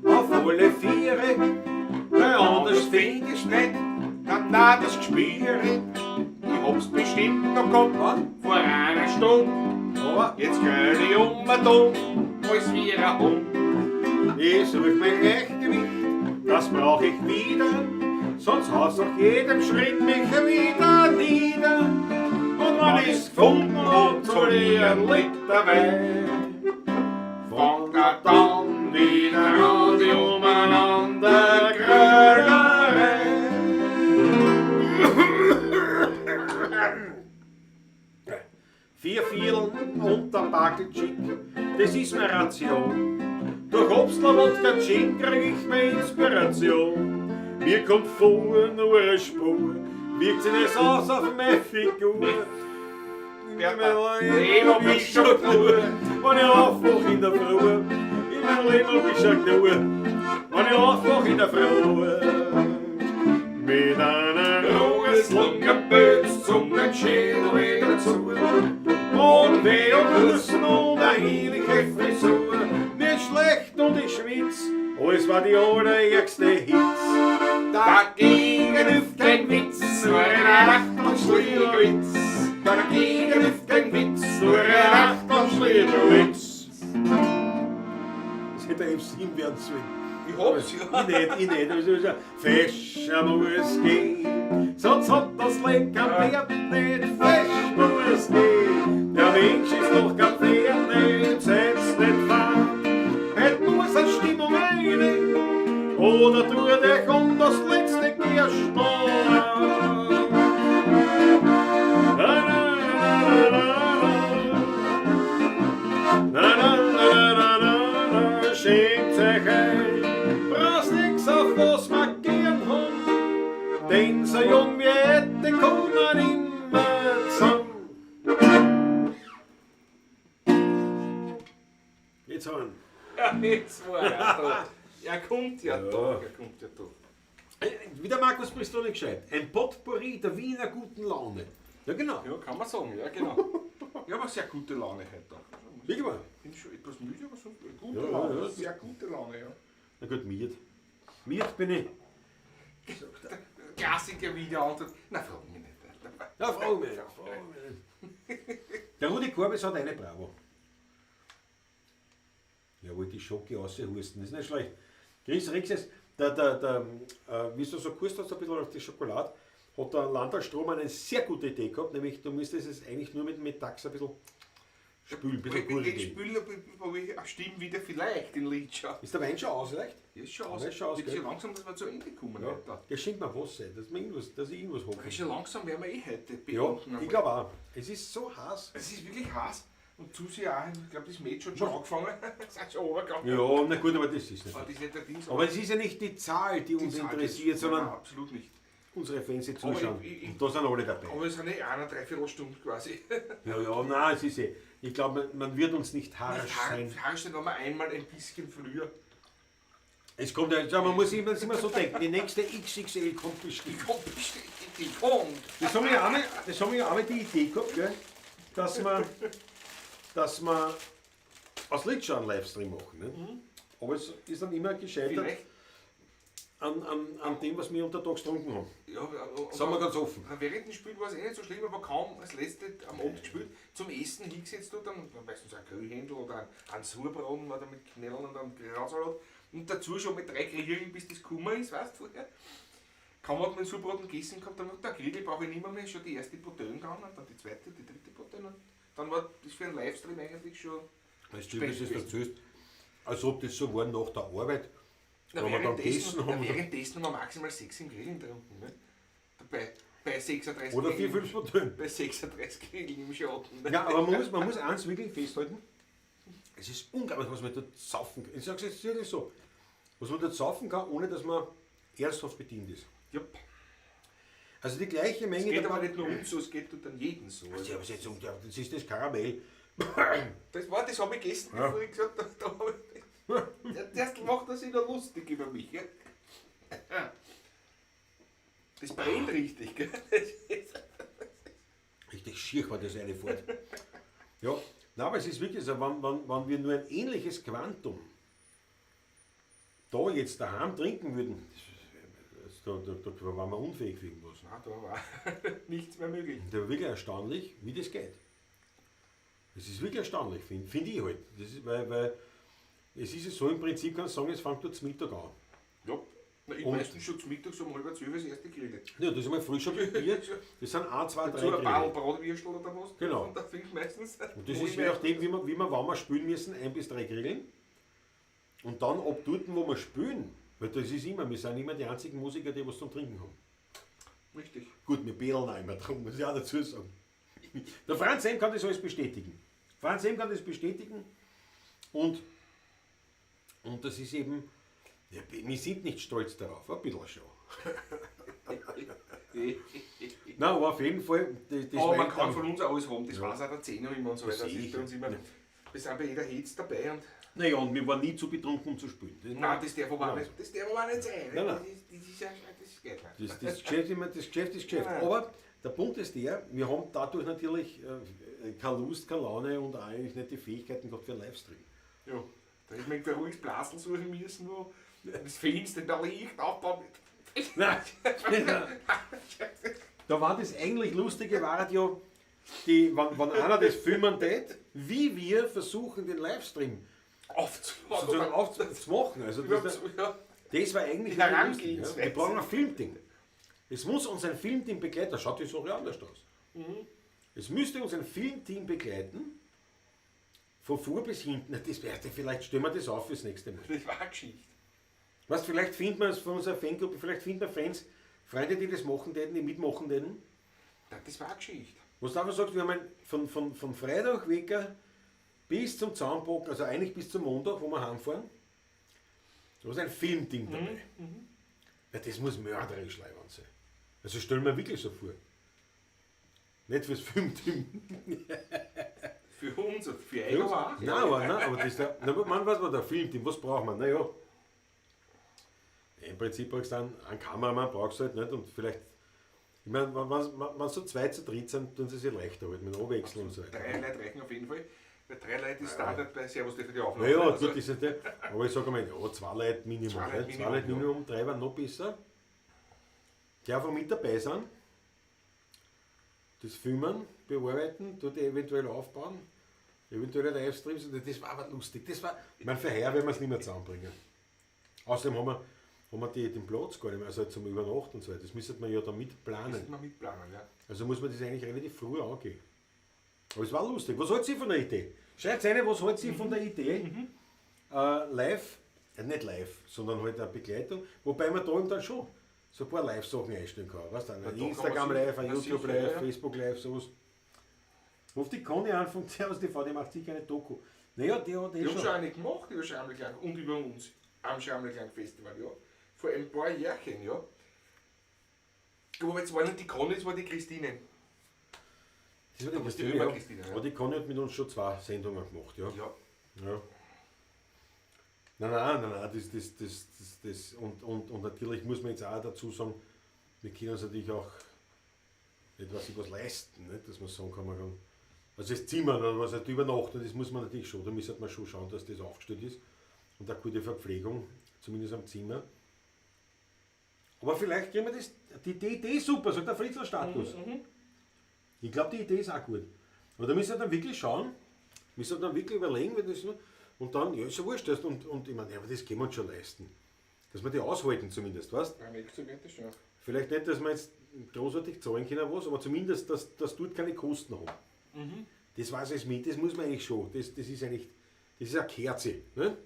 auf alle Viere, bei das find ich nicht, nein, das gespüre ich. Ich hab's bestimmt noch gehabt, vor einer Stunde. Aber Jetzt geh ich um den Dom, als wie ein Hund. ich such mein Gleichgewicht, das brauch ich wieder. Sonst haut's nach jedem Schritt mich wieder nieder. Und wenn ich's gefunden hab, soll ich ein Liter Wein. Fängt er dann wieder an, die umeinander Krögerei. Vier Vierteln und der Backel Chick, das ist meine Ration. Durch Obstler Wodka Gin krieg ich meine Inspiration. Mir kommt vor nur eine Spur, wirkt sich das aus auf meine Figur. Leben hab ich schon genug. Wenn ich aufwach in der Früh, in meinem Leben hab ich schon genug. Wenn ich aufwach in der Früh, mit einer Ruhes Lungenböts, Zungenschädel wieder zu. und Weh und Husten und eine ähnliche Frisur. Mir ist schlecht und ich schwitz, alles war die allerärgste Hitz. Dagegen hilft kein Witz, nur ein Achtelschlägerwitz. Dagegen hilft kein Witz, nur ein Achtelschlägerwitz. Das hätte er F7 werden sollen. Ich hab's ja. Ich nicht, das ist ja fescher muss gehen. Sonst hat das Lenkerpferd nicht fesch muss gehen. Der Mensch ist doch kein Pferd, nicht setzt nicht fahren. Het muss eine Stimmung rein, oder tut er um das letzte Gerstner. Schämt sich ein, brauchst nix auf was wir gern haben, denn so jung wie hätte kommen immer zusammen. Jetzt haben Ja, jetzt war er da. Er kommt ja da. Er kommt ja da. wie der Markus Bristol gescheit, ein Potpourri der Wiener guten Laune. Ja genau, Ja, kann man sagen, ja genau. Ich habe eine sehr gute Laune heute. wie gemacht. Ich bin schon etwas müde, aber so gute Ja, Laune. ja. Sehr gute Laune, ja. Na gut, miert. Miert bin ich. Klassiker wieder Antwort. Na, frag mich nicht. Ja, frag mich. Der Rudi Korbes hat eine Bravo. Ja, wollte die Schocke raushusten, das ist nicht schlecht. Chris Rixes, wie du so kurz hast, ein bisschen auf die Schokolade, hat der Landalstrom eine sehr gute Idee gehabt, nämlich du müsstest es eigentlich nur mit Metax ein bisschen spülen, ein bisschen Wenn gut ich gehen. spüle, habe ich eine Stimme wieder vielleicht in Lidscha. Ist der Wein schon ausreicht? Ja, ist schon aus. Ja, ist schon aus, Wird gell? schon langsam, dass wir zu Ende kommen. Ja. Alter. Ja, schenkt mir Wasser, dass ich irgendwas habe. Schon langsam werden wir heute Ja, beenden. ich glaube auch. Es ist so heiß. Es ist wirklich heiß. Und Susi auch, ich glaube, das Mädchen hat schon angefangen. Es hat schon runtergegangen. Ja, na gut, aber das ist nicht. Aber das ist nicht der Dienst. Aber es ist ja nicht die Zahl, die uns interessiert, sondern Nein, absolut nicht. unsere Fans, die Aber zuschauen. ich- Und da sind alle dabei. Aber es sind eh eine Dreiviertelstunde quasi. Ja, nein, es ist eh. Ich glaube, man wird uns nicht harsch sein. Harsch nicht, aber einmal ein bisschen früher. Es kommt ja, man muss immer so denken, die nächste XXL kommt Die bestimmt. kommt bestimmt, die kommt. Das haben wir auch mal die Idee gehabt, gell? Dass wir aus Litschau einen Livestream machen. Ne? Aber es ist dann immer gescheitert Vielleicht. an dem, was wir untertags getrunken haben. Ja, Sagen wir ganz offen. Während dem Spiel war es eh nicht so schlimm, aber kaum als letzte am Abend gespielt, zum Essen hingesetzt du dann meistens ein Grillhändel oder ein Surbraten oder mit Knödeln und einem Grillsalat und dazu schon mit 3 Grillen, bis das Kummer ist, weißt du vorher. Kaum hat man Surbraten gegessen gehabt, dann der Grill brauche ich nicht mehr, schon die erste Portion gegangen, dann die zweite, die dritte Portion. Und dann war das für einen Livestream eigentlich schon. Weißt du, wie du das erzählst? Als ob das so war nach der Arbeit. Wenn wir dann gegessen haben. Währenddessen haben wir maximal 6 im Grillen getrunken. Ne? Bei 36 Oder 4, Grillen. 5 Portionen. Bei 36 Grillen im Schatten. Ne? Ja, aber man muss eins wirklich festhalten. Es ist unglaublich, was man dort saufen kann. Ich sage es jetzt ehrlich so. Was man dort saufen kann, ohne dass man ernsthaft bedient ist. Jupp. Also die gleiche Es Menge. geht der aber nicht nur uns so, es geht dann jeden so. Ja, aber jetzt, das ist das Karamell. Das habe ich gegessen, Ja. bevor ich gesagt habe, da habe ich. Der Terstl macht das wieder lustig über mich. Ja? Das brennt richtig, gell? Richtig schier war das eine fort. Ja, nein, aber es ist wirklich so, wenn wir nur ein ähnliches Quantum da jetzt daheim trinken würden, da waren wir unfähig für irgendwas. Na, da war nichts mehr möglich. Das war wirklich erstaunlich, wie das geht. Das ist wirklich erstaunlich, finde ich halt. Das ist, weil es ist ja so, im Prinzip kann ich sagen, es fängt dort zum Mittag an. Ja, na, ich Und- meistens schon zum Mittag so um 11:30 das erste Grille. Ja, das ist einmal früh schon probiert. Das sind 1, 2, 3 Dazu ein paar Grille. Bratwürstel oder was. Genau. Und da finde ich meistens. Und das ist je nachdem, wie wir wann wir spielen müssen, 1 bis 3 Grillen. Und dann ab dort, wo wir spielen, weil das ist immer, wir sind immer die einzigen Musiker, die was zum Trinken haben. Richtig. Gut, wir bädeln auch immer drum, muss ich auch dazu sagen. Der Franz Sem kann das alles bestätigen. Franz Sem kann das bestätigen und das ist eben, ja, wir sind nicht stolz darauf, ein bisschen schon. Nein, aber auf jeden Fall, das Aber war man echt kann ein- von uns alles haben, das Ja. weiß auch der Zehner immer und so weiter. Das sehe ist ich. bei uns immer. Ja. Wir sind bei jeder Hetz dabei und. Naja, und wir waren nie zu betrunken, um zu spielen. Nein, das darf aber auch Nein. nicht, das darf aber auch nicht sein. Nein, nein. Das ist ja, das geht nicht. Das Geschäft, das Geschäft ist Geschäft. Ja. Aber der Punkt ist der, wir haben dadurch natürlich keine Lust, keine Laune und auch eigentlich nicht die Fähigkeiten gehabt für einen Livestream. Ja, da hätte man ein ruhiges Blasel suchen müssen, wo das Fenster da liegt, abbauen. Nein. Da war das eigentlich Lustige, war ja, wenn einer das filmen tät, wie wir versuchen, den Livestream sozusagen aufzumachen. Also das war eigentlich Die das Lustige, Herangehensweise. Wir brauchen ein Filmteam. Es muss uns ein Filmteam begleiten, das schaut die Sache anders aus. Es müsste uns ein Filmteam begleiten, von vor bis hinten. Na, das wäre, vielleicht stellen wir das auf fürs nächste Mal. Das war eine Geschichte. Weißt, vielleicht finden wir es von unserer Fangruppe, vielleicht finden wir Fans, Freunde, die das machen täten, die mitmachen täten. Das war eine Geschichte. Was du einfach sagst, wir haben von Freitag Wecker bis zum Zaunbock, also eigentlich bis zum Montag, wo wir heimfahren, da ist ein Filmteam dabei. Ja, das muss mörderisch leibend sein. Also stellen wir wirklich so vor. Nicht fürs Filmteam. Für uns und für euch aber auch. Nein, aber das ist der, man weiß, was der Filmteam, was braucht man? Naja, im Prinzip brauchst du einen Kameramann, brauchst du halt nicht und vielleicht, ich meine, wenn so 2 zu 3 sind, tun sie sich leichter halt mit dem Abwechseln und so weiter. 3 Leute reichen auf jeden Fall. Bei 3 Leuten ist Standard bei Servus für die Aufnahme. Naja, Also, gut, das ist der, aber ich sage mal, ja, 2 Leute Minimum. 2 Leute 2 Leute Minimum, Minimum, 3 waren noch besser. Die einfach mit dabei sind, das filmen, bearbeiten, dort eventuell aufbauen, eventuell Livestreams, und das war aber lustig. Das war, ich meine, für heuer werden wir es nicht mehr zusammenbringen. Außerdem haben wir den Platz gar nicht mehr, also zum Übernachten und so weiter. Das müsste man ja dann das mitplanen. müssen wir mitplanen, ja. Also muss man das eigentlich relativ früh angehen. Aber es war lustig. Was haltet ihr von der Idee? Schreibt eine, was haltet ihr von der Idee? Live, nicht live, sondern halt eine Begleitung. Wobei man da eben dann schon so ein paar Live-Sachen einstellen kann. Weißt du, da ein kann man Instagram sich- Live, ein na YouTube sicher, Live, ja. Facebook Live, sowas. Ruft die Conny an von Servus TV, die macht sicher eine Doku. Naja, die hat Die haben schon schon. eine gemacht, über Schammelklang und über uns am Schammelklang Festival, ja. Vor ein paar Jährchen, ja. Aber jetzt war nicht die Conny, jetzt war die Christine. Das war Da die bist du Christine, immer ja. Christine, ja. Aber die Conny hat mit uns schon 2 Sendungen gemacht, ja. Ja. Ja. Nein, das und natürlich muss man jetzt auch dazu sagen, wir können uns natürlich auch etwas leisten, nicht? Dass man sagen kann, man kann, also das Zimmer oder was halt übernachten, das muss man natürlich schon, da müsste man schon schauen, dass das aufgestellt ist und eine gute Verpflegung, zumindest am Zimmer. Aber vielleicht kriegen wir das, die Idee ist super, sagt der Fritzl Status. Ich glaube, die Idee ist auch gut. Aber da müssen wir dann wirklich schauen, müssen wir dann wirklich überlegen, wenn das, und dann, ja, ist ja wurscht, und ich meine, ja, aber das können wir uns schon leisten. Dass wir die aushalten zumindest, weißt du? Beim nächsten wird das schon. Vielleicht nicht, dass wir jetzt großartig zahlen können, was, aber zumindest, dass dort keine Kosten haben. Das weiß ich mit, das muss man eigentlich schon. Das ist eigentlich, das ist eine Kerze. Ne?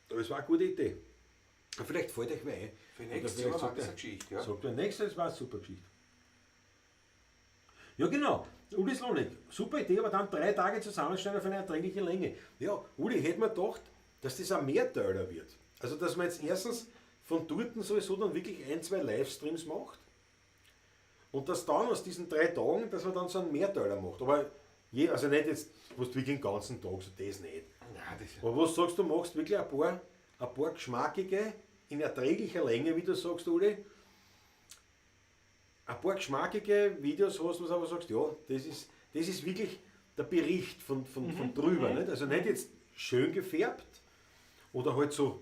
Aber es war eine gute Idee. Aber vielleicht fällt euch ein. Für Oder nächstes vielleicht Jahr war sagt das er- eine Geschichte, ja. Sagt er, nächstes war eine super Geschichte. Ja, genau. Uli Slonik, super Idee, aber dann 3 Tage zusammenstellen auf eine erträgliche Länge. Ja, Uli, hätte man gedacht, dass das ein Mehrteiler wird. Also, dass man jetzt erstens von dort sowieso dann wirklich 1, 2 Livestreams macht und dass dann aus diesen 3 Tagen, dass man dann so einen Mehrteiler macht. Aber also nicht jetzt, wo du wirklich den ganzen Tag, so das nicht. Ja, das Aber was sagst du, machst wirklich ein paar geschmackige, in erträglicher Länge, wie du sagst, Uli, ein paar geschmackige Videos hast, wo du aber sagst, ja, das ist wirklich der Bericht von drüber. Nicht? Also nicht jetzt schön gefärbt oder halt so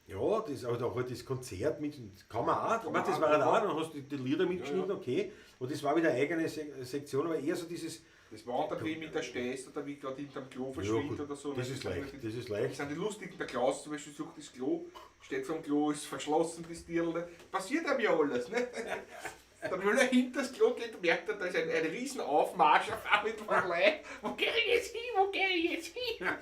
Ja, das, aber da halt das Konzert mit, kann man auch, aber das war halt auch, dann hast du die Lieder mitgeschnitten, okay, und das war wieder eine eigene Sektion, aber eher so dieses... Das war der wie mit der Stehst oder wie gerade hinterm Klo Ja, verschwindet gut, oder so. das ist leicht, das ist leicht. Das sind die lustigen, der Klaus zum Beispiel sucht das Klo, steht vor dem Klo, ist verschlossen, das Tierl. Passiert einem ja alles, ne? Dann will er hinter das Klo gehen und merkt er, da ist ein riesen Aufmarsch auf einmal mit Verleih. Wo gehe ich jetzt hin? Wo gehe ich jetzt hin? Ja.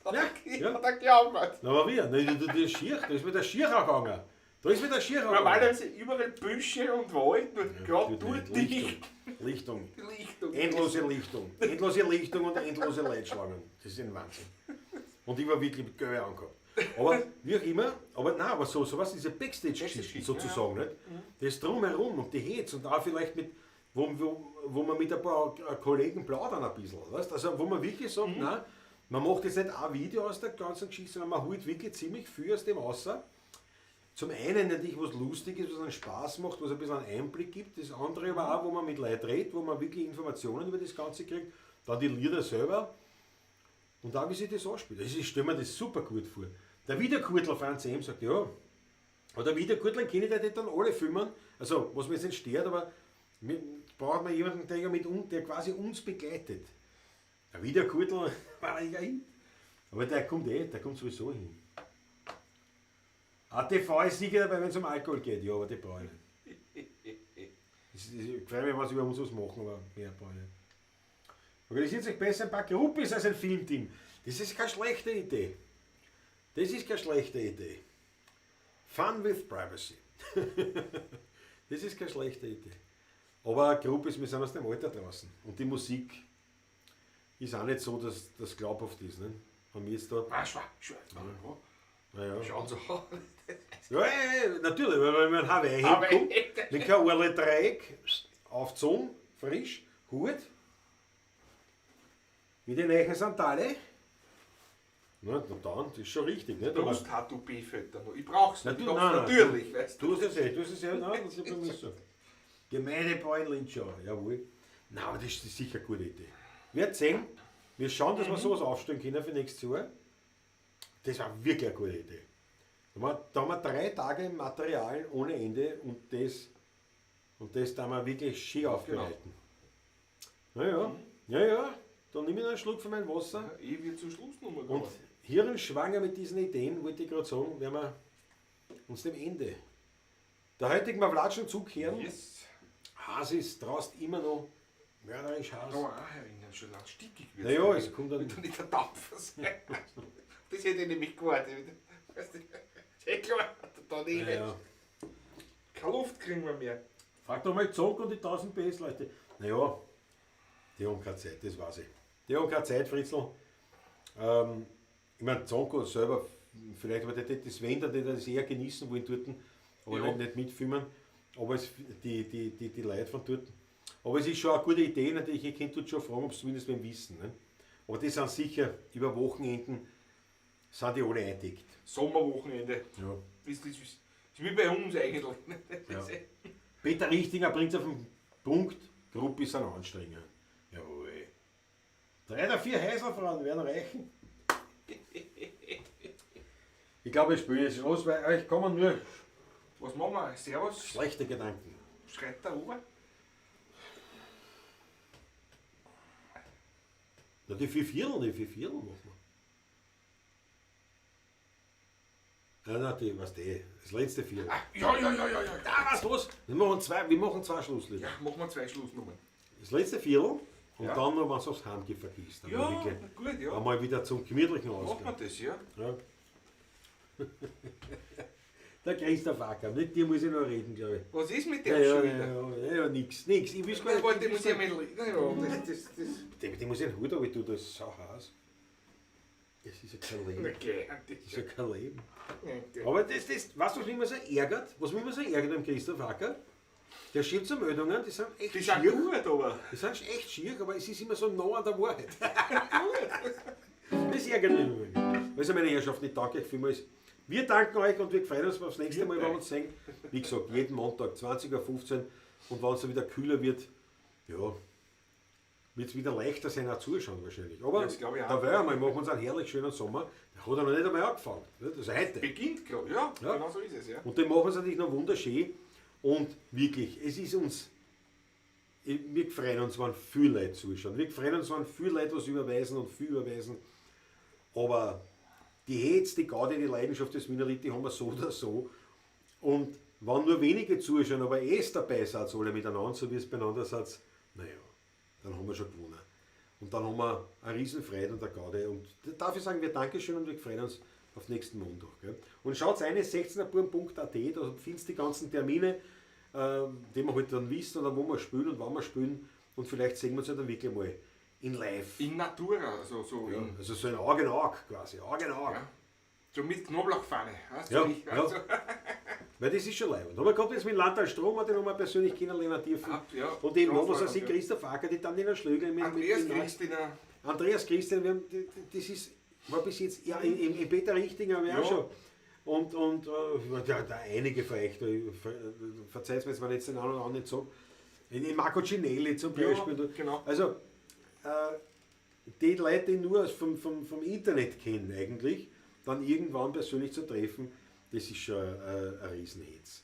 Hat er gejammert. Na, aber wie? Das ist schier, da ist mir der Schier gegangen. Da ist mir der Schier gegangen. Normalerweise überall Büsche und Wald, nur gerade dort nicht. Lichtung. Lichtung. Endlose Lichtung. Endlose Lichtung und endlose Leitschlangen. Das ist ein Wahnsinn. Und ich war wirklich mit Geld angehabt. Aber wie auch immer, aber nein, aber sowas, diese Backstage-Geschichten sozusagen, nicht? Das drumherum und die Hits und auch vielleicht mit, wo man mit ein paar Kollegen plaudern ein bisschen, weißt? Also wo man wirklich sagt, nein, man macht jetzt nicht ein Video aus der ganzen Geschichte, sondern man holt wirklich ziemlich viel aus dem raus. Zum einen natürlich was lustig ist, was einen Spaß macht, was ein bisschen einen Einblick gibt. Das andere aber auch, wo man mit Leuten redet, wo man wirklich Informationen über das Ganze kriegt. Dann die Lieder selber. Und auch wie sich das anspielt. Also ich stelle mir das super gut vor. Der Wiederkurtler Franz M. sagt, ja, aber der Wiederkurtler kenne ich, der dann alle filmen. Also was mir jetzt nicht stört, aber braucht man jemanden, der quasi uns begleitet. Der Wiederkurtler war ja hin. Aber der kommt sowieso hin. ATV ist sicher dabei, wenn es um Alkohol geht, ja, aber die brauche ich nicht. Ich freue mich, was über uns was machen, aber mehr brauche ich nicht. Organisiert sich besser ein paar Gruppis als ein Filmteam. Das ist keine schlechte Idee. Das ist keine schlechte Idee. Fun with Privacy. Das ist keine schlechte Idee. Aber Gruppis, wir sind aus dem Alter draußen. Und die Musik ist auch nicht so, dass das glaubhaft ist. Ne? Von mir ist da. Naja. Schauen Sie an. Ja, natürlich, weil wenn man Hawaii hinkommt, mit kein Orle Dreieck, aufgezogen, frisch, gut, wie die neuen Sandale. Na dann, das ist schon richtig. Nicht? Du musst H2B-Fötter noch. Ich brauch's nicht. Nein, Natürlich, weißt du. Du hast es ja, nein, das ist ja bei mir so. Gemeindebau in Linschau, jawohl. Nein, aber das ist sicher eine gute Idee. Wir werden sehen, wir schauen, dass wir sowas aufstellen können für nächstes Jahr. Das war wirklich eine gute Idee. Da haben wir 3 Tage Material ohne Ende und das da wir wirklich schön aufbereiten. Naja, dann nehme ich noch einen Schluck von meinem Wasser. Ja, ich will zum Schluss nochmal Und hirnschwanger mit diesen Ideen, wollte ich gerade sagen, werden wir uns dem Ende der heutigen Mawlatschen zukehren. Yes. Hasis traust immer noch mörderisch Has. Da auch erinnern, schon lang stickig wird. Naja, es kommt dann. Wenn du nicht der Dampfer sein. Das hätte ich nämlich gewartet. Weißt du, ist klar, da nicht. Naja. Keine Luft kriegen wir mehr. Frag doch mal Zock und die 1000 PS Leute. Naja, die haben keine Zeit, das weiß ich. Die haben keine Zeit, Fritzl. Ich meine, Zonko selber, vielleicht aber die Sven, die das eher genießen wollen dort, aber Ja. nicht mitfilmen. Aber die Leute von dort. Aber es ist schon eine gute Idee, natürlich, ihr könnt dort schon fragen, ob sie zumindest beim Wissen. Ne? Aber die sind sicher über Wochenenden, sind die alle eingedeckt. Sommerwochenende. Ja. Das ist wie bei uns eigentlich. Ja. Peter Richtinger bringt es auf den Punkt, Gruppe ist ein Anstrenger. Jawohl. 3 oder 4 Häuserfrauen werden reichen. Ich glaube, ich spiele jetzt los, weil euch kommen nur Was machen wir? Servus? schlechte Gedanken. Schreit der Ober? Ja, die 4 Viertel machen wir. Ja, das letzte Viertel. Ja. Da, was los? Wir machen zwei Schlusslieder. Ja, machen wir 2 Schlussnummern. Das letzte Viertel und Ja. dann noch was aufs Heimgehen vergisst. Ja, gut, ja. Einmal wieder zum gemütlichen Machen wir Ausgang. das, ja. Ja. Der Christoph Acker, mit dir muss ich noch reden, glaube ich. Was ist mit der schon wieder? Ja, nix. Ich will gar nicht. Warte, muss ich mal. Naja, das. Die muss ich einen Hut, aber ich tue das Sauhaus. Das ist ja kein Leben. Okay, Das ist ja kein Leben. okay. Aber weißt du, was mich immer so ärgert? Was mich immer so ärgert am Christoph Acker? Der schiebt so Meldungen, die sind echt Die sind schier. gut, aber. Die sind echt schier, aber es ist immer so nah an der Wahrheit. Das ärgert mich immer. Also meine Herrschaft, ich danke euch vielmals. Wir danken euch und wir freuen uns aufs nächste Mal, wenn wir uns sehen. Wie gesagt, jeden Montag 20:15 Uhr und wenn es dann wieder kühler wird, ja, wird es wieder leichter sein, auch zuschauen wahrscheinlich. Aber Das glaube ich auch. da wir machen wir uns einen herrlich schönen Sommer. Der hat er noch nicht einmal angefangen. Nicht? Also heute. Beginnt gerade, ja, Ja. genau so ist es, ja. Und den machen wir es natürlich noch wunderschön. Und wirklich, es ist uns, wir freuen uns, wenn viele Leute zuschauen. Wir freuen uns, wenn viele Leute was überweisen und viel überweisen. Aber die Hetz, die Gaudi, die Leidenschaft des Wienerlied, die haben wir so oder so. Und wenn nur wenige zuschauen, aber dabei seid, alle miteinander, so wie es beieinander seid, naja, dann haben wir schon gewonnen. Und dann haben wir eine Riesenfreude und eine Gaudi. Und dafür sagen wir Dankeschön und wir freuen uns auf nächsten Montag. Gell? Und schaut rein, 16erbuben.at, da findest du die ganzen Termine, die wir halt dann wissen oder wo wir spielen und wann wir spielen. Und vielleicht sehen wir uns ja dann wirklich mal in live. In Natura, also so Ja, in, also so ein Auge in Auge quasi, Auge in Auge. ja. So mit Knoblauchpfanne. Weißt du, Ja, nicht? ja. Also, Weil das ist schon leibend. Aber gerade jetzt mit Landtal Stromer, den haben wir persönlich kennenlernen dürfen. ja, Und eben noch, ganz was er sich, ja. Christoph Acker, die dann in der Schlögel mit Andreas mit- Christina, Andreas Christian, das ist, war bis jetzt, ja, in Peter Richtinger haben wir auch Ja. schon. Und da einige von euch, verzeiht mir jetzt, wenn ich jetzt den einen oder anderen nicht sage, in Marco Cinelli zum Ja, Beispiel. genau. Also, die Leute, die nur vom Internet kennen eigentlich, dann irgendwann persönlich zu treffen, das ist schon ein Riesenhitz.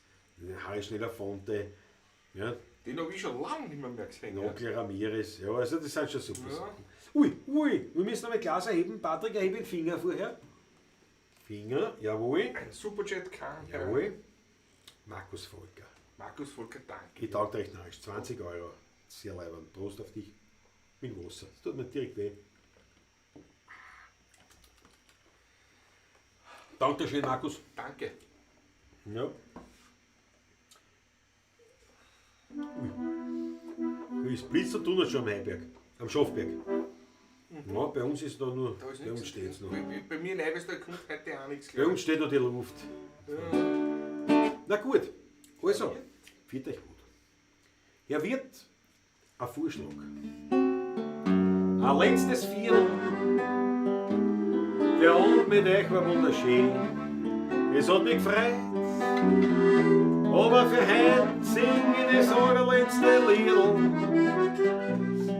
Harry Schneller-Fonte, ja, den habe ich schon lange nicht mehr gesehen. Ja. Onkel Ramirez, ja, also das sind schon super Ja. Sachen. Ui, wir müssen noch ein Glas erheben. Patrick, erhebe den Finger vorher. Finger, jawohl, Ein Superjet kann. jawohl. Markus Volker. Markus Volker, danke. Ich danke recht narrisch, 20 Euro. Sehr leibend. Prost auf dich. Mit Wasser. Das tut mir direkt weh. Dankeschön, Markus. Danke. Ja. Ui. Es blitzt und tun schon am Heiberg, am Schafberg. Ja, bei uns ist da nur, Da ist bei uns nichts. steht es noch. Bei mir in Eiweißtal kommt heute auch nichts. Bei glaub uns ich. steht noch die Luft. Na gut, also, fühlt euch gut. Er wird ein Vorschlag. Ein letztes Viertel. Der Abend mit euch war wunderschön. Es hat mich gefreut. Aber für heute sing ich das allerletzte Liedl.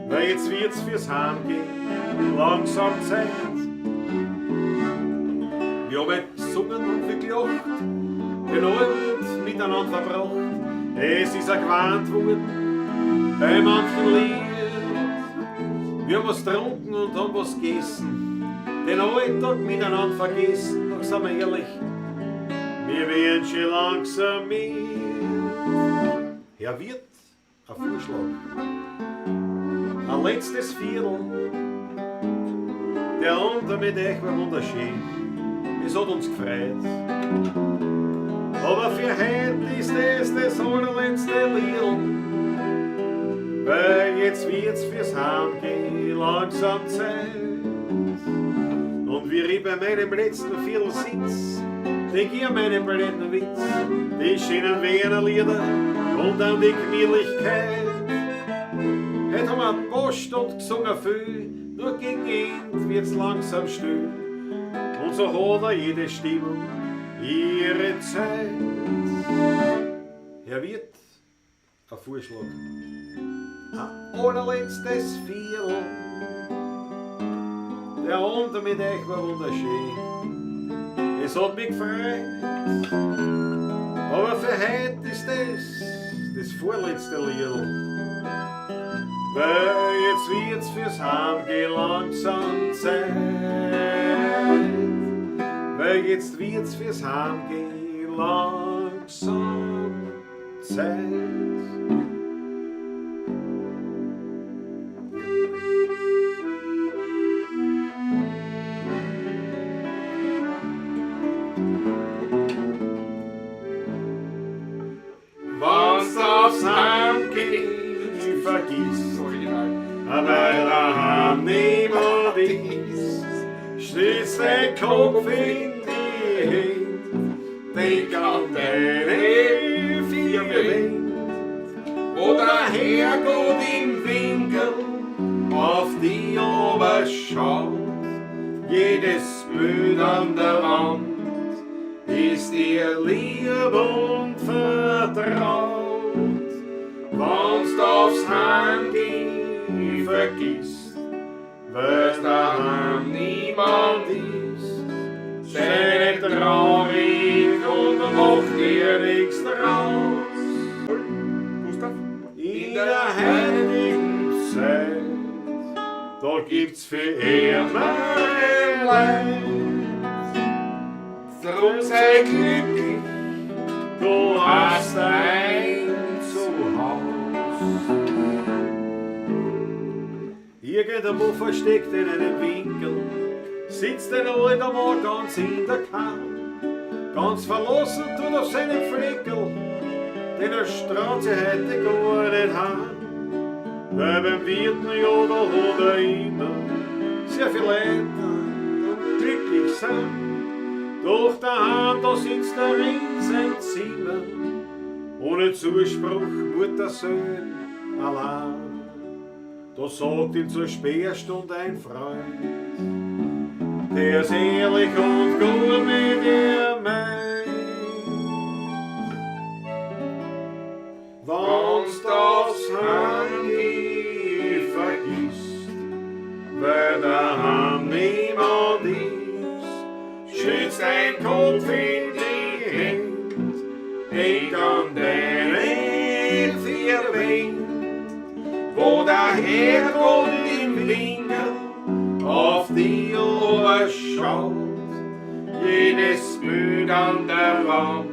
Weil jetzt wird's fürs Heimgehen langsam Zeit. Wir haben gesungen und wir gelacht, den Abend miteinander verbracht. Es ist ein gewarnt worden bei manchen Lied. Wir haben was getrunken und haben was gegessen, den Alltag miteinander vergessen. Doch sind wir ehrlich, wir werden schon langsam mit. Er wird ein Vorschlag, ein letztes Viertel. Der Abend mit euch war wunderschön. Es hat uns gefreut. Aber für heute ist es das allerletzte Lied. Weil jetzt wird's fürs Heimgehen langsam Zeit. Und wie ich bei meinem letzten Viertel sitz, denk ich an meinen blöden Witz, die schönen Wiener Lieder und an die Gemütlichkeit. Heute haben wir geposcht und gesungen viel, nur gegen End wird's langsam still. Und so hat er jede Stimmung ihre Zeit. Er wird ein Vorschlag, ein allerletztes Viertel. Der Abend mit euch war wunderschön. Es hat mich gefreut. Aber für heute ist das vorletzte Lied. Weil jetzt wird's fürs Heimgehen langsam Zeit. Weil jetzt wird's fürs Heimgehen langsam Zeit. Wenn's aufs Heimgehen vergisst, weil daheim niemand ist, stützt dein Kopf in die Hände, denk an deine vier Wände, wo der Herrgott im Winkel auf die Ober schaut. Jedes Bild an der Wand ist dir lieb und vertraut. Wenn's aufs Heimgehen vergisst, weil's daheim niemand ist. Sei nicht traurig und mach dir nichts draus. Gustav? In der heutigen Zeit, da gibt's für immer Leid. Drum sei glücklich, du hast ein Zuhause. Irgendwo versteckt in einem Winkel sitzt ein alter Mann ganz in der Kahn. Ganz verlassen tut auf seinen Fleckel, den er strahlt sich heute gar nicht heim. Weil beim Wirten ja, da hat er immer sehr viel Leute und glücklich sind. Doch daheim, da sitzt er in seinem Zimmer, ohne Zuspruch, Mutter-Sohn allein. Da sagt ihm zur Spätstunde ein Freund, der ist ehrlich und gut mit ihr meint. Wenn's das Handy vergisst, weil daheim niemand ist, schützt dein Kopf in die Hände, denk an deine vier Wände, wo der Herrgott im Winkel auf die Uhr schaut. Jedes Bild an der Wand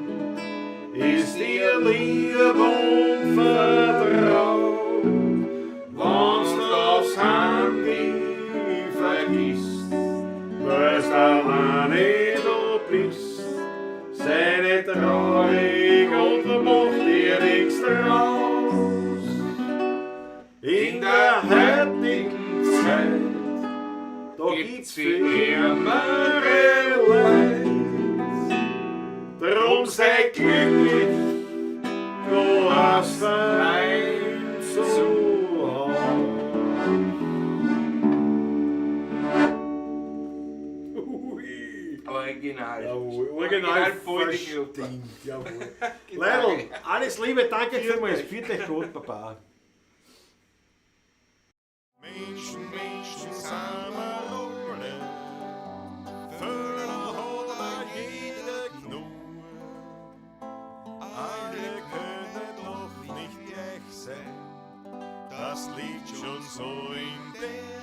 ist dir lieb und vertraut. Wenn's das Handy vergisst, weil's alleine du bist, sei nicht traurig und mach dir nichts draus. In der heutigen Zeit, da gibt's für immer Leid. Drum sei glücklich, du hast ein Zuhause. Original. Jawohl, original verstimmt, jawohl. Leibl, alles Liebe, danke vielmals. Bitte Gott, Papa. Menschen, Menschen, Samarone, Völler haben jeder Knur. Alle können doch nicht gleich sein, das liegt schon so in der